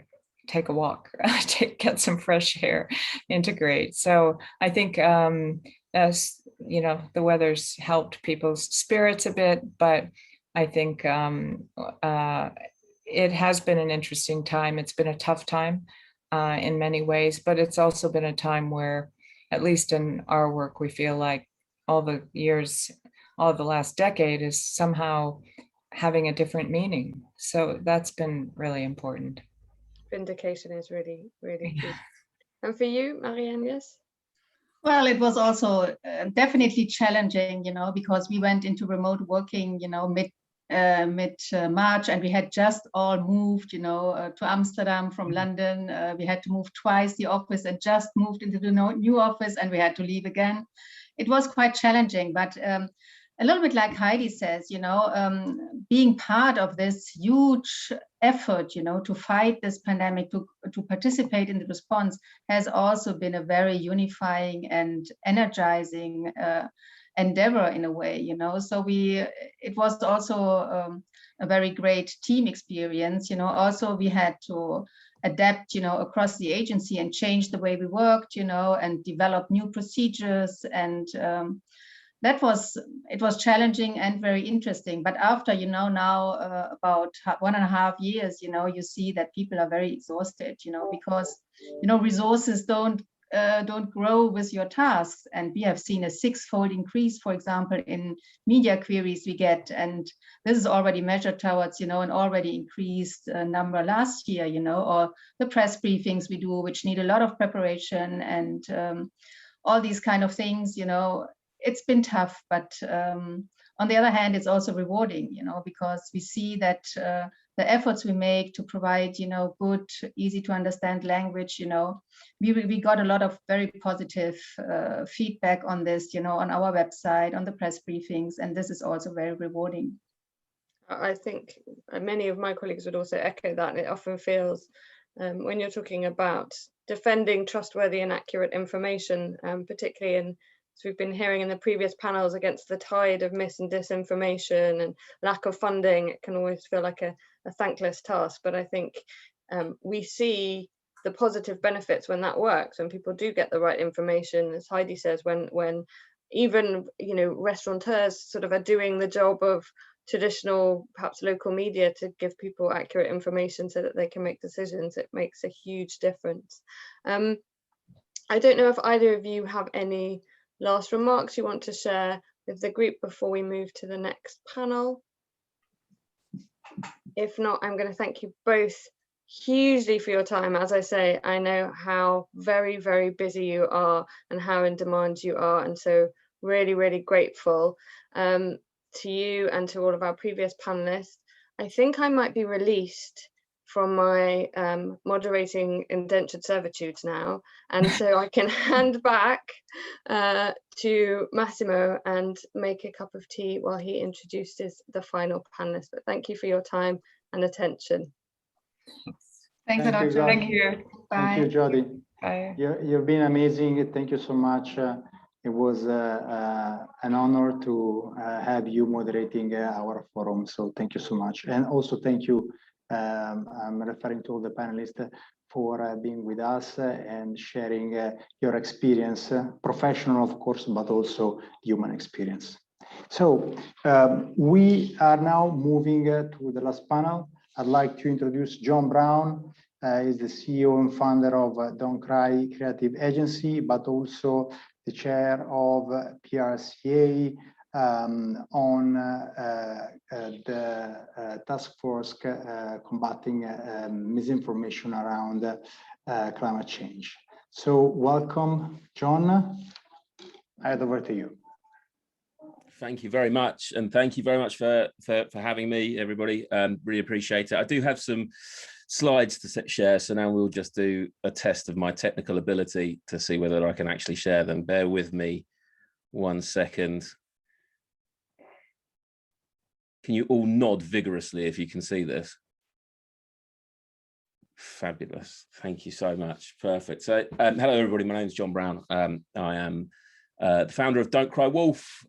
take a walk, get some fresh air, integrate. So I think as you know, the weather's helped people's spirits a bit, but I think it has been an interesting time. It's been a tough time in many ways, but it's also been a time where, at least in our work, we feel like all the last decade is somehow having a different meaning. So that's been really important. Vindication is really, really key. And for you, Marianne, yes? Well, it was also definitely challenging, you know, because we went into remote working, you know, mid-March, and we had just all moved, you know, to Amsterdam from London. We had to move twice the office, and just moved into the new office, and we had to leave again. It was quite challenging, but a little bit like Heidi says, you know, being part of this huge effort, you know, to fight this pandemic, to participate in the response, has also been a very unifying and energizing endeavor in a way, you know. So it was also a very great team experience, you know. Also, we had to adapt, you know, across the agency and change the way we worked, you know, and develop new procedures. And it was challenging and very interesting. But after, you know, now about 1.5 years, you know, you see that people are very exhausted, you know, because, you know, resources don't grow with your tasks. And we have seen a 6-fold increase, for example, in media queries we get. And this is already measured towards, you know, an already increased number last year, you know, or the press briefings we do, which need a lot of preparation and all these kind of things, you know. It's been tough, but on the other hand, it's also rewarding, you know, because we see that the efforts we make to provide, you know, good, easy to understand language, you know, we got a lot of very positive feedback on this, you know, on our website, on the press briefings, and this is also very rewarding. I think many of my colleagues would also echo that. It often feels, when you're talking about defending trustworthy and accurate information, particularly in, as we've been hearing in the previous panels, against the tide of mis and disinformation and lack of funding, it can always feel like a thankless task. But I think we see the positive benefits when that works, when people do get the right information, as Heidi says, when even, you know, restaurateurs sort of are doing the job of traditional, perhaps local media, to give people accurate information so that they can make decisions. It makes a huge difference. I don't know if either of you have any last remarks you want to share with the group before we move to the next panel. If not, I'm going to thank you both hugely for your time. As I say, I know how very, very busy you are and how in demand you are, and so really, really grateful to you and to all of our previous panelists. I think I might be released from my moderating indentured servitude now, and so I can hand back to Massimo and make a cup of tea while he introduces the final panelist. But thank you for your time and attention. Thanks a lot. Thank you. Bye. Thank you, Jody. Bye. You've been amazing. Thank you so much. It was an honor to have you moderating our forum. So thank you so much. And also thank you, I'm referring to all the panelists, for being with us and sharing your experience, professional, of course, but also human experience. So we are now moving to the last panel. I'd like to introduce John Brown. He's the CEO and founder of Don't Cry Creative Agency, but also the chair of PRCA on the task force combating misinformation around climate change. So welcome, John. I hand over to you. Thank you very much, and thank you very much for having me, everybody. Really appreciate it. I do have some slides to share, so now we'll just do a test of my technical ability to see whether I can actually share them. Bear with me 1 second. Can you all nod vigorously if you can see this? Fabulous. Thank you so much. Perfect. So hello, everybody. My name is John Brown. I am the founder of Don't Cry Wolf.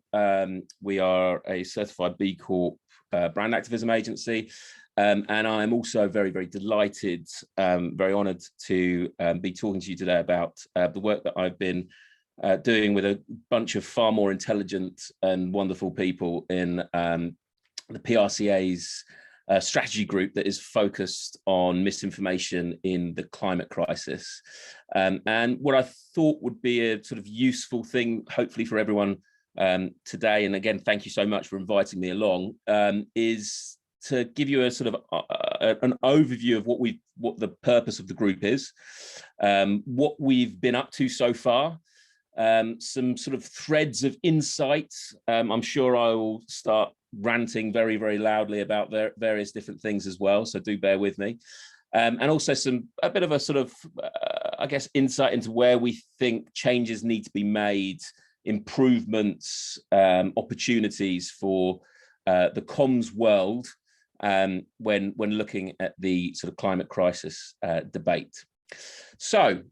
We are a certified B Corp brand activism agency. And I'm also very, very delighted, very honored to be talking to you today about the work that I've been doing with a bunch of far more intelligent and wonderful people in the PRCA's strategy group that is focused on misinformation in the climate crisis. And what I thought would be a sort of useful thing, hopefully for everyone today, and again, thank you so much for inviting me along, is to give you a sort of an overview of what the purpose of the group is, what we've been up to so far, some sort of threads of insight. I'm sure I will start ranting very, very loudly about various different things as well, so do bear with me. And also a bit of a sort of, I guess, insight into where we think changes need to be made, improvements, opportunities for the comms world when looking at the sort of climate crisis debate. So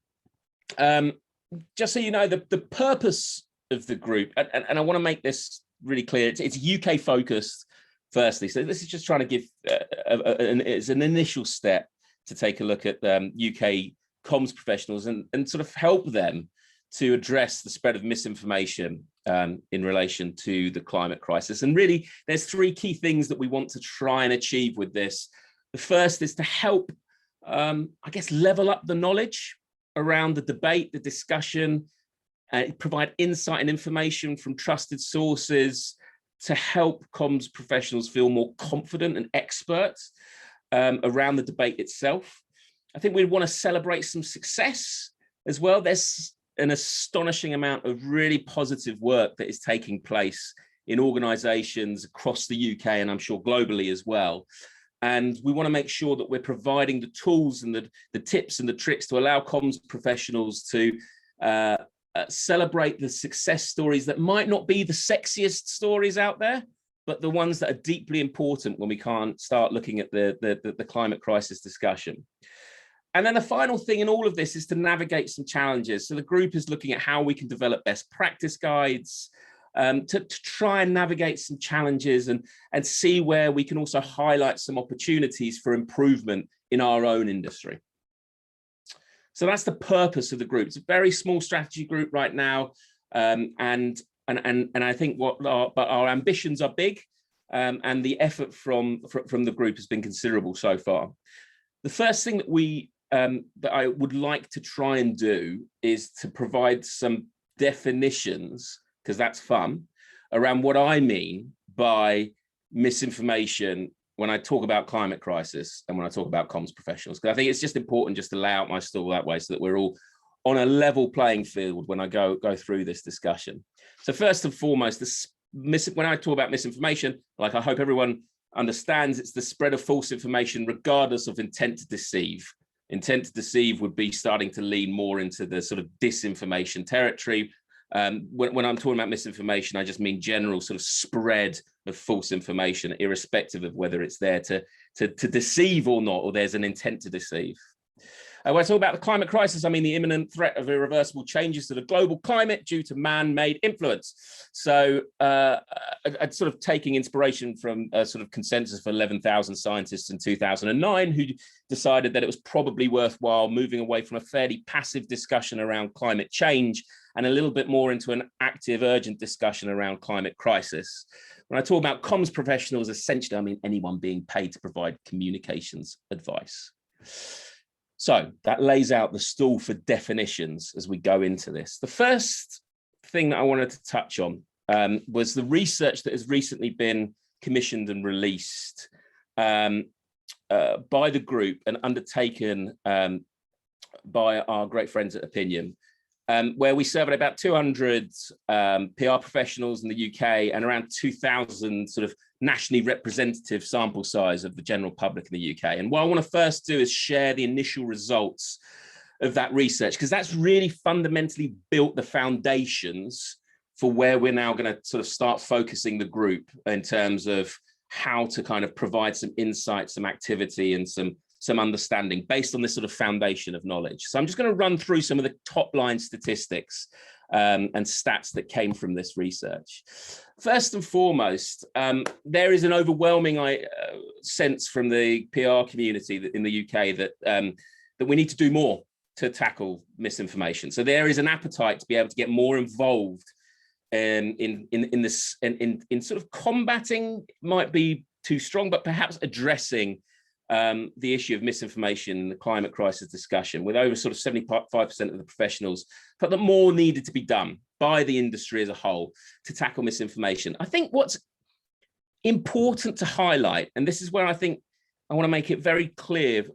just so you know, the purpose of the group, and I want to make this really clear, it's UK focused firstly. So this is just trying to give it's an initial step to take a look at UK comms professionals and sort of help them to address the spread of misinformation in relation to the climate crisis. And really, there's 3 key things that we want to try and achieve with this. The first is to help, I guess, level up the knowledge around the debate, the discussion, provide insight and information from trusted sources to help comms professionals feel more confident and expert around the debate itself. I think we want to celebrate some success as well. There's an astonishing amount of really positive work that is taking place in organizations across the UK and I'm sure globally as well. And we want to make sure that we're providing the tools and the tips and the tricks to allow comms professionals to celebrate the success stories that might not be the sexiest stories out there, but the ones that are deeply important when we can't start looking at the climate crisis discussion. And then the final thing in all of this is to navigate some challenges. So the group is looking at how we can develop best practice guides to try and navigate some challenges and see where we can also highlight some opportunities for improvement in our own industry. So that's the purpose of the group. It's a very small strategy group right now, and I think our ambitions are big, and the effort from the group has been considerable so far. The first thing that I would like to try and do is to provide some definitions, because that's fun, around what I mean by misinformation when I talk about climate crisis and when I talk about comms professionals, because I think it's just important just to lay out my stall that way so that we're all on a level playing field when I go through this discussion. So first and foremost, when I talk about misinformation, like I hope everyone understands, it's the spread of false information regardless of intent to deceive. Intent to deceive would be starting to lean more into the sort of disinformation territory. When I'm talking about misinformation, I just mean general sort of spread of false information, irrespective of whether it's there to deceive or not, or there's an intent to deceive. When I talk about the climate crisis, I mean the imminent threat of irreversible changes to the global climate due to man-made influence. So sort of taking inspiration from a sort of consensus of 11,000 scientists in 2009 who decided that it was probably worthwhile moving away from a fairly passive discussion around climate change and a little bit more into an active, urgent discussion around climate crisis. When I talk about comms professionals, essentially, I mean anyone being paid to provide communications advice. So that lays out the stool for definitions as we go into this. The first thing that I wanted to touch on was the research that has recently been commissioned and released by the group and undertaken by our great friends at Opinion, where we surveyed about 200 PR professionals in the UK and around 2,000 sort of nationally representative sample size of the general public in the UK. And what I want to first do is share the initial results of that research, because that's really fundamentally built the foundations for where we're now going to sort of start focusing the group in terms of how to kind of provide some insight, some activity, and some understanding based on this sort of foundation of knowledge. So I'm just going to run through some of the top line statistics and stats that came from this research. First and foremost, there is an overwhelming sense from the PR community in the UK that that we need to do more to tackle misinformation. So there is an appetite to be able to get more involved in sort of combating, might be too strong, but perhaps addressing the issue of misinformation in the climate crisis discussion, with over sort of 75% of the professionals felt that more needed to be done by the industry as a whole to tackle misinformation. I think what's important to highlight, and this is where I think I want to make it very clear,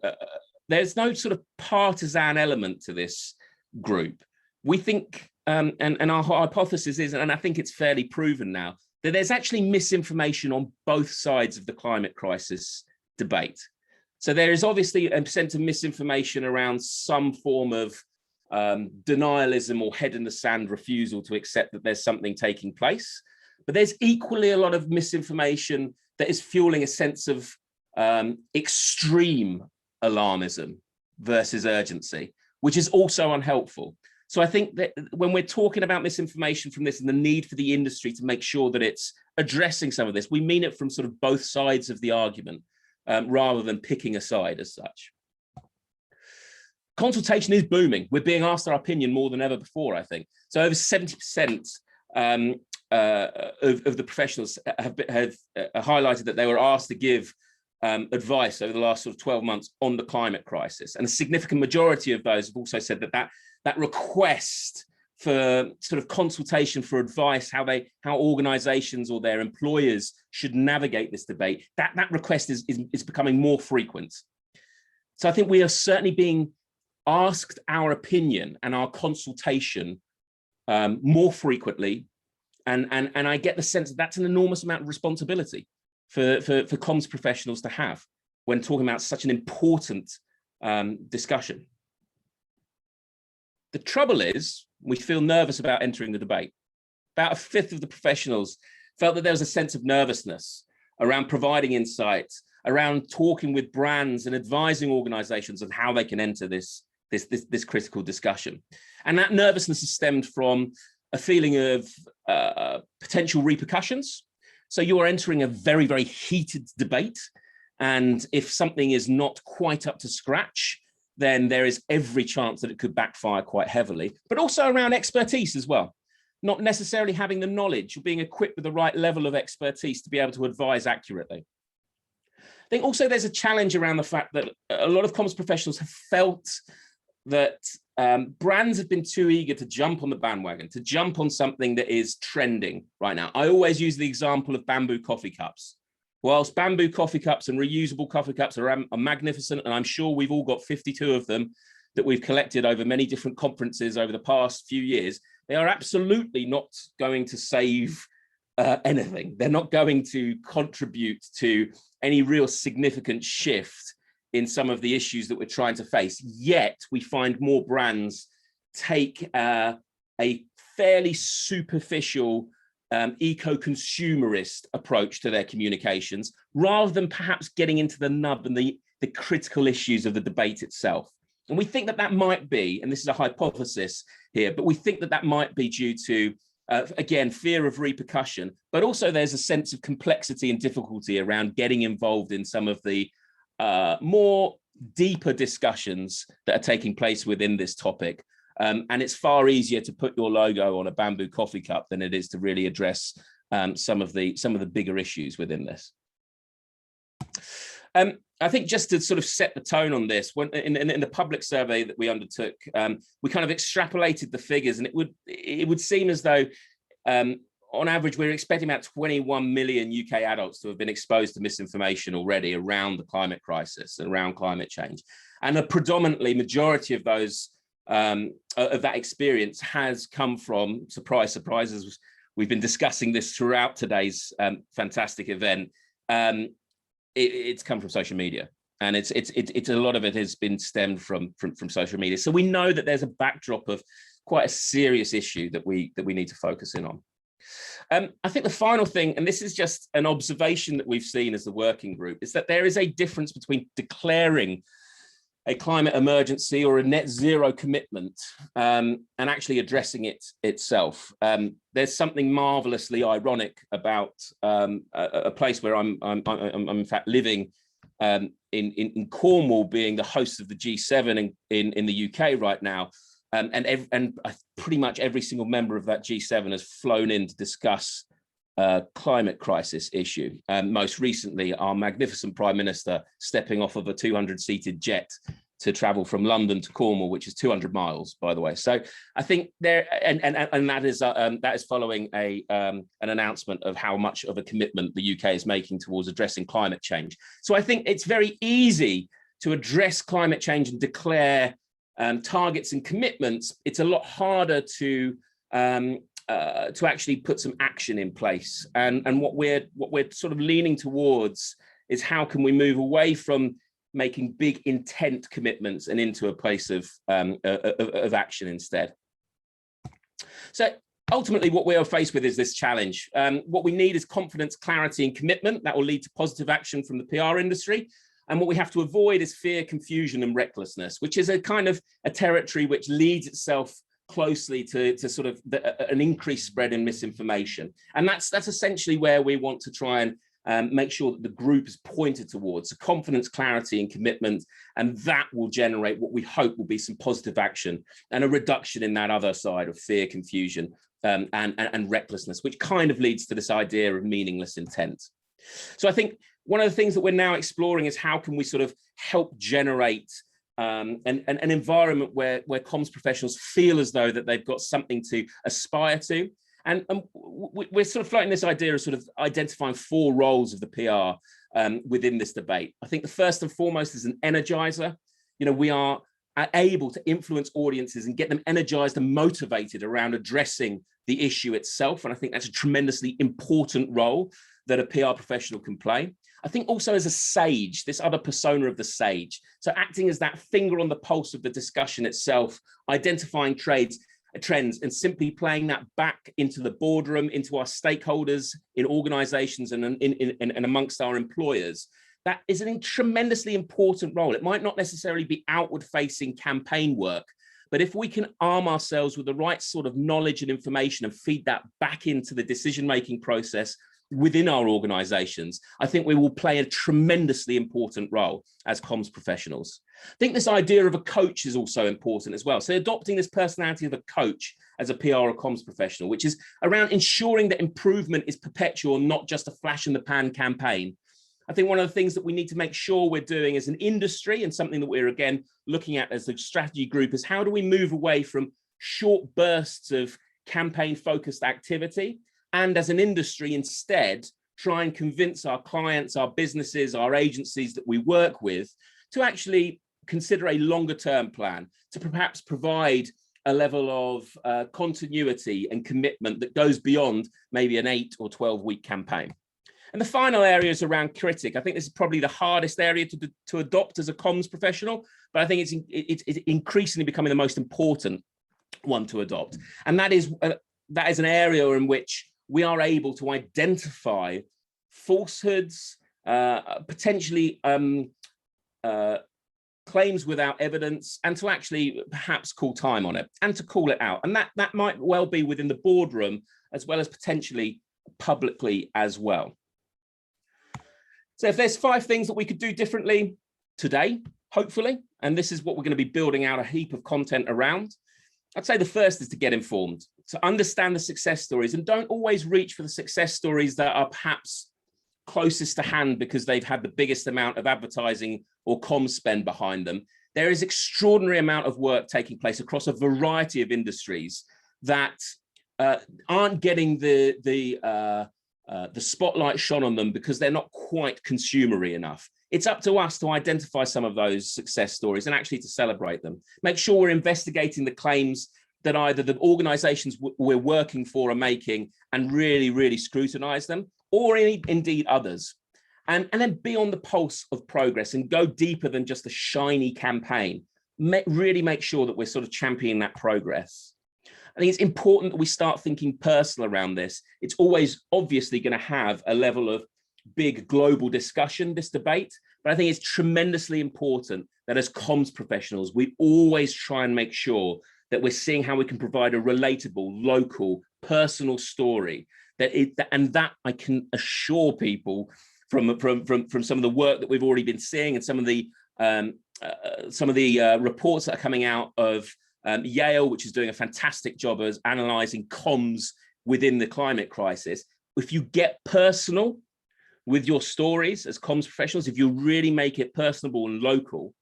there's no sort of partisan element to this group. We think, and our hypothesis is, and I think it's fairly proven now, that there's actually misinformation on both sides of the climate crisis debate. So there is obviously a sense of misinformation around some form of denialism or head in the sand refusal to accept that there's something taking place. But there's equally a lot of misinformation that is fueling a sense of extreme alarmism versus urgency, which is also unhelpful. So I think that when we're talking about misinformation from this and the need for the industry to make sure that it's addressing some of this, we mean it from sort of both sides of the argument, rather than picking a side as such. Consultation is booming. We're being asked our opinion more than ever before, I think. So over 70% of the professionals have highlighted that they were asked to give advice over the last sort of 12 months on the climate crisis. And a significant majority of those have also said that request for sort of consultation, for advice, how organizations or their employers should navigate this debate, that request is becoming more frequent. So I think we are certainly being asked our opinion and our consultation more frequently. And I get the sense that that's an enormous amount of responsibility for comms professionals to have when talking about such an important discussion. The trouble is, we feel nervous about entering the debate. About a fifth of the professionals felt that there was a sense of nervousness around providing insights, around talking with brands and advising organizations on how they can enter this critical discussion. And that nervousness has stemmed from a feeling of potential repercussions. So you are entering a very, very heated debate. And if something is not quite up to scratch, then there is every chance that it could backfire quite heavily, but also around expertise as well. Not necessarily having the knowledge or being equipped with the right level of expertise to be able to advise accurately. I think also there's a challenge around the fact that a lot of comms professionals have felt that brands have been too eager to jump on the bandwagon, to jump on something that is trending right now. I always use the example of bamboo coffee cups. Whilst bamboo coffee cups and reusable coffee cups are magnificent, and I'm sure we've all got 52 of them that we've collected over many different conferences over the past few years, they are absolutely not going to save anything. They're not going to contribute to any real significant shift in some of the issues that we're trying to face. Yet we find more brands take a fairly superficial eco-consumerist approach to their communications, rather than perhaps getting into the nub and the critical issues of the debate itself. And we think that that might be, and this is a hypothesis here, but we think that that might be due to, again, fear of repercussion, but also there's a sense of complexity and difficulty around getting involved in some of the more deeper discussions that are taking place within this topic. And it's far easier to put your logo on a bamboo coffee cup than it is to really address some of the bigger issues within this. I think just to sort of set the tone on this, when in the public survey that we undertook, we kind of extrapolated the figures, and it would seem as though on average we're expecting about 21 million UK adults to have been exposed to misinformation already around the climate crisis, around climate change, and a predominantly majority of those of that experience has come from, surprise, surprise, as we've been discussing this throughout today's fantastic event. It's come from social media, and it's a lot of it has been stemmed from social media. So we know that there's a backdrop of quite a serious issue that we need to focus in on. I think the final thing, and this is just an observation that we've seen as the working group, is that there is a difference between declaring a climate emergency or a net zero commitment and actually addressing it itself. There's something marvelously ironic about a place where I'm in fact living in Cornwall, being the host of the G7 in the UK right now, and pretty much every single member of that G7 has flown in to discuss climate crisis issue. Most recently, our magnificent Prime Minister stepping off of a 200-seated jet to travel from London to Cornwall, which is 200 miles, by the way. So I think there, and that is following an announcement of how much of a commitment the UK is making towards addressing climate change. So I think it's very easy to address climate change and declare targets and commitments. It's a lot harder to actually put some action in place. And what we're sort of leaning towards is how can we move away from making big intent commitments and into a place of action instead. So ultimately what we are faced with is this challenge. What we need is confidence, clarity, and commitment that will lead to positive action from the PR industry. And what we have to avoid is fear, confusion, and recklessness, which is a kind of a territory which leads itself closely to sort of an increased spread in misinformation. And that's essentially where we want to try and make sure that the group is pointed towards. So confidence, clarity, and commitment, and that will generate what we hope will be some positive action and a reduction in that other side of fear, confusion, and recklessness, which kind of leads to this idea of meaningless intent. So I think one of the things that we're now exploring is how can we sort of help generate an environment where comms professionals feel as though that they've got something to aspire to. And we're sort of floating this idea of sort of identifying 4 roles of the PR within this debate. I think the first and foremost is an energizer. You know, we are able to influence audiences and get them energized and motivated around addressing the issue itself. And I think that's a tremendously important role that a PR professional can play. I think also as a sage, this other persona of the sage. So acting as that finger on the pulse of the discussion itself, identifying trends, and simply playing that back into the boardroom, into our stakeholders in organizations and amongst our employers. That is a tremendously important role. It might not necessarily be outward facing campaign work, but if we can arm ourselves with the right sort of knowledge and information and feed that back into the decision-making process within our organizations, I think we will play a tremendously important role as comms professionals. I think this idea of a coach is also important as well. So adopting this personality of a coach as a PR or comms professional, which is around ensuring that improvement is perpetual, not just a flash in the pan campaign. I think one of the things that we need to make sure we're doing as an industry, and something that we're again looking at as a strategy group, is how do we move away from short bursts of campaign focused activity, and as an industry instead try and convince our clients, our businesses, our agencies that we work with to actually consider a longer term plan, to perhaps provide a level of continuity and commitment that goes beyond maybe an 8 or 12-week campaign. And the final area is around critic. I think this is probably the hardest area to adopt as a comms professional, but I think it's increasingly becoming the most important one to adopt. And that is an area in which we are able to identify falsehoods, potentially claims without evidence, and to actually perhaps call time on it and to call it out. And that might well be within the boardroom as well as potentially publicly as well. So if there's 5 things that we could do differently today, hopefully, and this is what we're going to be building out a heap of content around, I'd say the first is to get informed, to understand the success stories, and don't always reach for the success stories that are perhaps closest to hand because they've had the biggest amount of advertising or comms spend behind them. There is extraordinary amount of work taking place across a variety of industries that aren't getting the spotlight shone on them because they're not quite consumery enough. It's up to us to identify some of those success stories and actually to celebrate them. Make sure we're investigating the claims that either the organizations we're working for are making and really, really scrutinize them, or indeed others. And then be on the pulse of progress and go deeper than just a shiny campaign. Really make sure that we're sort of championing that progress. I think it's important that we start thinking personal around this. It's always obviously going to have a level of big global discussion, this debate, but I think it's tremendously important that as comms professionals, we always try and make sure that we're seeing how we can provide a relatable, local, personal story and that I can assure people from some of the work that we've already been seeing and some of the reports that are coming out of Yale, which is doing a fantastic job as analysing comms within the climate crisis. If you get personal with your stories as comms professionals, if you really make it personable and local,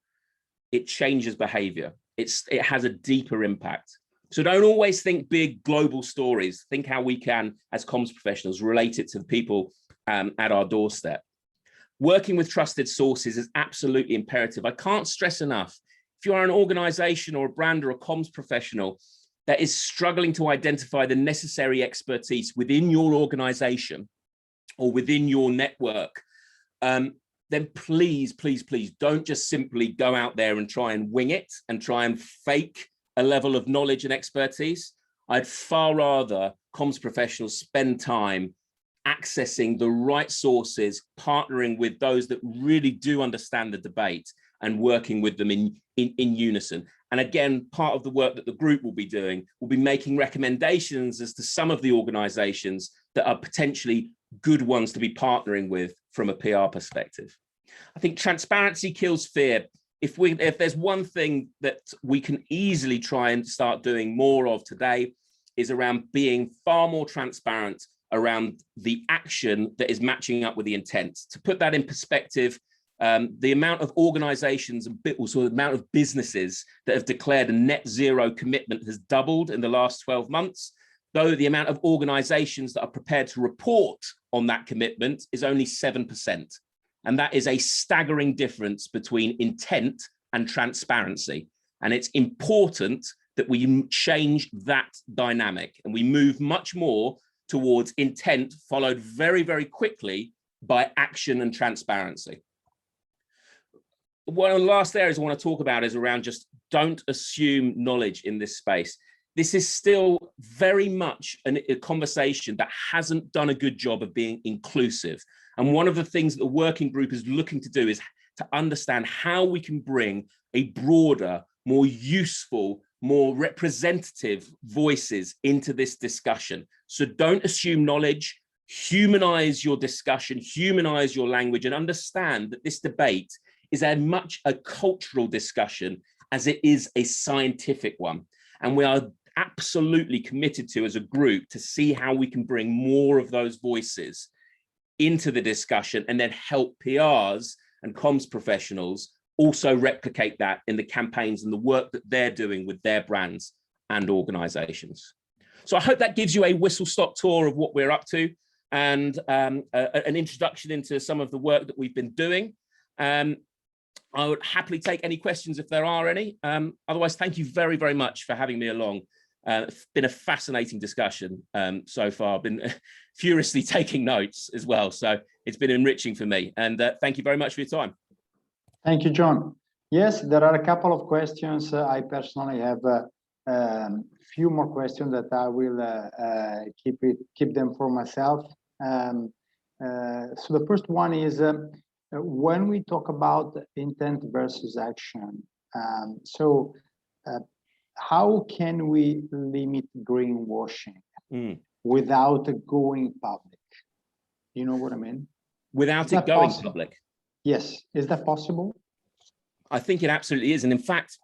it changes behaviour. It has a deeper impact. So don't always think big global stories. Think how we can, as comms professionals, relate it to the people at our doorstep. Working with trusted sources is absolutely imperative. I can't stress enough, if you are an organization or a brand or a comms professional that is struggling to identify the necessary expertise within your organization or within your network, then please, please, please don't just simply go out there and try and wing it and try and fake a level of knowledge and expertise. I'd far rather comms professionals spend time accessing the right sources, partnering with those that really do understand the debate and working with them in unison. And again, part of the work that the group will be doing will be making recommendations as to some of the organizations that are potentially good ones to be partnering with from a PR perspective. I think transparency kills fear. If there's one thing that we can easily try and start doing more of today is around being far more transparent around the action that is matching up with the intent. To put that in perspective, the amount of organizations and also the amount of businesses that have declared a net zero commitment has doubled in the last 12 months, though the amount of organizations that are prepared to report on that commitment is only 7%. And that is a staggering difference between intent and transparency. And it's important that we change that dynamic and we move much more towards intent followed very, very quickly by action and transparency. One of the last areas I want to talk about is around just don't assume knowledge in this space. This is still very much a conversation that hasn't done a good job of being inclusive. And one of the things that the working group is looking to do is to understand how we can bring a broader, more useful, more representative voices into this discussion. So don't assume knowledge, humanize your discussion, humanize your language, and understand that this debate is as much a cultural discussion as it is a scientific one. And we are absolutely committed to, as a group, to see how we can bring more of those voices into the discussion and then help PRs and comms professionals also replicate that in the campaigns and the work that they're doing with their brands and organizations. So I hope that gives you a whistle-stop tour of what we're up to and an introduction into some of the work that we've been doing. I would happily take any questions if there are any. Otherwise, thank you very, very much for having me along. It's been a fascinating discussion so far. I've been furiously taking notes as well. So it's been enriching for me. And thank you very much for your time. Thank you, John. Yes, there are a couple of questions. I personally have a few more questions that I will keep them for myself. So the first one is, when we talk about intent versus action, how can we limit greenwashing without going public? You know what I mean? Without it going public? Yes. Is that possible? I think it absolutely is. And in fact,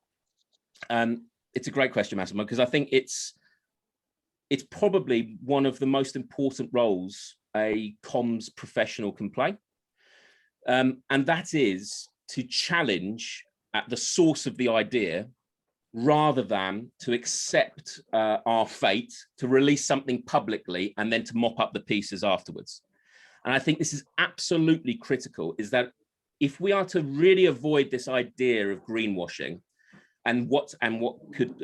it's a great question, Massimo, because I think it's probably one of the most important roles a comms professional can play. And that is to challenge at the source of the idea, rather than to accept our fate, to release something publicly and then to mop up the pieces afterwards. And I think this is absolutely critical, is that if we are to really avoid this idea of greenwashing and what could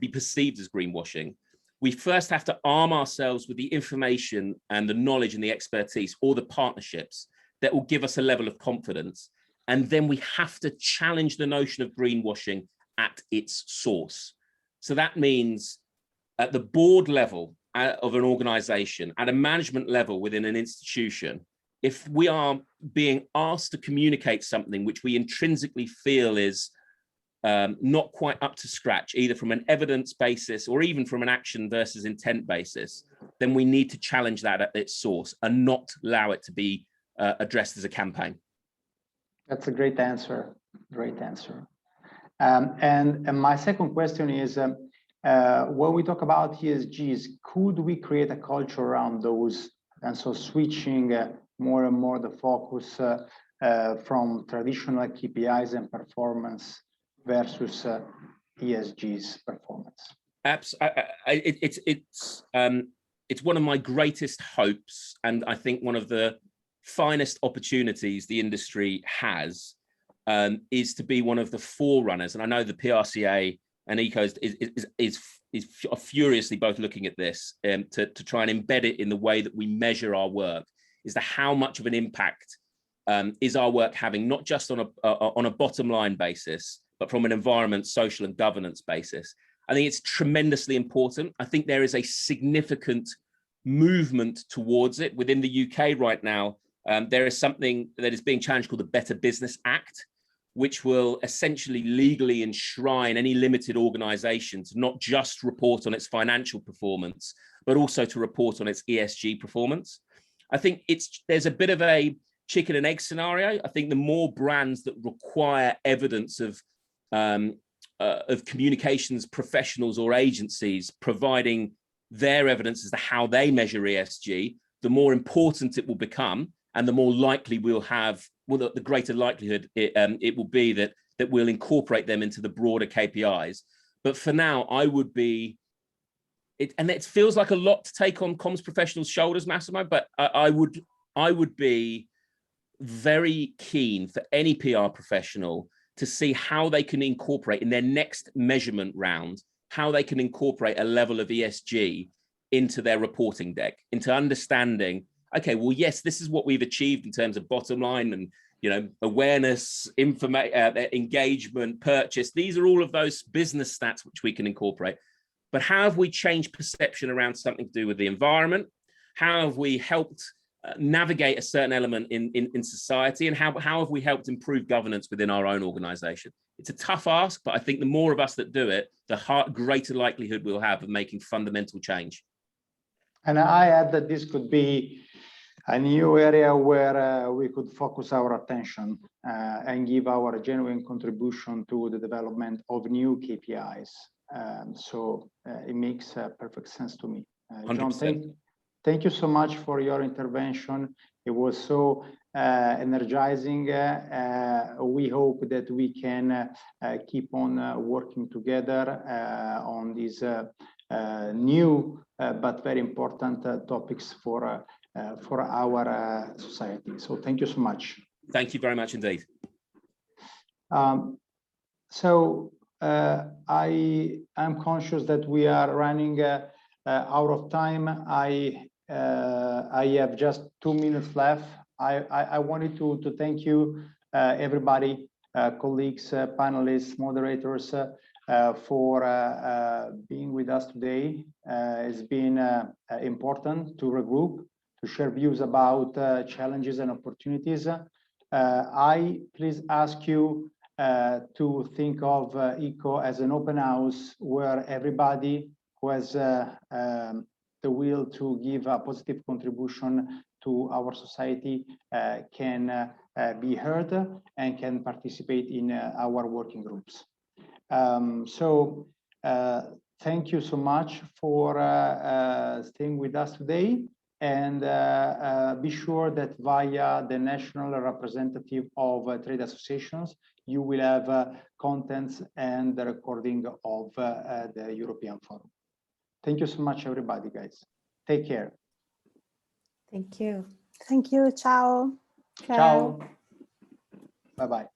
be perceived as greenwashing, we first have to arm ourselves with the information and the knowledge and the expertise, or the partnerships that will give us a level of confidence. And then we have to challenge the notion of greenwashing at its source. So that means at the board level of an organization, at a management level within an institution, if we are being asked to communicate something which we intrinsically feel is not quite up to scratch, either from an evidence basis or even from an action versus intent basis, then we need to challenge that at its source and not allow it to be addressed as a campaign. That's a great answer. Great answer. And my second question is, when we talk about ESGs, could we create a culture around those? And so switching more and more the focus from traditional KPIs and performance versus ESGs performance. It's one of my greatest hopes, and I think one of the finest opportunities the industry has is to be one of the forerunners. And I know the PRCA and ICCO is furiously both looking at this to try and embed it in the way that we measure our work, is how much of an impact is our work having, not just on a bottom line basis, but from an environment, social and governance basis. I think it's tremendously important. I think there is a significant movement towards it within the UK right now. There is something that is being challenged called the Better Business Act, which will essentially legally enshrine any limited organization to not just report on its financial performance, but also to report on its ESG performance. I think there's a bit of a chicken and egg scenario. I think the more brands that require evidence of communications professionals or agencies providing their evidence as to how they measure ESG, the more important it will become, and the more likely we'll have, well, the greater likelihood it will be that we'll incorporate them into the broader KPIs. But for now, I would be, and it feels like a lot to take on comms professionals' shoulders, Massimo, but I would be very keen for any PR professional to see how they can incorporate in their next measurement round, how they can incorporate a level of ESG into their reporting deck, into understanding, okay, well, yes, this is what we've achieved in terms of bottom line and, you know, awareness, engagement, purchase. These are all of those business stats which we can incorporate. But how have we changed perception around something to do with the environment? How have we helped navigate a certain element in society? And how have we helped improve governance within our own organization? It's a tough ask, but I think the more of us that do it, the greater likelihood we'll have of making fundamental change. And I add that this could be a new area where we could focus our attention and give our genuine contribution to the development of new KPIs. So it makes perfect sense to me. John, thank you so much for your intervention. It was so energizing. We hope that we can keep on working together on these new but very important topics for our society. So thank you so much. Thank you very much indeed. I am conscious that we are running out of time. I have just 2 minutes left. I wanted to thank you, everybody, colleagues, panelists, moderators, for being with us today. It's been important to regroup, to share views about challenges and opportunities. I please ask you to think of ICCO as an open house where everybody who has the will to give a positive contribution to our society can be heard and can participate in our working groups. Thank you so much for staying with us today, and be sure that via the national representative of trade associations, you will have contents and the recording of the European Forum. Thank you so much, everybody, guys. Take care. Thank you. Thank you. Ciao. Ciao. Bye-bye.